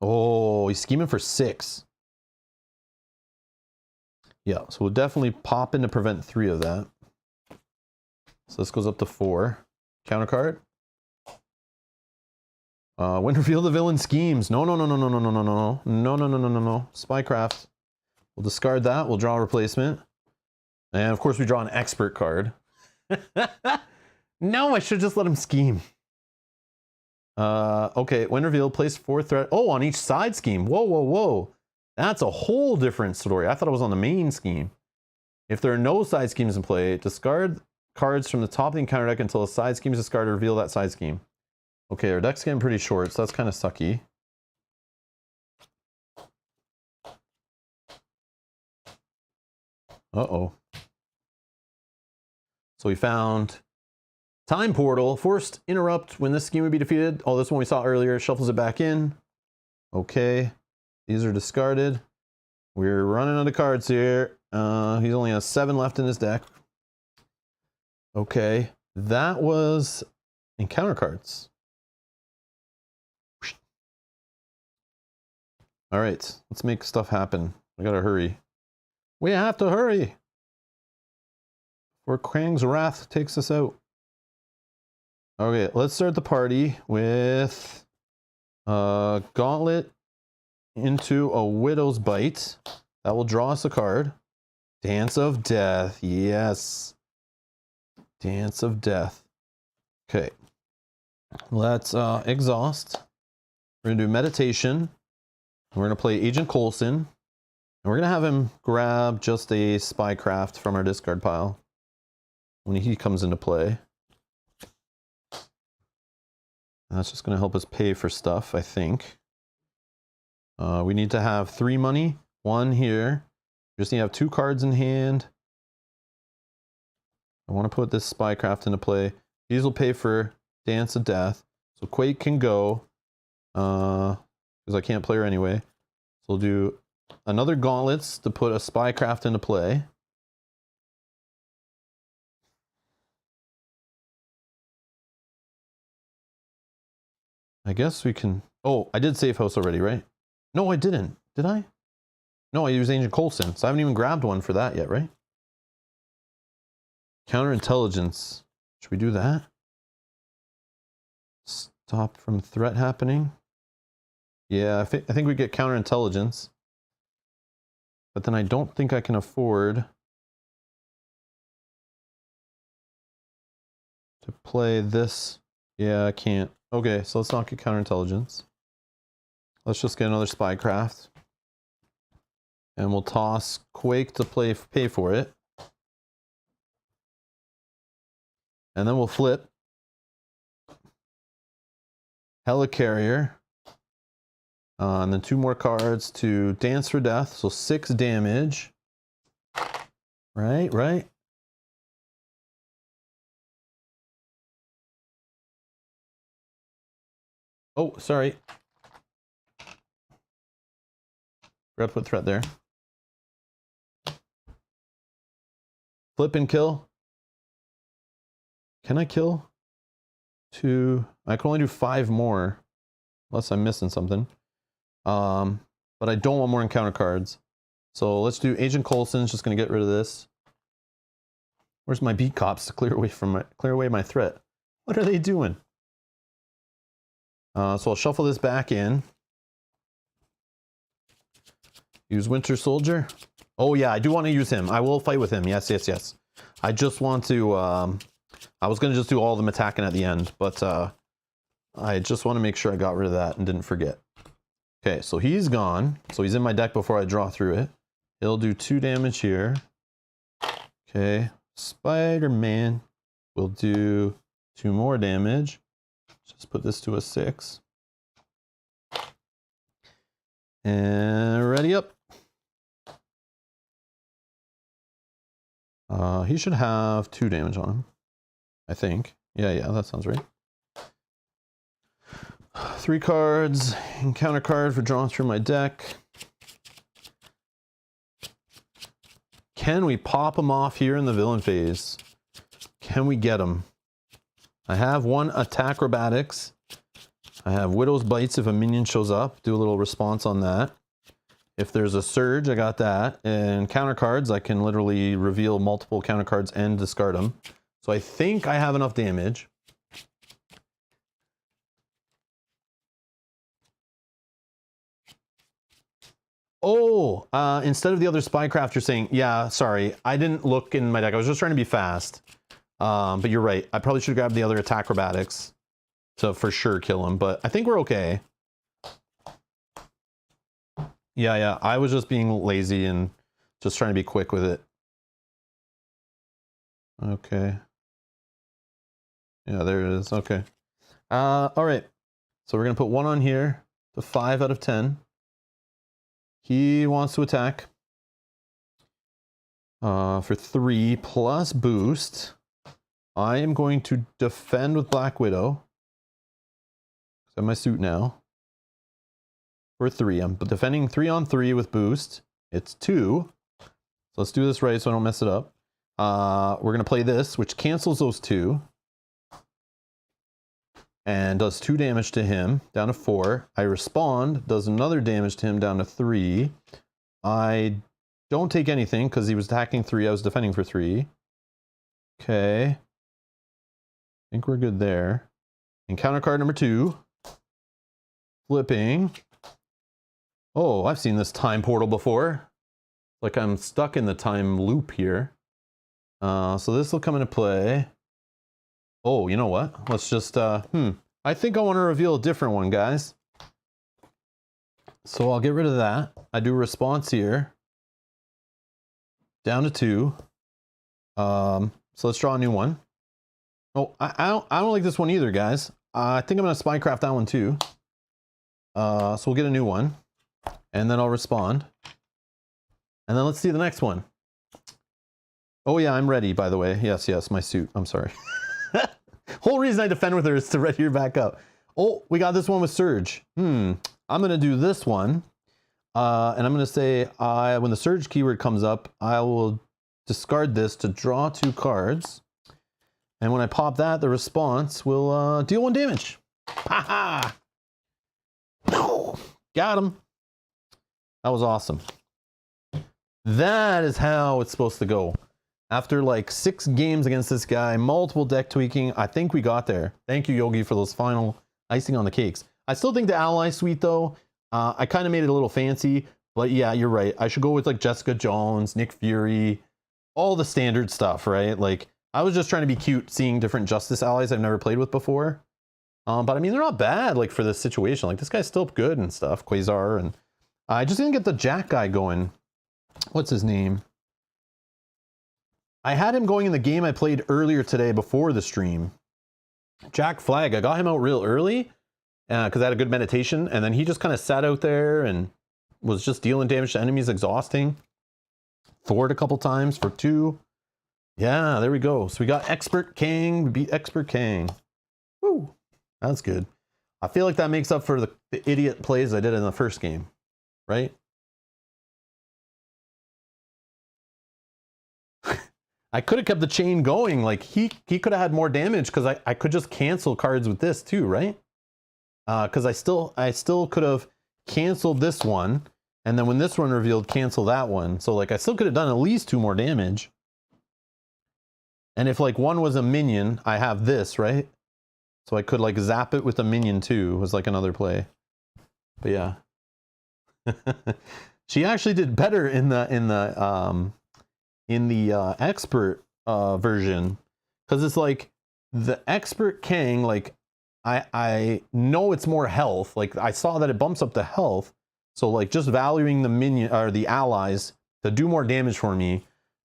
Oh, he's scheming for 6. Yeah, so we'll definitely pop in to prevent 3 of that. So this goes up to 4. Counter card. When reveal the villain schemes. No. Spycraft. We'll discard that. We'll draw a replacement. And of course we draw an expert card. No, I should just let him scheme. Okay, when revealed, place 4 threat. Oh, on each side scheme. Whoa. That's a whole different story. I thought it was on the main scheme. If there are no side schemes in play, discard cards from the top of the encounter deck until a side scheme is discarded, reveal that side scheme. Okay, our deck's getting pretty short, so that's kind of sucky. Uh-oh. So we found Time Portal. Forced interrupt when this scheme would be defeated. Oh, this one we saw earlier. Shuffles it back in. Okay. These are discarded. We're running out of cards here. He's only has 7 left in his deck. Okay. That was encounter cards. All right. Let's make stuff happen. We gotta hurry. We have to hurry. Or Krang's Wrath takes us out. Okay, let's start the party with Gauntlet into a Widow's Bite. That will draw us a card. Dance of Death. Yes. Dance of Death. Okay. Let's exhaust. We're going to do meditation. We're going to play Agent Coulson. And we're going to have him grab just a Spycraft from our discard pile when he comes into play. That's just going to help us pay for stuff, I think. We need to have 3 money. 1 here. We just need to have 2 cards in hand. I want to put this Spycraft into play. These will pay for Dance of Death. So Quake can go. Because I can't play her anyway. So we'll do another Gauntlets to put a Spycraft into play. I guess we can... Oh, I did Safe House already, right? No, I didn't. Did I? No, I used Agent Coulson, so I haven't even grabbed one for that yet, right? Counterintelligence. Should we do that? Stop from threat happening? Yeah, I think we get counterintelligence. But then I don't think I can afford to play this. Yeah, I can't. Okay, so let's not get counterintelligence. Let's just get another Spycraft. And we'll toss Quake to pay for it. And then we'll flip Helicarrier. And then 2 more cards to Dance for Death. So 6 damage. Right. Oh, sorry. Forgot to put threat there. Flip and kill. Can I kill? 2. I can only do 5 more. Unless I'm missing something. But I don't want more encounter cards. So let's do Agent Coulson's just gonna get rid of this. Where's my beat cops to clear away my threat? What are they doing? So I'll shuffle this back in. Use Winter Soldier. Oh yeah, I do want to use him. I will fight with him. Yes, yes, yes. I just want to, I was going to just do all of them attacking at the end, but I just want to make sure I got rid of that and didn't forget. Okay, so he's gone. So he's in my deck before I draw through it. He'll do 2 damage here. Okay, Spider-Man will do 2 more damage. Just put this to a 6. And ready up. He should have 2 damage on him, I think. Yeah, that sounds right. 3 cards, encounter card for drawing through my deck. Can we pop him off here in the villain phase? Can we get him? I have 1 attack acrobatics. I have Widow's Bites if a minion shows up. Do a little response on that. If there's a surge, I got that. And counter cards, I can literally reveal multiple counter cards and discard them. So I think I have enough damage. Oh, instead of the other Spycrafter saying, yeah, sorry, I didn't look in my deck. I was just trying to be fast. But you're right. I probably should grab the other attack acrobatics to for sure kill him. But I think we're okay. Yeah. I was just being lazy and just trying to be quick with it. Okay. Yeah, there it is. Okay. All right. So we're going to put 1 on here to 5 out of 10. He wants to attack for 3 plus boost. I am going to defend with Black Widow. I have my suit now. For 3. I'm defending 3 on 3 with boost. It's 2. So let's do this right so I don't mess it up. We're going to play this, which cancels those 2. And does 2 damage to him, down to 4. I respond, does another damage to him, down to 3. I don't take anything because he was attacking 3. I was defending for 3. Okay. I think we're good there. Encounter card number 2. Flipping. Oh, I've seen this time portal before. Like I'm stuck in the time loop here. So this will come into play. Oh, you know what? Let's just, I think I want to reveal a different one, guys. So I'll get rid of that. I do response here. Down to 2. So let's draw a new one. Oh, I don't like this one either, guys. I think I'm going to Spycraft that one too. So we'll get a new one. And then I'll respond. And then let's see the next one. Oh yeah, I'm ready, by the way. Yes, my suit. I'm sorry. Whole reason I defend with her is to ready her back up. Oh, we got this one with Surge. I'm going to do this one. And I'm going to say, when the Surge keyword comes up, I will discard this to draw 2 cards. And when I pop that, the response will deal 1 damage. Ha ha! Got him. That was awesome. That is how it's supposed to go. After like 6 games against this guy, multiple deck tweaking, I think we got there. Thank you, Yogi, for those final icing on the cakes. I still think the ally suite, though, I kind of made it a little fancy. But yeah, you're right. I should go with like Jessica Jones, Nick Fury, all the standard stuff, right? Like, I was just trying to be cute seeing different Justice allies I've never played with before. But I mean, they're not bad, like, for this situation. Like, this guy's still good and stuff. Quasar, and I just didn't get the Jack guy going. What's his name? I had him going in the game I played earlier today before the stream. Jack Flag. I got him out real early because I had a good meditation, and then he just kind of sat out there and was just dealing damage to enemies, exhausting. Thwart a couple times for 2. Yeah, there we go. So we got Expert Kang. We beat Expert Kang. Woo, that's good. I feel like that makes up for the idiot plays I did in the first game, right? I could have kept the chain going. Like he could have had more damage because I could just cancel cards with this too, right? Because I still could have canceled this one, and then when this one revealed, cancel that one. So like I still could have done at least 2 more damage. And if like one was a minion, I have this, right? So I could like zap it with a minion too, was like another play. But yeah. She actually did better in the expert version, because it's like the expert Kang, like I know it's more health. Like I saw that it bumps up the health, so like just valuing the minion or the allies to do more damage for me.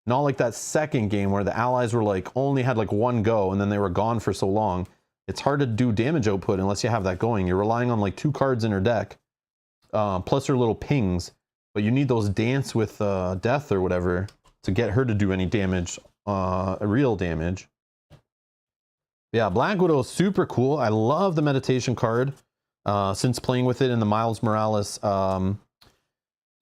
Not like that second game where the allies were like only had like 1 go and then they were gone for so long. It's hard to do damage output unless you have that going. You're relying on like 2 cards in her deck, plus her little pings, but you need those dance with death or whatever to get her to do any damage, real damage. Yeah, Black Widow is super cool. I love the meditation card since playing with it in the Miles Morales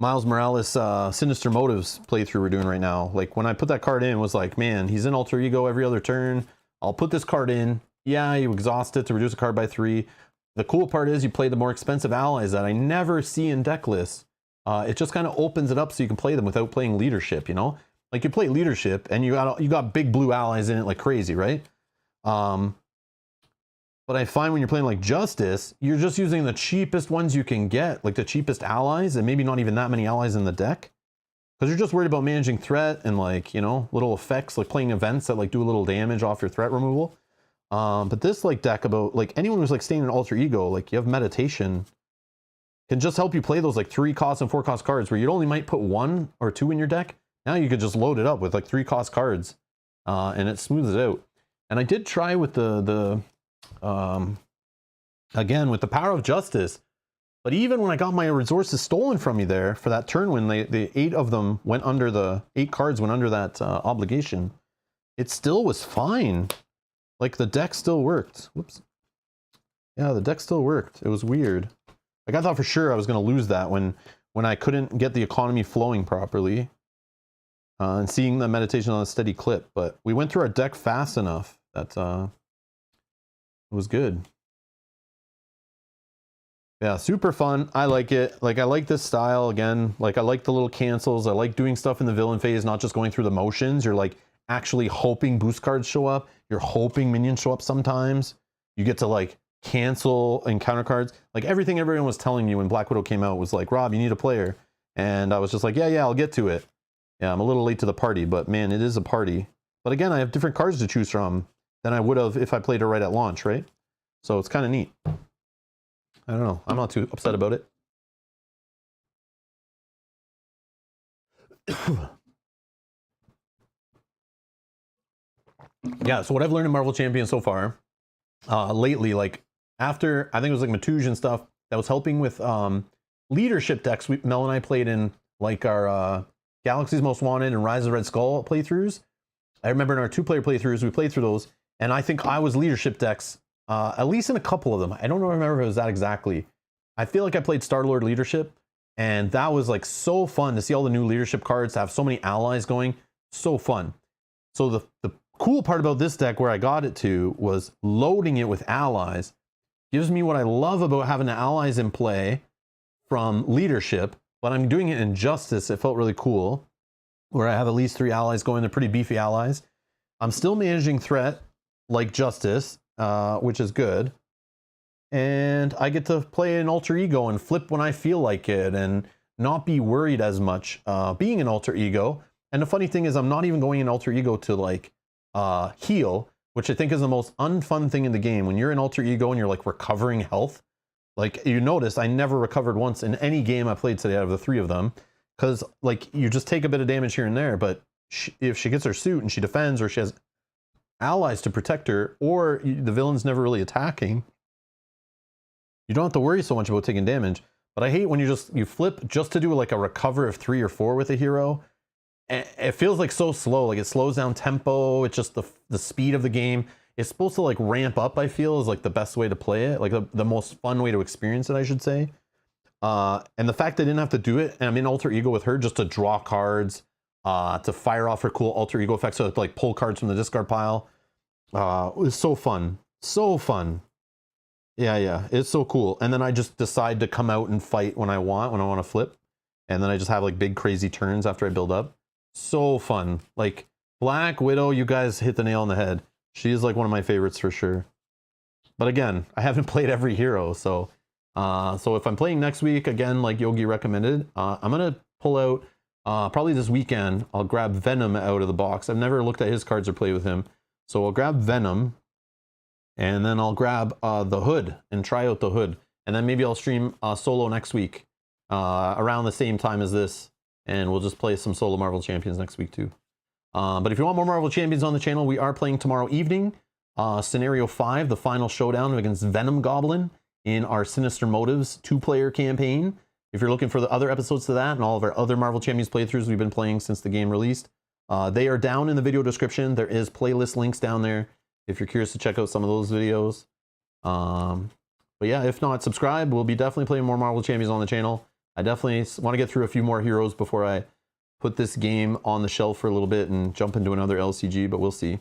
Sinister Motives playthrough we're doing right now. Like when I put that card in, it was like, man, he's in Alter Ego every other turn. I'll put this card in. Yeah, you exhaust it to reduce a card by 3. The cool part is you play the more expensive allies that I never see in deck lists. It just kind of opens it up so you can play them without playing leadership, you know? Like you play leadership and you got big blue allies in it like crazy, right? But I find when you're playing like Justice, you're just using the cheapest ones you can get, like the cheapest allies, and maybe not even that many allies in the deck. Because you're just worried about managing threat and like, you know, little effects, like playing events that like do a little damage off your threat removal. But this like deck about like anyone who's like staying in Alter Ego, like you have meditation, can just help you play those like 3 cost and 4 cost cards where you only might put 1 or 2 in your deck. Now you could just load it up with like 3 cost cards, and it smooths it out. And I did try with again with the Power of Justice, but even when I got my resources stolen from me there for that turn when the 8 of them went under, the 8 cards went under that obligation, it still was fine. Like the deck still worked. Whoops. Yeah, the deck still worked. It was weird. Like I thought for sure I was going to lose that when I couldn't get the economy flowing properly. And seeing the meditation on a steady clip, but we went through our deck fast enough that it was good. Yeah, super fun. I like it. Like I like this style again. Like I like the little cancels. I like doing stuff in the villain phase, not just going through the motions. You're like actually hoping boost cards show up. You're hoping minions show up sometimes. You get to like cancel encounter cards. Like everything everyone was telling you when Black Widow came out was like, Rob, you need a player. And I was just like, yeah, I'll get to it. Yeah, I'm a little late to the party, but man, it is a party. But again, I have different cards to choose from than I would have if I played it right at launch, right? So it's kind of neat. I don't know. I'm not too upset about it. Yeah, so what I've learned in Marvel Champions so far, lately, like after, I think it was like Matuj and stuff, that was helping with leadership decks Mel and I played in, like our Galaxy's Most Wanted and Rise of the Red Skull playthroughs. I remember in our 2-player playthroughs, we played through those, and I think I was leadership decks, at least in a couple of them. I don't remember if it was that exactly. I feel like I played Star-Lord leadership, and that was like so fun to see all the new leadership cards, to have so many allies going. So fun. So the cool part about this deck where I got it to was loading it with allies. Gives me what I love about having the allies in play from leadership, but I'm doing it in Justice. It felt really cool, where I have at least 3 allies going. They're pretty beefy allies. I'm still managing threat like Justice, which is good. And I get to play an Alter Ego and flip when I feel like it and not be worried as much being an Alter Ego. And the funny thing is I'm not even going in Alter Ego to like heal, which I think is the most unfun thing in the game. When you're in Alter Ego and you're like recovering health, like you notice I never recovered once in any game I played today out of the 3 of them, because like you just take a bit of damage here and there, but if she gets her suit and she defends, or she has allies to protect her, or the villain's never really attacking, you don't have to worry so much about taking damage. But I hate when you flip just to do like a recover of 3 or 4 with a hero. It feels like so slow, like it slows down tempo. It's just the speed of the game. it's supposed to like ramp up, I feel, is like the best way to play it, like the most fun way to experience it, I should say. And the fact I didn't have to do it, and I'm in alter ego with her just to draw cards, to fire off her cool alter ego effects, so to like pull cards from the discard pile. It was so fun. So fun. Yeah, it's so cool. And then I just decide to come out and fight when I want to flip. And then I just have like big crazy turns after I build up. So fun. Like Black Widow, you guys hit the nail on the head. She is like one of my favorites for sure. But again, I haven't played every hero, so if I'm playing next week, again, like Yogi recommended, I'm gonna pull out probably this weekend. I'll grab Venom out of the box. I've never looked at his cards or played with him, so I'll grab Venom, and then I'll grab the Hood and try out the Hood, and then maybe I'll stream solo next week around the same time as this, and we'll just play some solo Marvel Champions next week too. But if you want more Marvel Champions on the channel, we are playing tomorrow evening. Scenario 5, the final showdown against Venom Goblin in our Sinister Motives 2-player campaign. If you're looking for the other episodes to that and all of our other Marvel Champions playthroughs we've been playing since the game released, they are down in the video description. There is playlist links down there if you're curious to check out some of those videos. But yeah, if not, subscribe. We'll be definitely playing more Marvel Champions on the channel. I definitely want to get through a few more heroes before I put this game on the shelf for a little bit and jump into another LCG, but we'll see.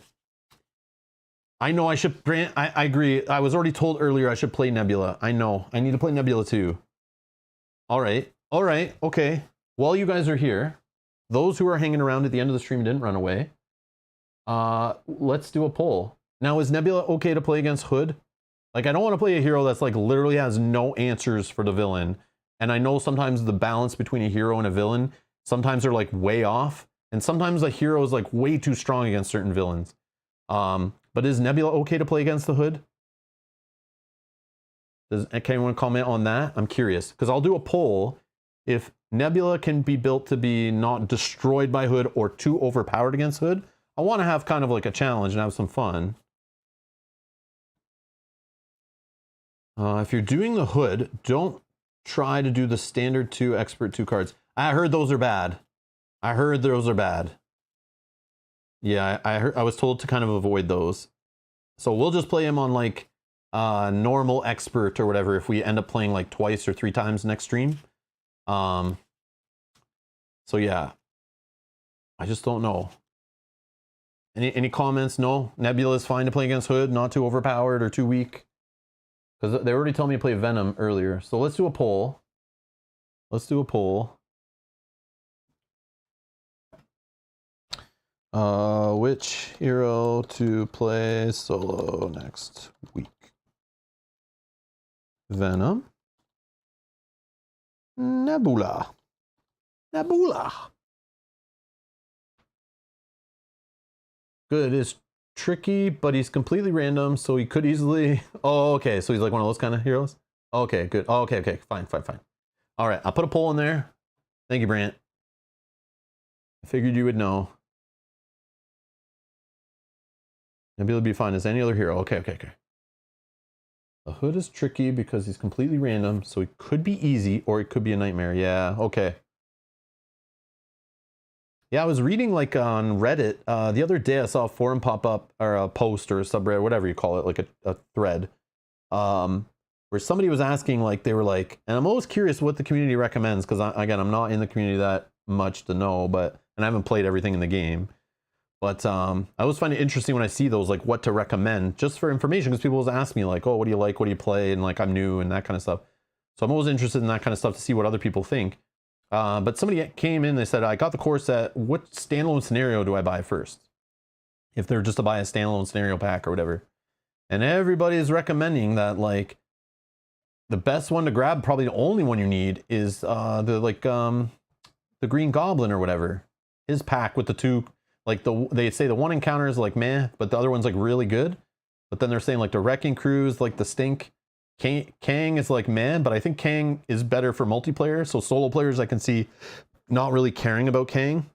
I know I should, Grant, I agree. I was already told earlier I should play Nebula. I know. I need to play Nebula too. All right, okay. While you guys are here, those who are hanging around at the end of the stream and didn't run away, let's do a poll. Now, is Nebula okay to play against Hood? Like, I don't want to play a hero that's like literally has no answers for the villain. And I know sometimes the balance between a hero and a villain, sometimes they're like way off. And sometimes the hero is like way too strong against certain villains. But is Nebula okay to play against the Hood? Can anyone comment on that? I'm curious, because I'll do a poll. If Nebula can be built to be not destroyed by Hood or too overpowered against Hood, I want to have kind of like a challenge and have some fun. If you're doing the Hood, don't try to do the standard 2 expert 2 cards. I heard those are bad. Yeah, I was told to kind of avoid those. So we'll just play him on like normal expert or whatever if we end up playing like twice or 3 times next stream. So yeah. I just don't know. Any comments? No? Nebula is fine to play against Hood, not too overpowered or too weak. Because they already told me to play Venom earlier. So let's do a poll. Which hero to play solo next week? Venom? Nebula. Good. It's tricky, but he's completely random, so he could easily... Oh, okay. So he's like one of those kind of heroes? Okay, good. Oh, okay. Fine. All right. I'll put a poll in there. Thank you, Brant. I figured you would know. Nebula would be fine as any other hero. Okay. The Hood is tricky because he's completely random, so it could be easy or it could be a nightmare. Yeah, okay. Yeah, I was reading like on Reddit the other day. I saw a forum pop up, or a post or a subreddit, whatever you call it, like a thread, where somebody was asking, like, they were like, and I'm always curious what the community recommends, because again, I'm not in the community that much to know, and I haven't played everything in the game. But I always find it interesting when I see those, like what to recommend, just for information, because people always ask me like, oh, what do you like? What do you play? And like, I'm new and that kind of stuff. So I'm always interested in that kind of stuff to see what other people think. But somebody came in, they said, I got the core set. What standalone scenario do I buy first? If they're just to buy a standalone scenario pack or whatever. And everybody is recommending that like the best one to grab, probably the only one you need, is the Green Goblin or whatever. His pack with the 2... Like they say the one encounter is like meh, but the other one's like really good. But then they're saying like the Wrecking Crews, like the stink. Kang is like meh, but I think Kang is better for multiplayer. So solo players I can see not really caring about Kang.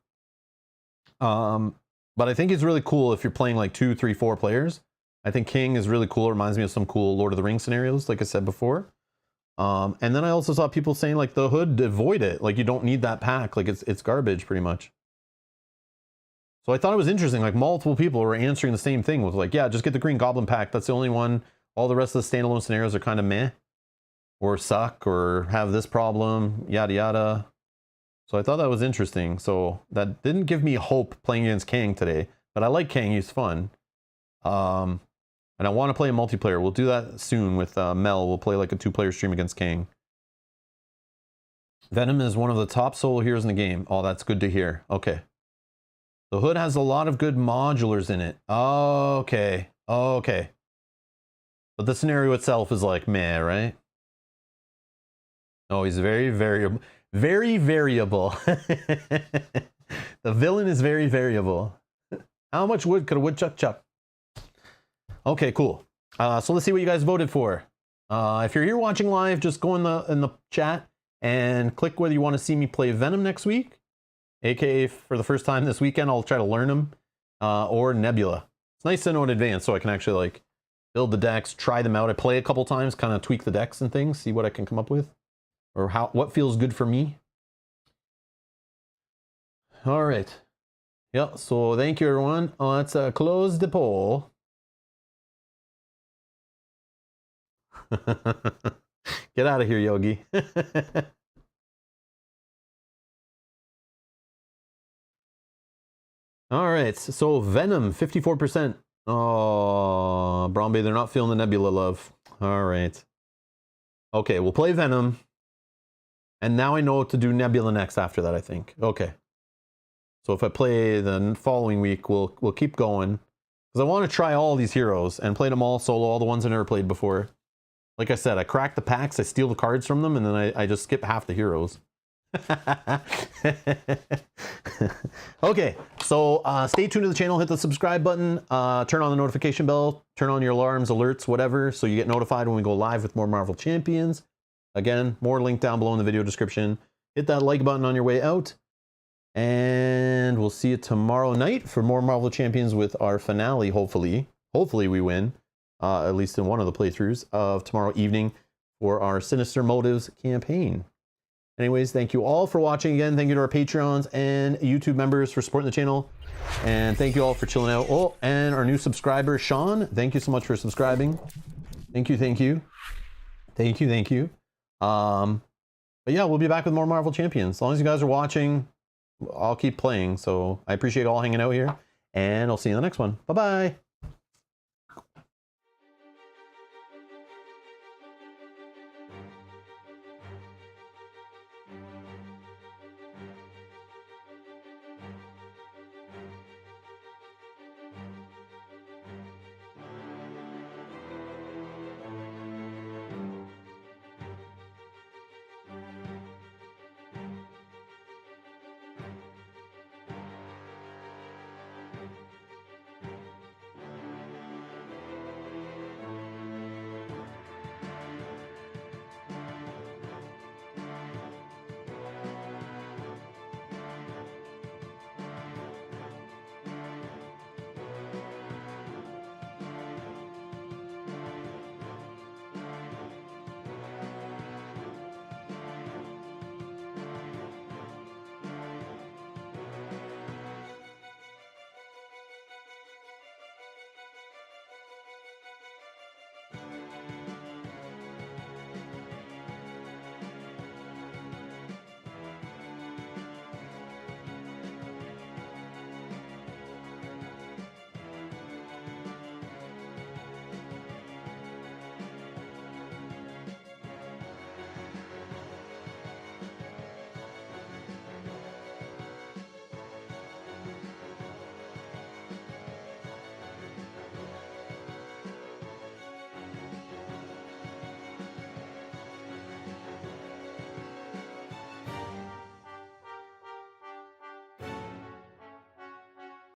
But I think it's really cool if you're playing like 2, 3, 4 players. I think King is really cool. It reminds me of some cool Lord of the Rings scenarios, like I said before. And then I also saw people saying like the Hood, avoid it. Like you don't need that pack. Like it's garbage pretty much. So I thought it was interesting. Like multiple people were answering the same thing with like, yeah, just get the green goblin pack. That's the only one. All the rest of the standalone scenarios are kind of meh or suck or have this problem, yada, yada. So I thought that was interesting. So that didn't give me hope playing against Kang today, but I like Kang. He's fun. And I want to play a multiplayer. We'll do that soon with Mel. We'll play like a 2-player stream against Kang. Venom is one of the top solo heroes in the game. Oh, that's good to hear. Okay. The hood has a lot of good modulars in it. Okay. Okay. But the scenario itself is like meh, right? Oh, he's very variable. Very variable. The villain is very variable. How much wood could a woodchuck chop? Okay, cool. So let's see what you guys voted for. If you're here watching live, just go in the chat and click whether you want to see me play Venom next week, aka for the first time this weekend, I'll try to learn him, or Nebula. It's nice to know in advance so I can actually like build the decks, try them out. I play a couple times, kind of tweak the decks and things, see what I can come up with, or what feels good for me. All right. Yeah, so thank you everyone. Let's close the poll. Get out of here, Yogi. All right, so Venom, 54%. Oh, Bromby, they're not feeling the Nebula love. All right. Okay, we'll play Venom. And now I know what to do Nebula next after that, I think. Okay. So if I play the following week, we'll keep going. Because I want to try all these heroes and play them all solo, all the ones I never played before. Like I said, I crack the packs, I steal the cards from them, and then I just skip half the heroes. Okay, so stay tuned to the channel, hit the subscribe button, turn on the notification bell, turn on your alarms, alerts, whatever, so you get notified when we go live with more Marvel Champions. Again, more link down below in the video description. Hit that like button on your way out, and we'll see you tomorrow night for more Marvel Champions with our finale, hopefully. Hopefully we win. At least in one of the playthroughs of tomorrow evening for our Sinister Motives campaign. Anyways, thank you all for watching again. Thank you to our Patreons and YouTube members for supporting the channel. And thank you all for chilling out. Oh, and our new subscriber, Sean, thank you so much for subscribing. Thank you, thank you. Thank you, thank you. But yeah, we'll be back with more Marvel Champions. As long as you guys are watching, I'll keep playing. So I appreciate all hanging out here. And I'll see you in the next one. Bye-bye.